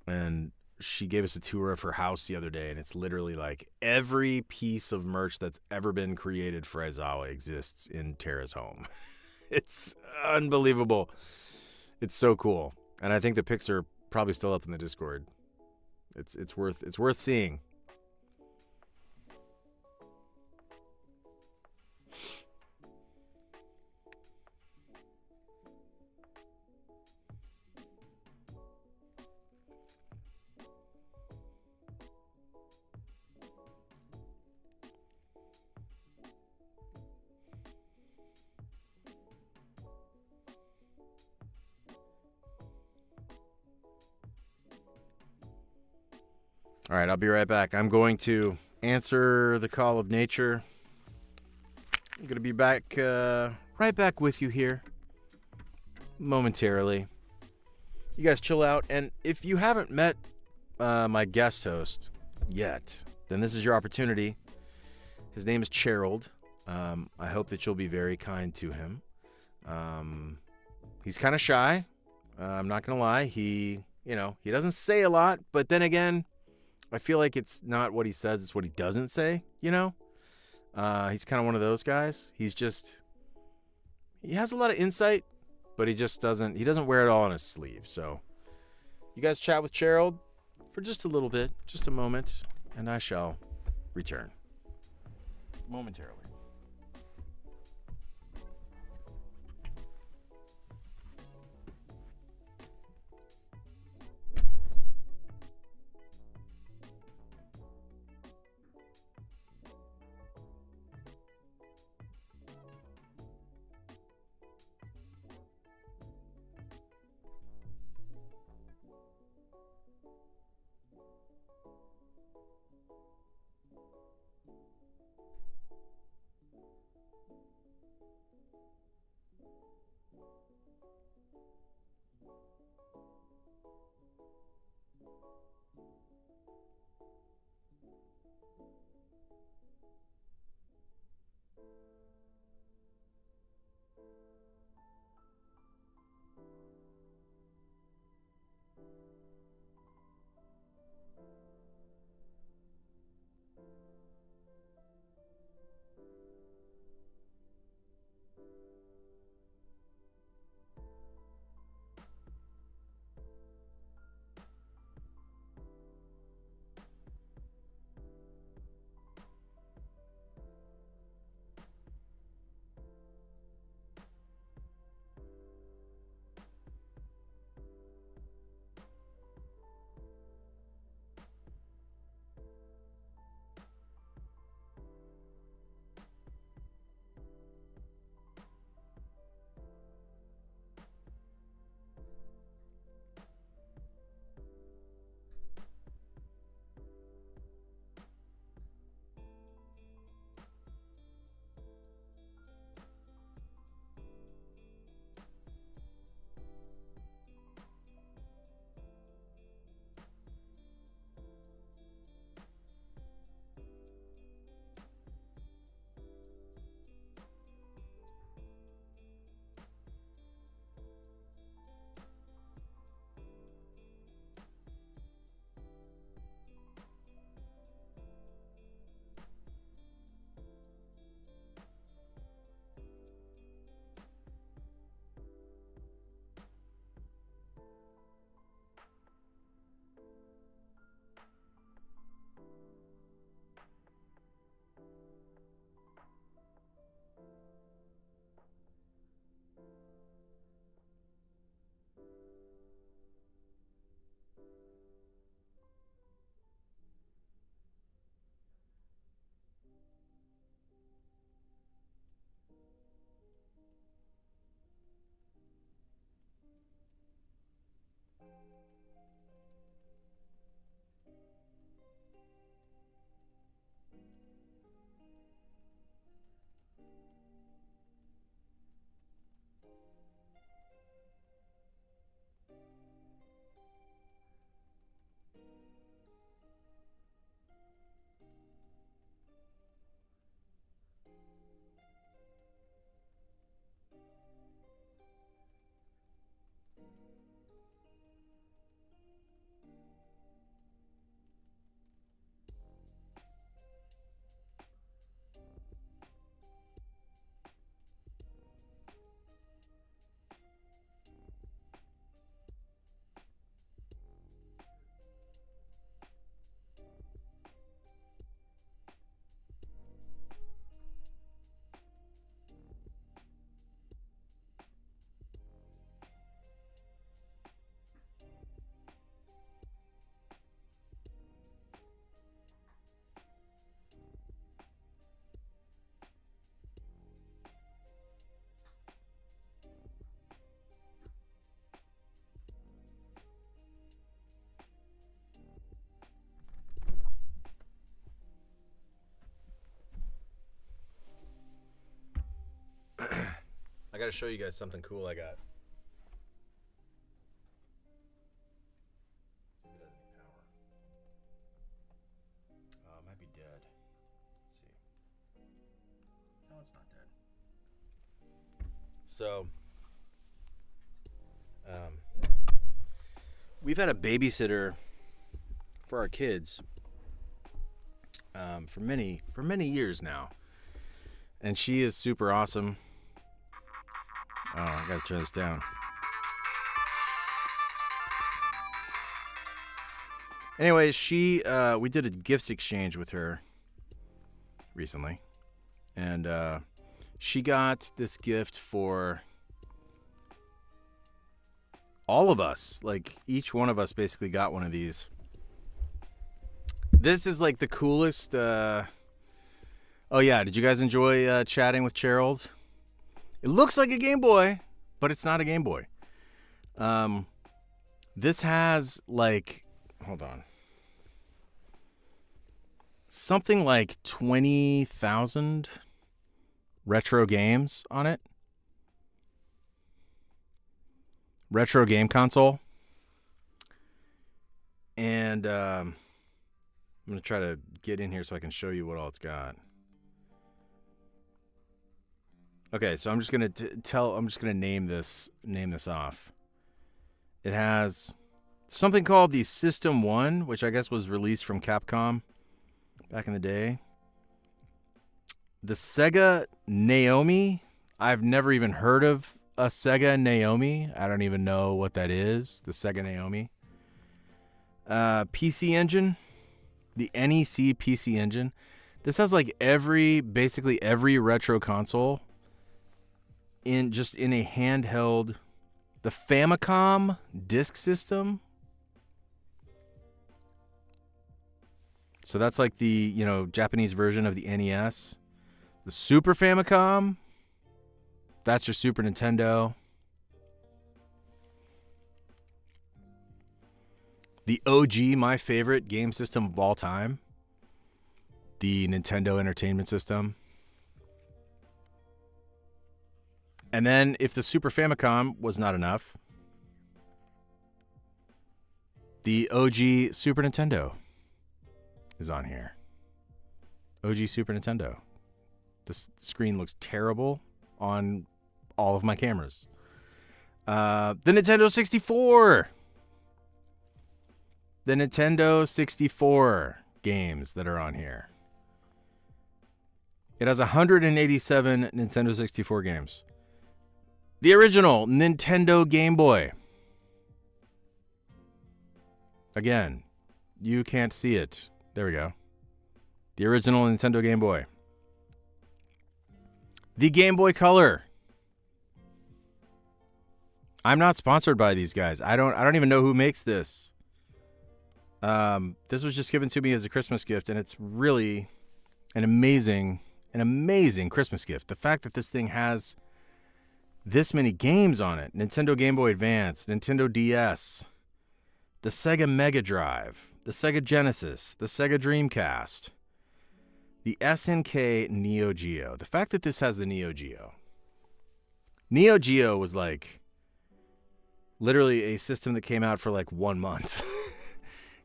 [SPEAKER 5] and she gave us a tour of her house the other day, and it's literally like every piece of merch that's ever been created for Aizawa exists in Tara's home. It's unbelievable. It's so cool, and I think the pics are probably still up in the Discord. It's worth seeing. All right, I'll be right back. I'm going to answer the call of nature. I'm going to be back, right back with you here momentarily. You guys chill out. And if you haven't met my guest host yet, then this is your opportunity. His name is Gerald. I hope that you'll be very kind to him. He's kind of shy. I'm not going to lie. He doesn't say a lot, but then again, I feel like it's not what he says, it's what he doesn't say, He's kind of one of those guys. He has a lot of insight, but he doesn't wear it all on his sleeve. So you guys chat with Gerald for just a little bit, just a moment, and I shall return momentarily. got to show you guys something cool I got. It might be dead. Let's see. No, it's not dead. So, we've had a babysitter for our kids for many years now, and she is super awesome. Oh, I gotta turn this down. Anyways, we did a gift exchange with her recently, and she got this gift for all of us. Like, each one of us basically got one of these. This is like the coolest. Oh yeah, did you guys enjoy chatting with Gerald? It looks like a Game Boy, but it's not a Game Boy. This has like, hold on, something like 20,000 retro games on it. Retro game console. And I'm going to try to get in here so I can show you what all it's got. Okay, so I'm just going to name this off. It has something called the System 1, which I guess was released from Capcom back in the day. The Sega Naomi. I've never even heard of a Sega Naomi. I don't even know what that is. The Sega Naomi. PC Engine. The NEC PC Engine. This has like basically every retro console in a handheld. The Famicom disk system. So that's like the, Japanese version of the NES. The Super Famicom. That's your Super Nintendo. The OG, my favorite game system of all time. The Nintendo Entertainment System. And then, if the Super Famicom was not enough, the OG Super Nintendo is on here. OG Super Nintendo. The screen looks terrible on all of my cameras. The Nintendo 64. The Nintendo 64 games that are on here. It has 187 Nintendo 64 games. The original Nintendo Game Boy. Again, you can't see it. There we go. The original Nintendo Game Boy. The Game Boy Color. I'm not sponsored by these guys. I don't even know who makes this. This was just given to me as a Christmas gift, and it's really an amazing Christmas gift. The fact that this thing has this many games on it. Nintendo Game Boy Advance, Nintendo DS, the Sega Mega Drive, the Sega Genesis, the Sega Dreamcast, the SNK Neo Geo. The fact that this has the Neo Geo. Neo Geo was like literally a system that came out for like 1 month.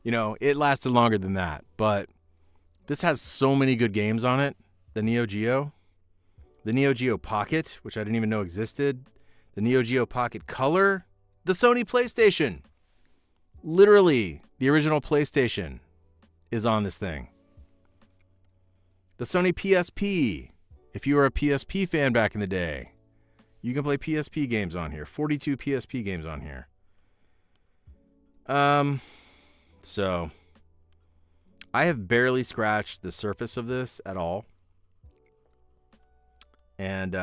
[SPEAKER 5] It lasted longer than that. But this has so many good games on it. The Neo Geo. The Neo Geo Pocket, which I didn't even know existed. The Neo Geo Pocket Color. The Sony PlayStation. Literally, the original PlayStation is on this thing. The Sony PSP. If you were a PSP fan back in the day, you can play PSP games on here. 42 PSP games on here. So, I have barely scratched the surface of this at all. And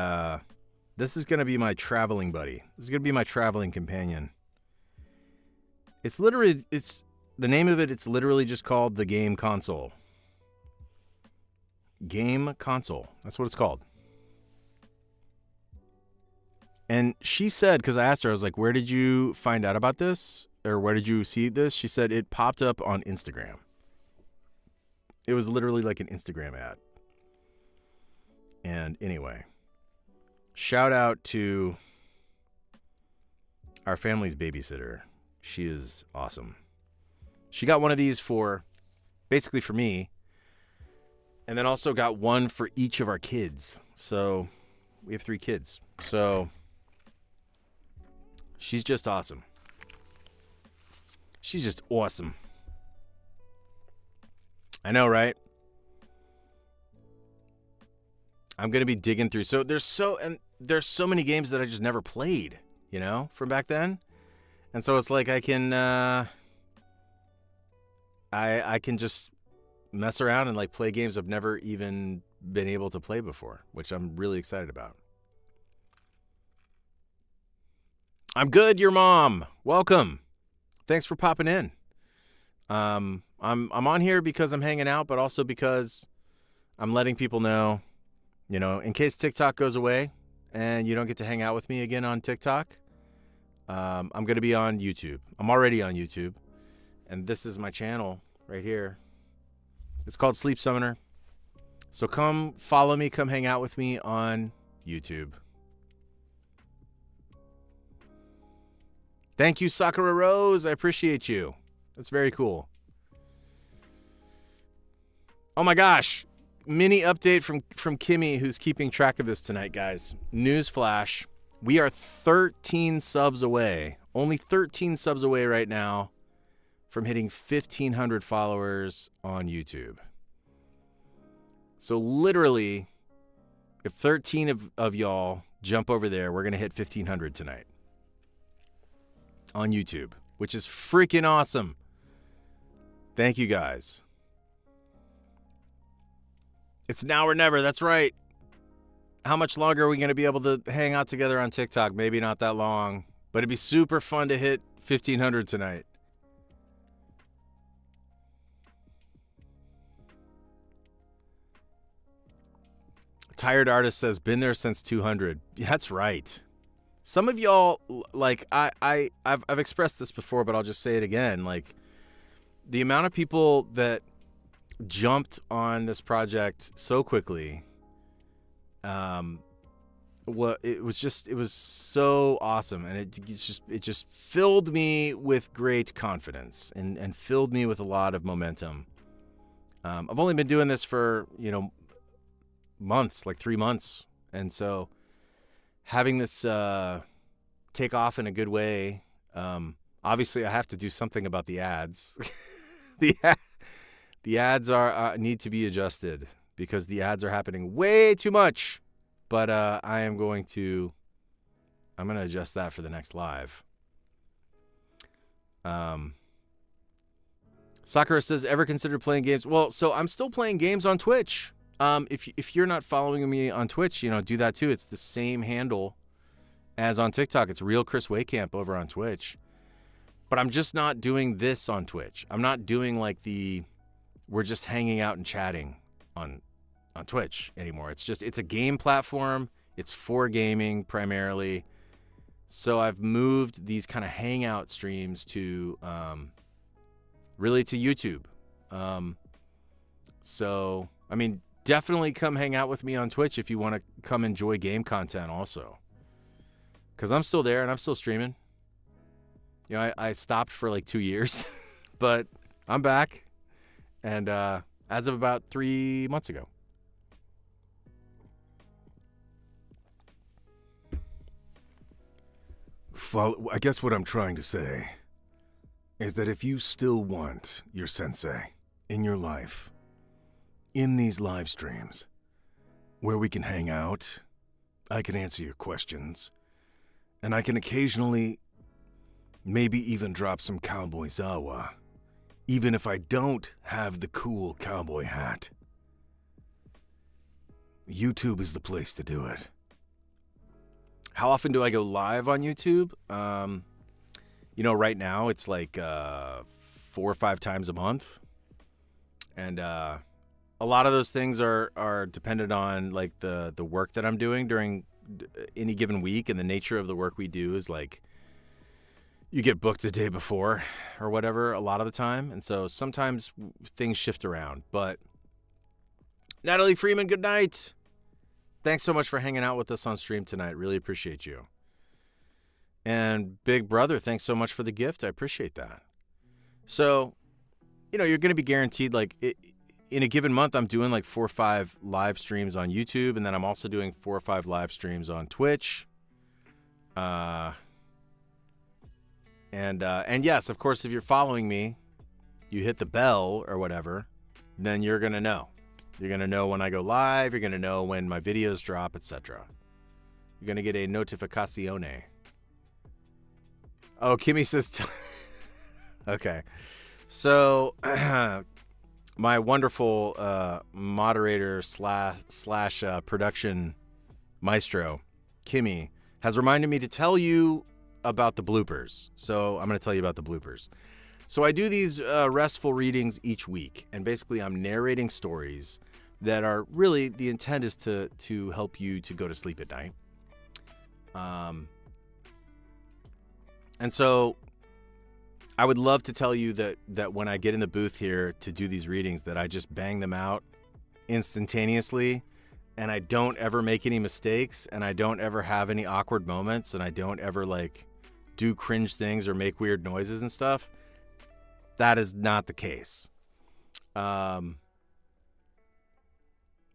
[SPEAKER 5] this is going to be my traveling buddy. This is going to be my traveling companion. The name of it, it's literally just called the Game Console. Game Console. That's what it's called. And she said, because I asked her, I was like, where did you find out about this? Or where did you see this? She said it popped up on Instagram. It was literally like an Instagram ad. And anyway, shout out to our family's babysitter. She is awesome. She got one of these basically for me, and then also got one for each of our kids. So we have 3 kids. So she's just awesome. She's just awesome. I know, right? I'm going to be digging through. So there's so many games that I just never played, from back then. And so it's like I can I can just mess around and like play games I've never even been able to play before, which I'm really excited about. I'm good, your mom. Welcome. Thanks for popping in. I'm on here because I'm hanging out, but also because I'm letting people know, in case TikTok goes away and you don't get to hang out with me again on TikTok, I'm going to be on YouTube. I'm already on YouTube, and this is my channel right here. It's called Sleep Summoner. So come follow me, come hang out with me on YouTube. Thank you, Sakura Rose. I appreciate you. That's very cool. Oh my gosh. Mini update from Kimmy, who's keeping track of this tonight, guys. Newsflash. We are 13 subs away. Only 13 subs away right now from hitting 1,500 followers on YouTube. So literally, if 13 of y'all jump over there, we're going to hit 1,500 tonight on YouTube, which is freaking awesome. Thank you, guys. It's now or never. That's right. How much longer are we going to be able to hang out together on TikTok? Maybe not that long, but it'd be super fun to hit 1,500 tonight. Tired Artist says, been there since 200. That's right. Some of y'all, like, I've expressed this before, but I'll just say it again. Like, the amount of people that jumped on this project so quickly, it was so awesome, and it just filled me with great confidence and filled me with a lot of momentum. I've only been doing this for months, like 3 months, and so having this take off in a good way. Obviously, I have to do something about the ads. The ads need to be adjusted because the ads are happening way too much. But I'm going to adjust that for the next live. Sakura says, ever considered playing games? Well, so I'm still playing games on Twitch. If you're not following me on Twitch, do that too. It's the same handle as on TikTok. It's Real Chris Wehkamp over on Twitch. But I'm just not doing this on Twitch. I'm not doing like we're just hanging out and chatting on Twitch anymore. It's a game platform. It's for gaming primarily. So I've moved these kind of hangout streams to really to YouTube. So, I mean, definitely come hang out with me on Twitch if you want to come enjoy game content also. Because I'm still there and I'm still streaming. I stopped for like 2 years, but I'm back. And as of about 3 months ago.
[SPEAKER 4] I guess what I'm trying to say is that if you still want your sensei in your life, in these live streams, where we can hang out, I can answer your questions, and I can occasionally maybe even drop some cowboy zawa, even if I don't have the cool cowboy hat. YouTube is the place to do it.
[SPEAKER 5] How often do I go live on YouTube? Right now it's like 4 or 5 times a month. And a lot of those things are dependent on like the work that I'm doing during any given week, and the nature of the work we do is like you get booked the day before or whatever a lot of the time. And so sometimes things shift around. But Natalie Freeman, good night. thanks so much for hanging out with us on stream tonight. Really appreciate you. And Big Brother, thanks so much for the gift. I appreciate that. So, you're going to be guaranteed, like, in a given month, I'm doing like 4 or 5 live streams on YouTube, and then I'm also doing 4 or 5 live streams on Twitch. And yes, of course, if you're following me, you hit the bell or whatever, then you're going to know. You're going to know when I go live. You're going to know when my videos drop, etc. You're going to get a notificazione. Oh, Kimmy says... Okay. So, my wonderful moderator slash production maestro, Kimmy, has reminded me to tell you about the bloopers. So, I'm going to tell you about the bloopers. So, I do these restful readings each week, and basically I'm narrating stories that are really, the intent is to help you to go to sleep at night. And so I would love to tell you that when I get in the booth here to do these readings, that I just bang them out instantaneously, and I don't ever make any mistakes, and I don't ever have any awkward moments, and I don't ever like do cringe things or make weird noises and stuff. That is not the case.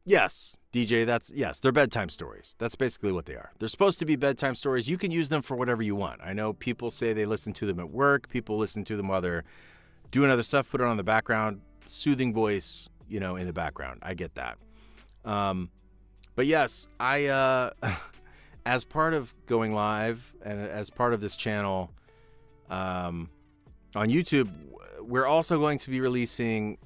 [SPEAKER 5] Yes, DJ, they're bedtime stories. That's basically what they are. They're supposed to be bedtime stories. You can use them for whatever you want. I know people say they listen to them at work. People listen to them while they're doing other stuff, put it on the background, soothing voice, in the background. I get that. But yes, I, as part of going live and as part of this channel on YouTube, we're also going to be releasing...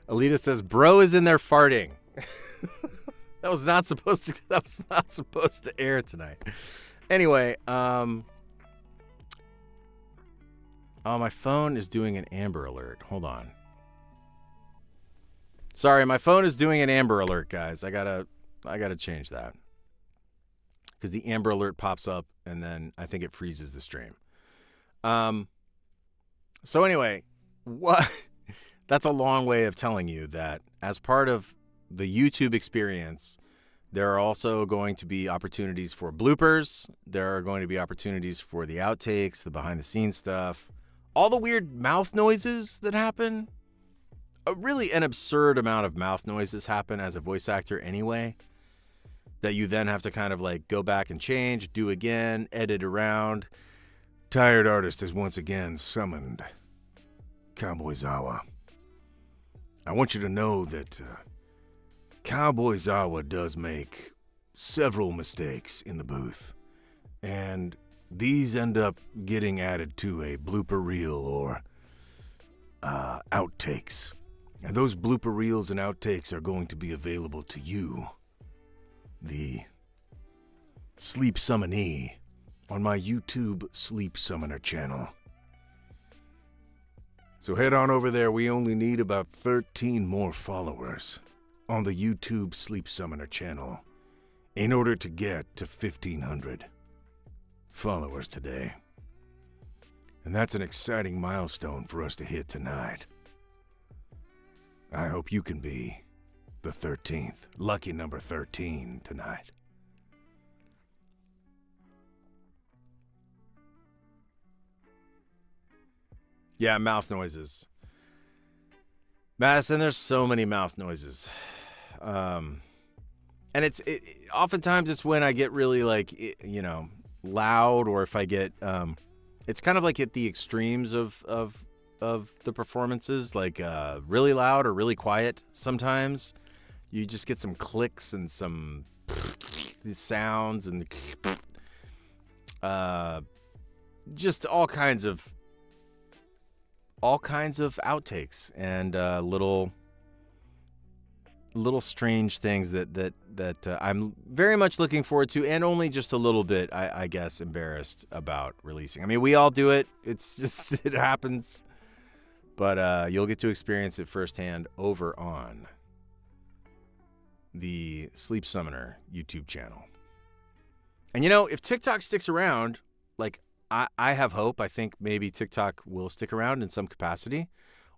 [SPEAKER 5] Alita says, "Bro is in there farting." That was not supposed to air tonight. Anyway, oh, my phone is doing an Amber Alert. Hold on. Sorry, my phone is doing an Amber Alert, guys. I gotta change that because the Amber Alert pops up and then I think it freezes the stream. So anyway, what? That's a long way of telling you that as part of the YouTube experience, there are also going to be opportunities for bloopers. There are going to be opportunities for the outtakes, the behind-the-scenes stuff, all the weird mouth noises that happen. Really an absurd amount of mouth noises happen as a voice actor anyway, that you then have to kind of like go back and change, do again, edit around.
[SPEAKER 4] Tired Artist has once again summoned Cowboy Zawa. I want you to know that Cowboy Zawa does make several mistakes in the booth, and these end up getting added to a blooper reel or outtakes. And those blooper reels and outtakes are going to be available to you, the Sleep Summonee, on my YouTube Sleep Summoner channel. So head on over there. We only need about 13 more followers on the YouTube Sleep Summoner channel in order to get to 1,500 followers today. And that's an exciting milestone for us to hit tonight. I hope you can be the 13th, lucky number 13 tonight.
[SPEAKER 5] Yeah, mouth noises. Madison, there's so many mouth noises. And oftentimes it's when I get really loud, or if I get, it's kind of like at the extremes of the performances, like really loud or really quiet. Sometimes you just get some clicks and some sounds and just all kinds of outtakes and little strange things that I'm very much looking forward to, and only just a little bit, I guess, embarrassed about releasing. I mean, we all do it. It's just, it happens. But you'll get to experience it firsthand over on the Sleep Summoner YouTube channel. And if TikTok sticks around, like, I have hope. I think maybe TikTok will stick around in some capacity,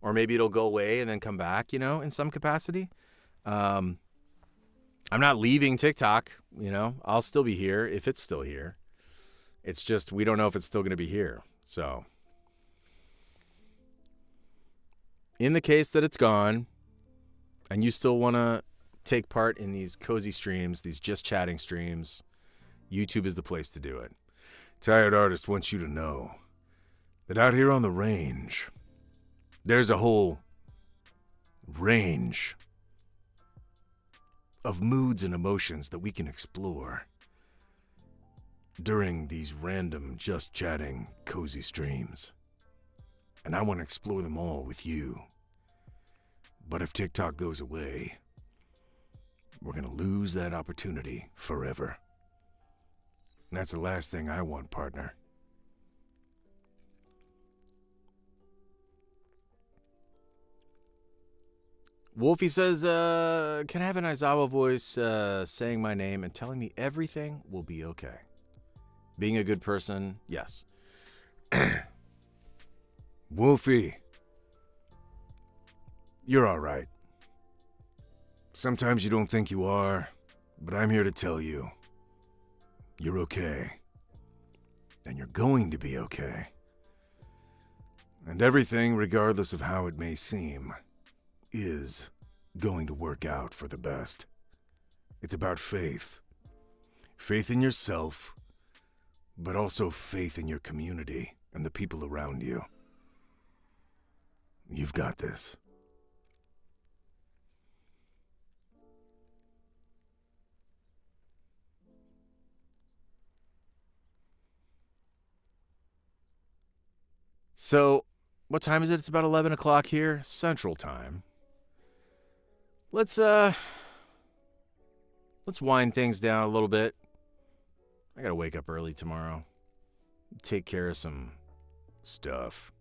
[SPEAKER 5] or maybe it'll go away and then come back, in some capacity. I'm not leaving TikTok, I'll still be here if it's still here. It's just we don't know if it's still going to be here. So in the case that it's gone and you still want to take part in these cozy streams, these just chatting streams, YouTube is the place to do it.
[SPEAKER 4] Tired Artist wants you to know that out here on the range, there's a whole range of moods and emotions that we can explore during these random just chatting cozy streams. And I want to explore them all with you. But if TikTok goes away, we're going to lose that opportunity forever. And that's the last thing I want, partner.
[SPEAKER 5] Wolfie says, can I have an Aizawa voice saying my name and telling me everything will be okay? Being a good person, yes.
[SPEAKER 4] Wolfie, you're all right. Sometimes you don't think you are, but I'm here to tell you, you're okay. And you're going to be okay. And everything, regardless of how it may seem, is going to work out for the best. It's about faith. Faith in yourself, but also faith in your community and the people around you. You've got this.
[SPEAKER 5] So, what time is it? It's about 11 o'clock here, Central Time. Let's wind things down a little bit. I gotta wake up early tomorrow. Take care of some stuff.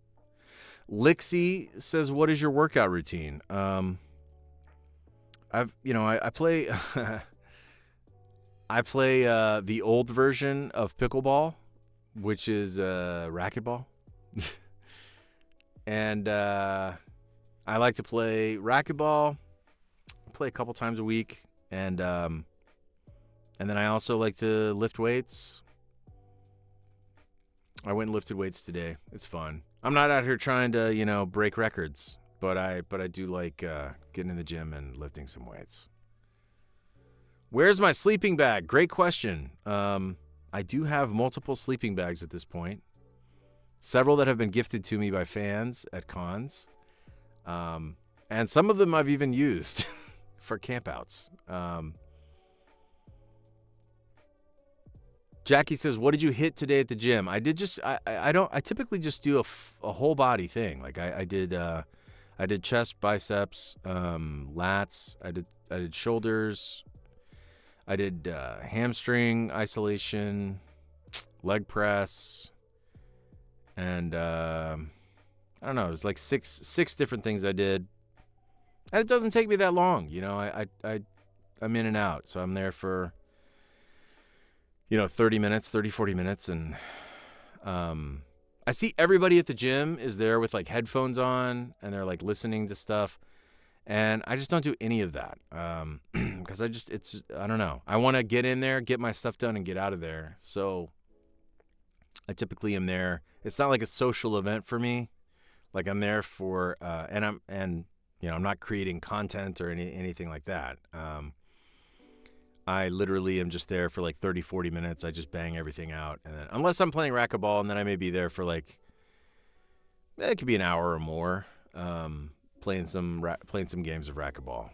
[SPEAKER 5] Lixie says, what is your workout routine? I play I play the old version of pickleball, which is racquetball. And I like to play racquetball. I play a couple times a week, and then I also like to lift weights. I went and lifted weights today. It's fun. I'm not out here trying to, break records, but I do like getting in the gym and lifting some weights. Where's my sleeping bag? Great question. I do have multiple sleeping bags at this point. Several that have been gifted to me by fans at cons. And some of them I've even used for campouts. Jackie says, what did you hit today at the gym? I typically just do a whole body thing. Like I did chest, biceps, lats. I did shoulders. I did hamstring isolation, leg press. And I don't know, it was like six different things I did. And it doesn't take me that long, I'm in and out. So I'm there for 30 minutes, 40 minutes, and I see everybody at the gym is there with like headphones on and they're like listening to stuff. And I just don't do any of that. Because I don't know. I want to get in there, get my stuff done and get out of there. So I typically am there. It's not like a social event for me. Like I'm there for, I'm not creating content or anything like that. I literally am just there for like 30, 40 minutes. I just bang everything out. And then, unless I'm playing racquetball, and then I may be there for like, it could be an hour or more, playing some games of racquetball.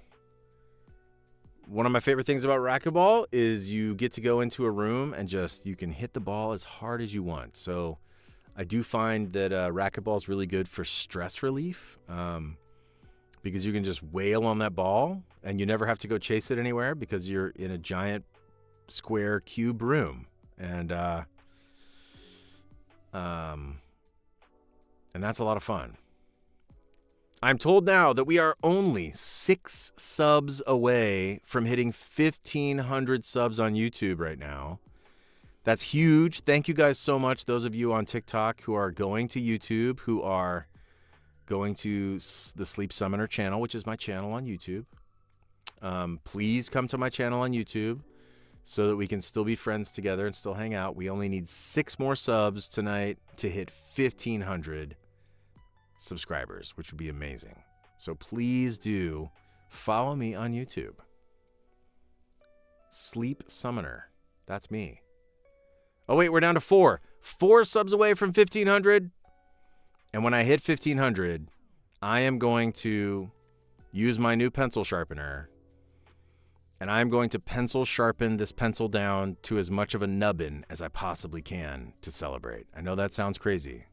[SPEAKER 5] One of my favorite things about racquetball is you get to go into a room and you can hit the ball as hard as you want. So I do find that racquetball is really good for stress relief, because you can just wail on that ball and you never have to go chase it anywhere because you're in a giant square cube room. And that's a lot of fun. I'm told now that we are only 6 subs away from hitting 1,500 subs on YouTube right now. That's huge. Thank you guys so much, those of you on TikTok who are going to YouTube, who are going to the Sleep Summoner channel, which is my channel on YouTube. Please come to my channel on YouTube so that we can still be friends together and still hang out. We only need 6 more subs tonight to hit 1,500 subscribers, which would be amazing. So please do follow me on YouTube. Sleep Summoner. That's me. Oh, wait, we're down to 4. 4 subs away from 1,500. And when I hit 1,500, I am going to use my new pencil sharpener. And I'm going to pencil sharpen this pencil down to as much of a nubbin as I possibly can to celebrate. I know that sounds crazy.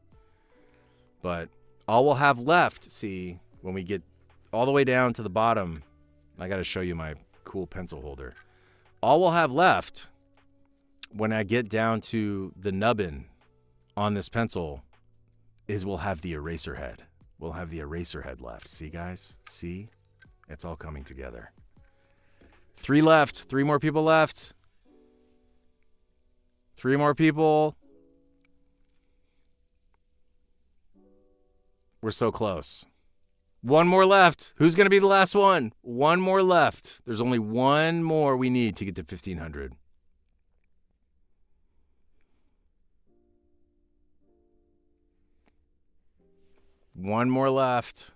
[SPEAKER 5] But all we'll have left, see, when we get all the way down to the bottom, I got to show you my cool pencil holder. All we'll have left when I get down to the nubbin on this pencil is we'll have the eraser head. We'll have the eraser head left. See, guys? See? It's all coming together. 3 left. 3 more people left. 3 more people. We're so close. 1 more left. Who's going to be the last one? 1 more left. There's only 1 more we need to get to 1,500. One more left.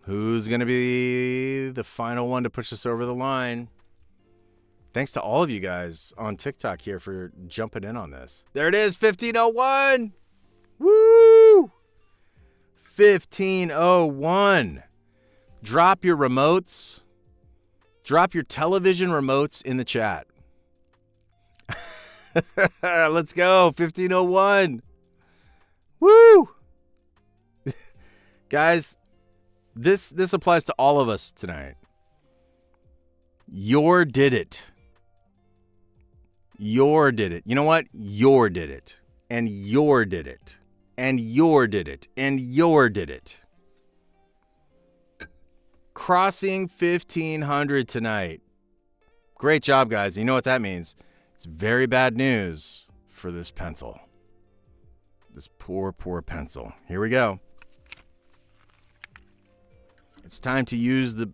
[SPEAKER 5] Who's going to be the final one to push us over the line? Thanks to all of you guys on TikTok here for jumping in on this. There it is, 1501. Woo! 1501. Drop your remotes. Drop your television remotes in the chat. Let's go. 1501. Woo! Guys, this applies to all of us tonight. Your did it. Your did it. You know what? Your did it. And your did it. And your did it. And your did it. Crossing 1,500 tonight. Great job, guys. You know what that means? It's very bad news for this pencil. This poor, poor pencil. Here we go. It's time to use the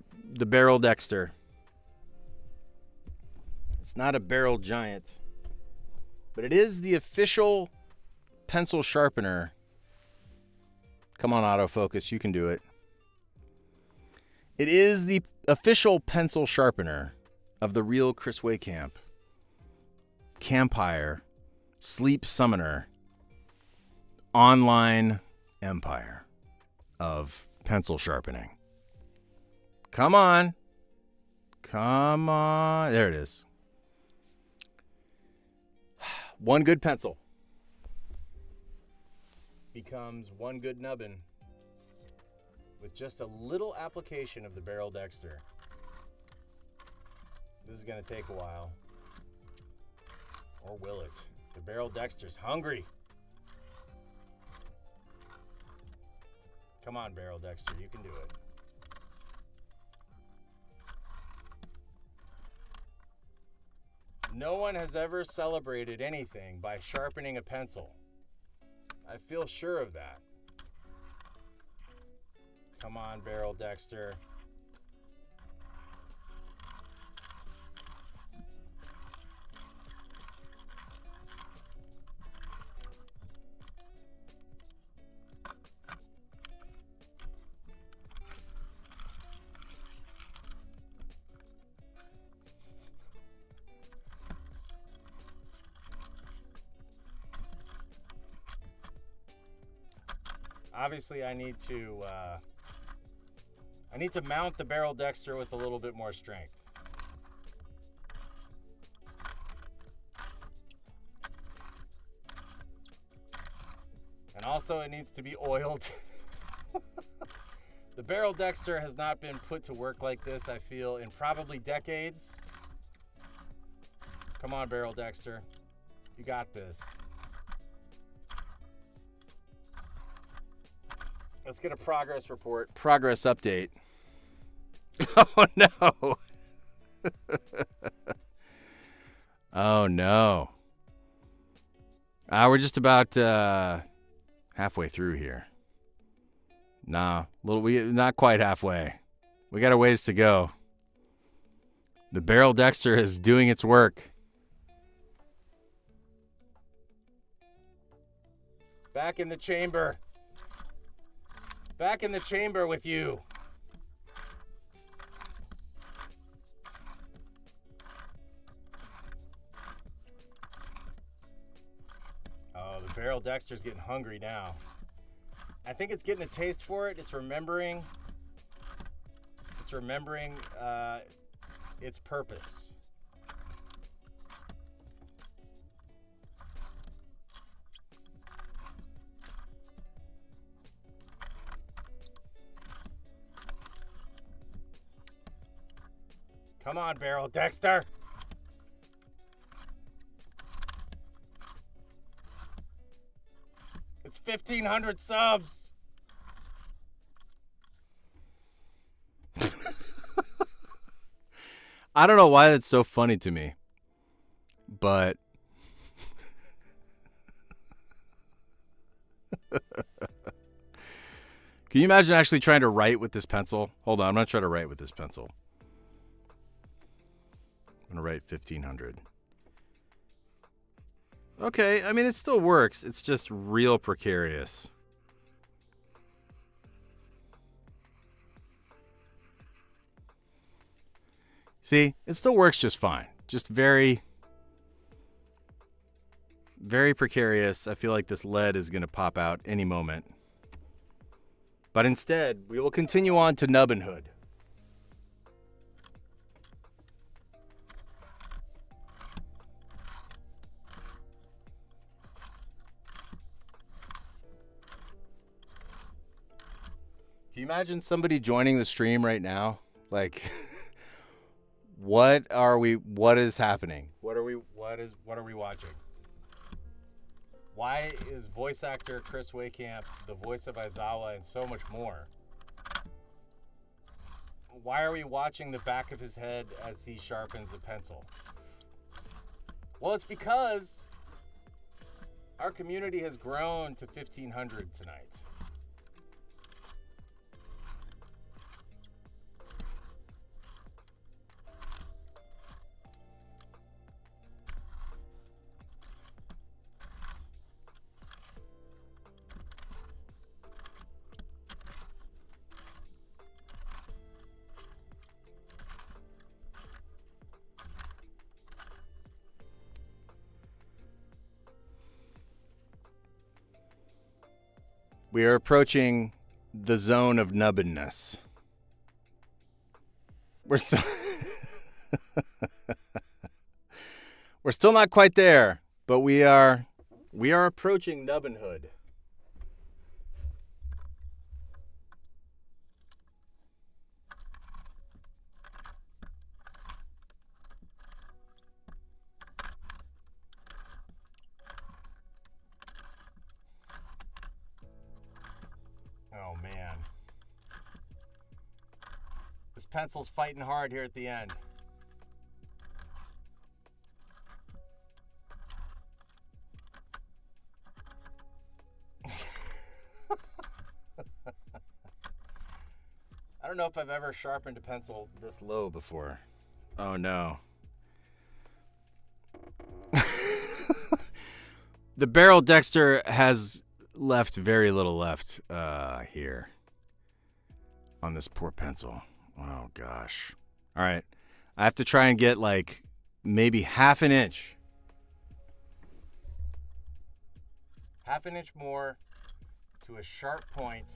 [SPEAKER 5] barrel Dexter. It's not a barrel giant, but it is the official pencil sharpener. Come on, autofocus. You can do it. It is the official pencil sharpener of the real Chris Wehkamp. Campire, Sleep Summoner, online empire of pencil sharpening. Come on. Come on. There it is. 1 good pencil becomes 1 good nubbin with just a little application of the barrel Dexter. This is going to take a while. Or will it? The barrel Dexter's hungry. Come on, barrel Dexter. You can do it. No one has ever celebrated anything by sharpening a pencil. I feel sure of that. Come on, barrel Dexter. Obviously, I need to mount the barrel Dexter with a little bit more strength. And also, it needs to be oiled. The barrel Dexter has not been put to work like this, I feel, in probably decades. Come on, barrel Dexter. You got this. Let's get a progress report. Progress update. Oh, no. Oh, no. We're just about halfway through here. Nah, not quite halfway. We got a ways to go. The barrel Dexter is doing its work. Back in the chamber. Back in the chamber with you. Oh, the barrel Dexter's getting hungry now. I think it's getting a taste for it. It's remembering its purpose. Come on, barrel Dexter. It's 1,500 subs. I don't know why that's so funny to me, but can you imagine actually trying to write with this pencil? Hold on, I'm going to try to write with this pencil. I'm going to write 1,500. Okay, I mean, it still works. It's just real precarious. See, it still works just fine. Just very, very precarious. I feel like this lead is going to pop out any moment. But instead, we will continue on to Nubbin Hood. Can you imagine somebody joining the stream right now? Like, what is happening? What are we watching? Why is voice actor Chris Wehkamp the voice of Aizawa and so much more? Why are we watching the back of his head as he sharpens a pencil? Well, it's because our community has grown to 1,500 tonight. We are approaching the zone of nubbinness. We're still we're still not quite there, but we are approaching nubbinhood. Oh, man. This pencil's fighting hard here at the end. I don't know if I've ever sharpened a pencil this low before. Oh, no. The barrel Dexter has left very little left here on this poor pencil. Oh, gosh. All right. I have to try and get like maybe half an inch. Half an inch more to a sharp point,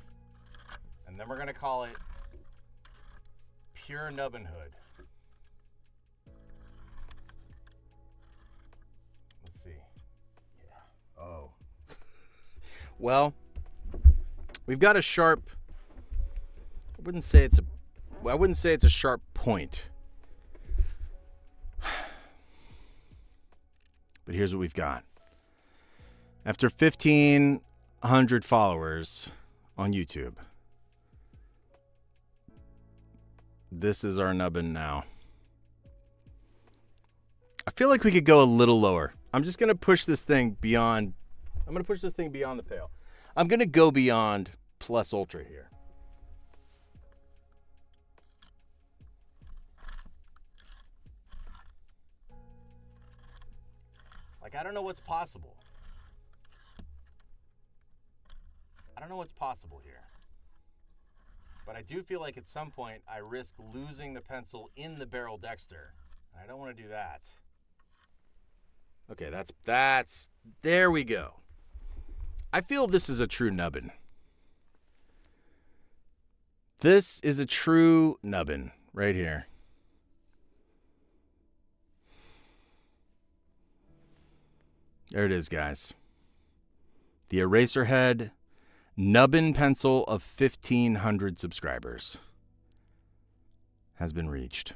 [SPEAKER 5] and then we're going to call it pure nubbinhood. Let's see. Yeah. Oh. Well, we've got a sharp. I wouldn't say it's a sharp point. But here's what we've got. After 1,500 followers on YouTube, this is our nubbin now. I feel like we could go a little lower. I'm just going to push this thing beyond I'm going to push this thing beyond the pale. I'm going to go beyond plus ultra here. Like, I don't know what's possible. I don't know what's possible here. But I do feel like at some point I risk losing the pencil in the barrel dexter. I don't want to do that. Okay, there we go. I feel this is a true nubbin. This is a true nubbin right here. There it is, guys. The Eraserhead nubbin pencil of 1,500 subscribers has been reached.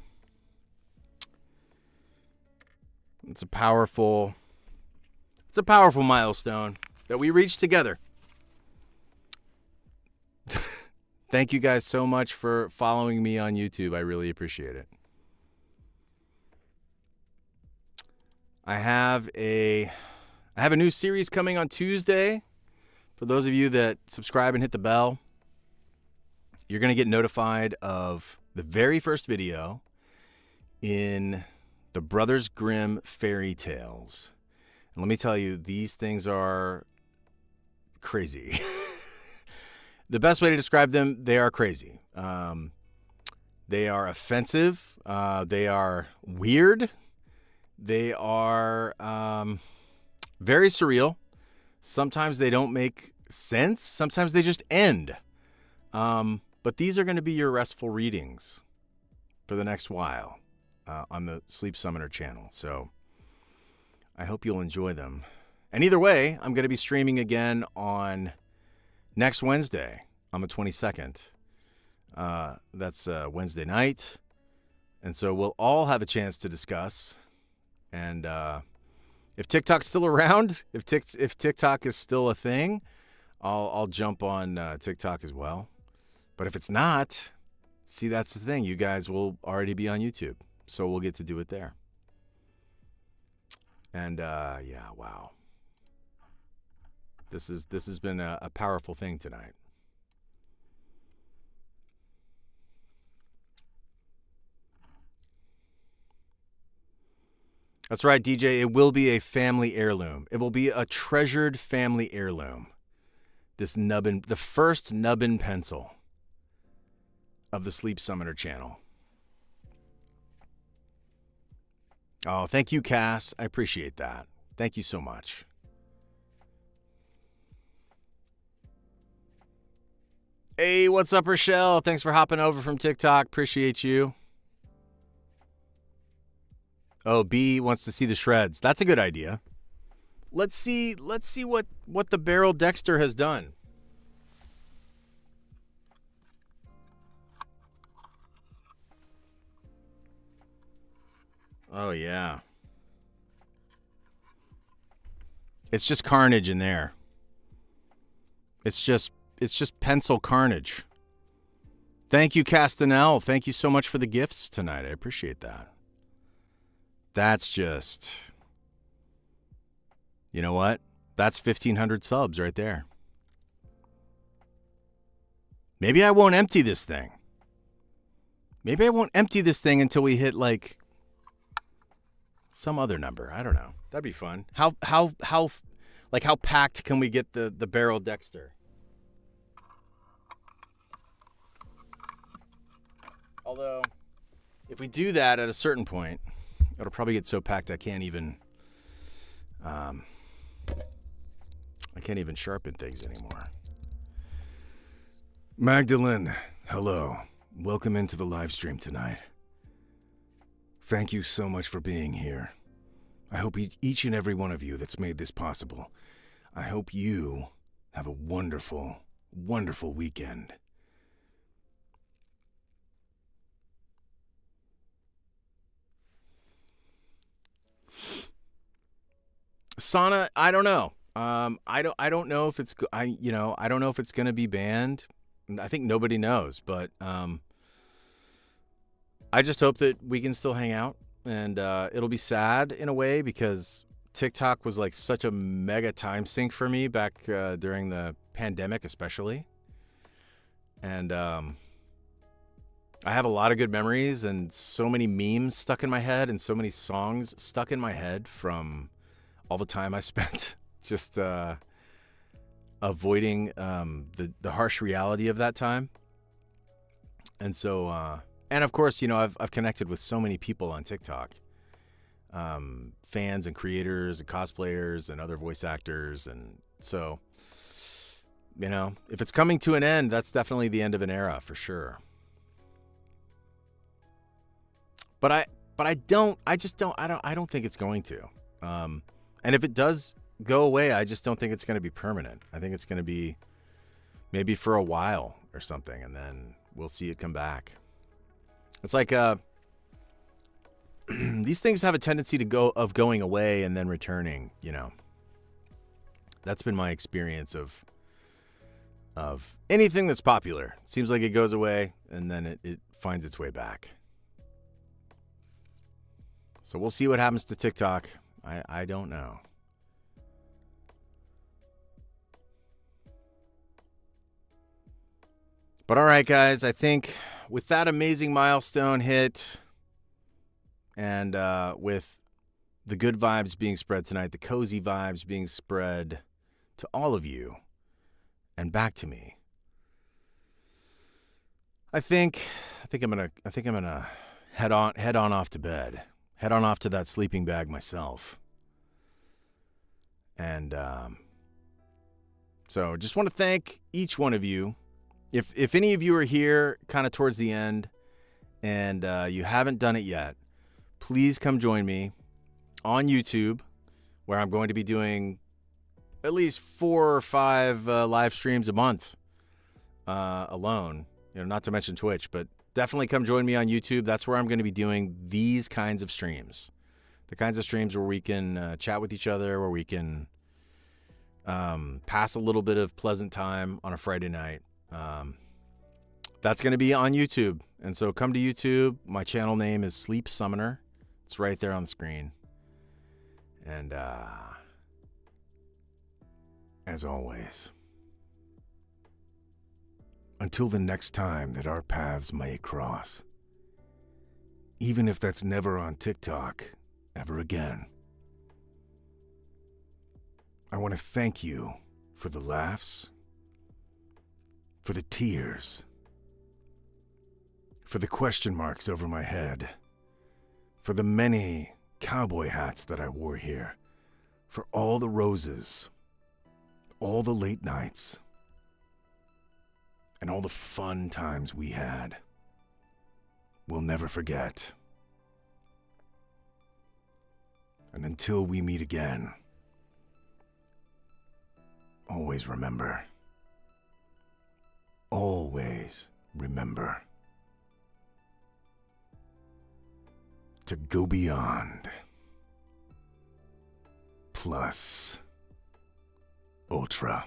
[SPEAKER 5] It's a powerful milestone that we reached together. Thank you guys so much for following me on YouTube. I really appreciate it. I have a new series coming on Tuesday. For those of you that subscribe and hit the bell, you're going to get notified of the very first video in the Brothers Grimm fairy tales. And let me tell you, these things are crazy. The best way to describe them, they are crazy. They are offensive. They are weird. They are very surreal. Sometimes they don't make sense. Sometimes they just end. But these are going to be your restful readings for the next while on the Sleep Summoner channel. So I hope you'll enjoy them. And either way, I'm going to be streaming again on next Wednesday on the 22nd. That's Wednesday night. And so we'll all have a chance to discuss. And if TikTok's still around, if TikTok is still a thing, I'll jump on TikTok as well. But if it's not, see, that's the thing. You guys will already be on YouTube, so we'll get to do it there. And yeah, wow. This has been a powerful thing tonight. That's right, DJ. It will be a family heirloom. It will be a treasured family heirloom. This nubbin, the first nubbin pencil of the Sleep Summoner channel. Oh, thank you, Cass. I appreciate that. Thank you so much. Hey, what's up, Rochelle? Thanks for hopping over from TikTok. Appreciate you. Oh, B wants to see the shreds. That's a good idea. Let's see what the barrel dexter has done. Oh yeah. It's just carnage in there. It's just pencil carnage. Thank you, Castanel. Thank you so much for the gifts tonight. I appreciate that. That's just, you know what? That's 1,500 subs right there. Maybe I won't empty this thing. Maybe I won't empty this thing until we hit like some other number. I don't know. That'd be fun. How packed can we get the barrel dexter? Although, if we do that at a certain point, it'll probably get so packed I can't even sharpen things anymore.
[SPEAKER 4] Magdalene, hello. Welcome into the live stream tonight. Thank you so much for being here. I hope each and every one of you that's made this possible, I hope you have a wonderful, wonderful weekend.
[SPEAKER 5] Sana, I don't know. I don't know if it's I don't know if it's going to be banned. I think nobody knows, but I just hope that we can still hang out, and it'll be sad in a way because TikTok was like such a mega time sink for me back during the pandemic, especially. And I have a lot of good memories and so many memes stuck in my head and so many songs stuck in my head from all the time I spent just avoiding the harsh reality of that time. And so, and of course, you know, I've connected with so many people on TikTok, fans and creators and cosplayers and other voice actors. And so, you know, if it's coming to an end, that's definitely the end of an era for sure. But I don't think it's going to. And if it does go away, I just don't think it's going to be permanent. I think it's going to be maybe for a while or something, and then we'll see it come back. It's like these things have a tendency to going away and then returning, you know. That's been my experience of anything that's popular. Seems like it goes away and then it finds its way back. So we'll see what happens to TikTok. I don't know. But all right, guys, I think with that amazing milestone hit and with the good vibes being spread tonight, the cozy vibes being spread to all of you and back to me, I think I'm gonna head on off to bed. Head on off to that sleeping bag myself. And so just want to thank each one of you. If any of you are here kind of towards the end and you haven't done it yet, please come join me on YouTube, where I'm going to be doing at least 4 or 5 live streams a month alone. You know, not to mention Twitch, but definitely come join me on YouTube. That's where I'm going to be doing these kinds of streams. The kinds of streams where we can chat with each other, where we can pass a little bit of pleasant time on a Friday night. That's going to be on YouTube. And so come to YouTube. My channel name is Sleep Summoner. It's right there on the screen. And as always, until the next time that our paths may cross, even if that's never on TikTok ever again, I want to thank you for the laughs, for the tears, for the question marks over my head, for the many cowboy hats that I wore here, for all the roses, all the late nights, and all the fun times we had. We'll never forget. And until we meet again, always remember. Always remember to go beyond plus ultra.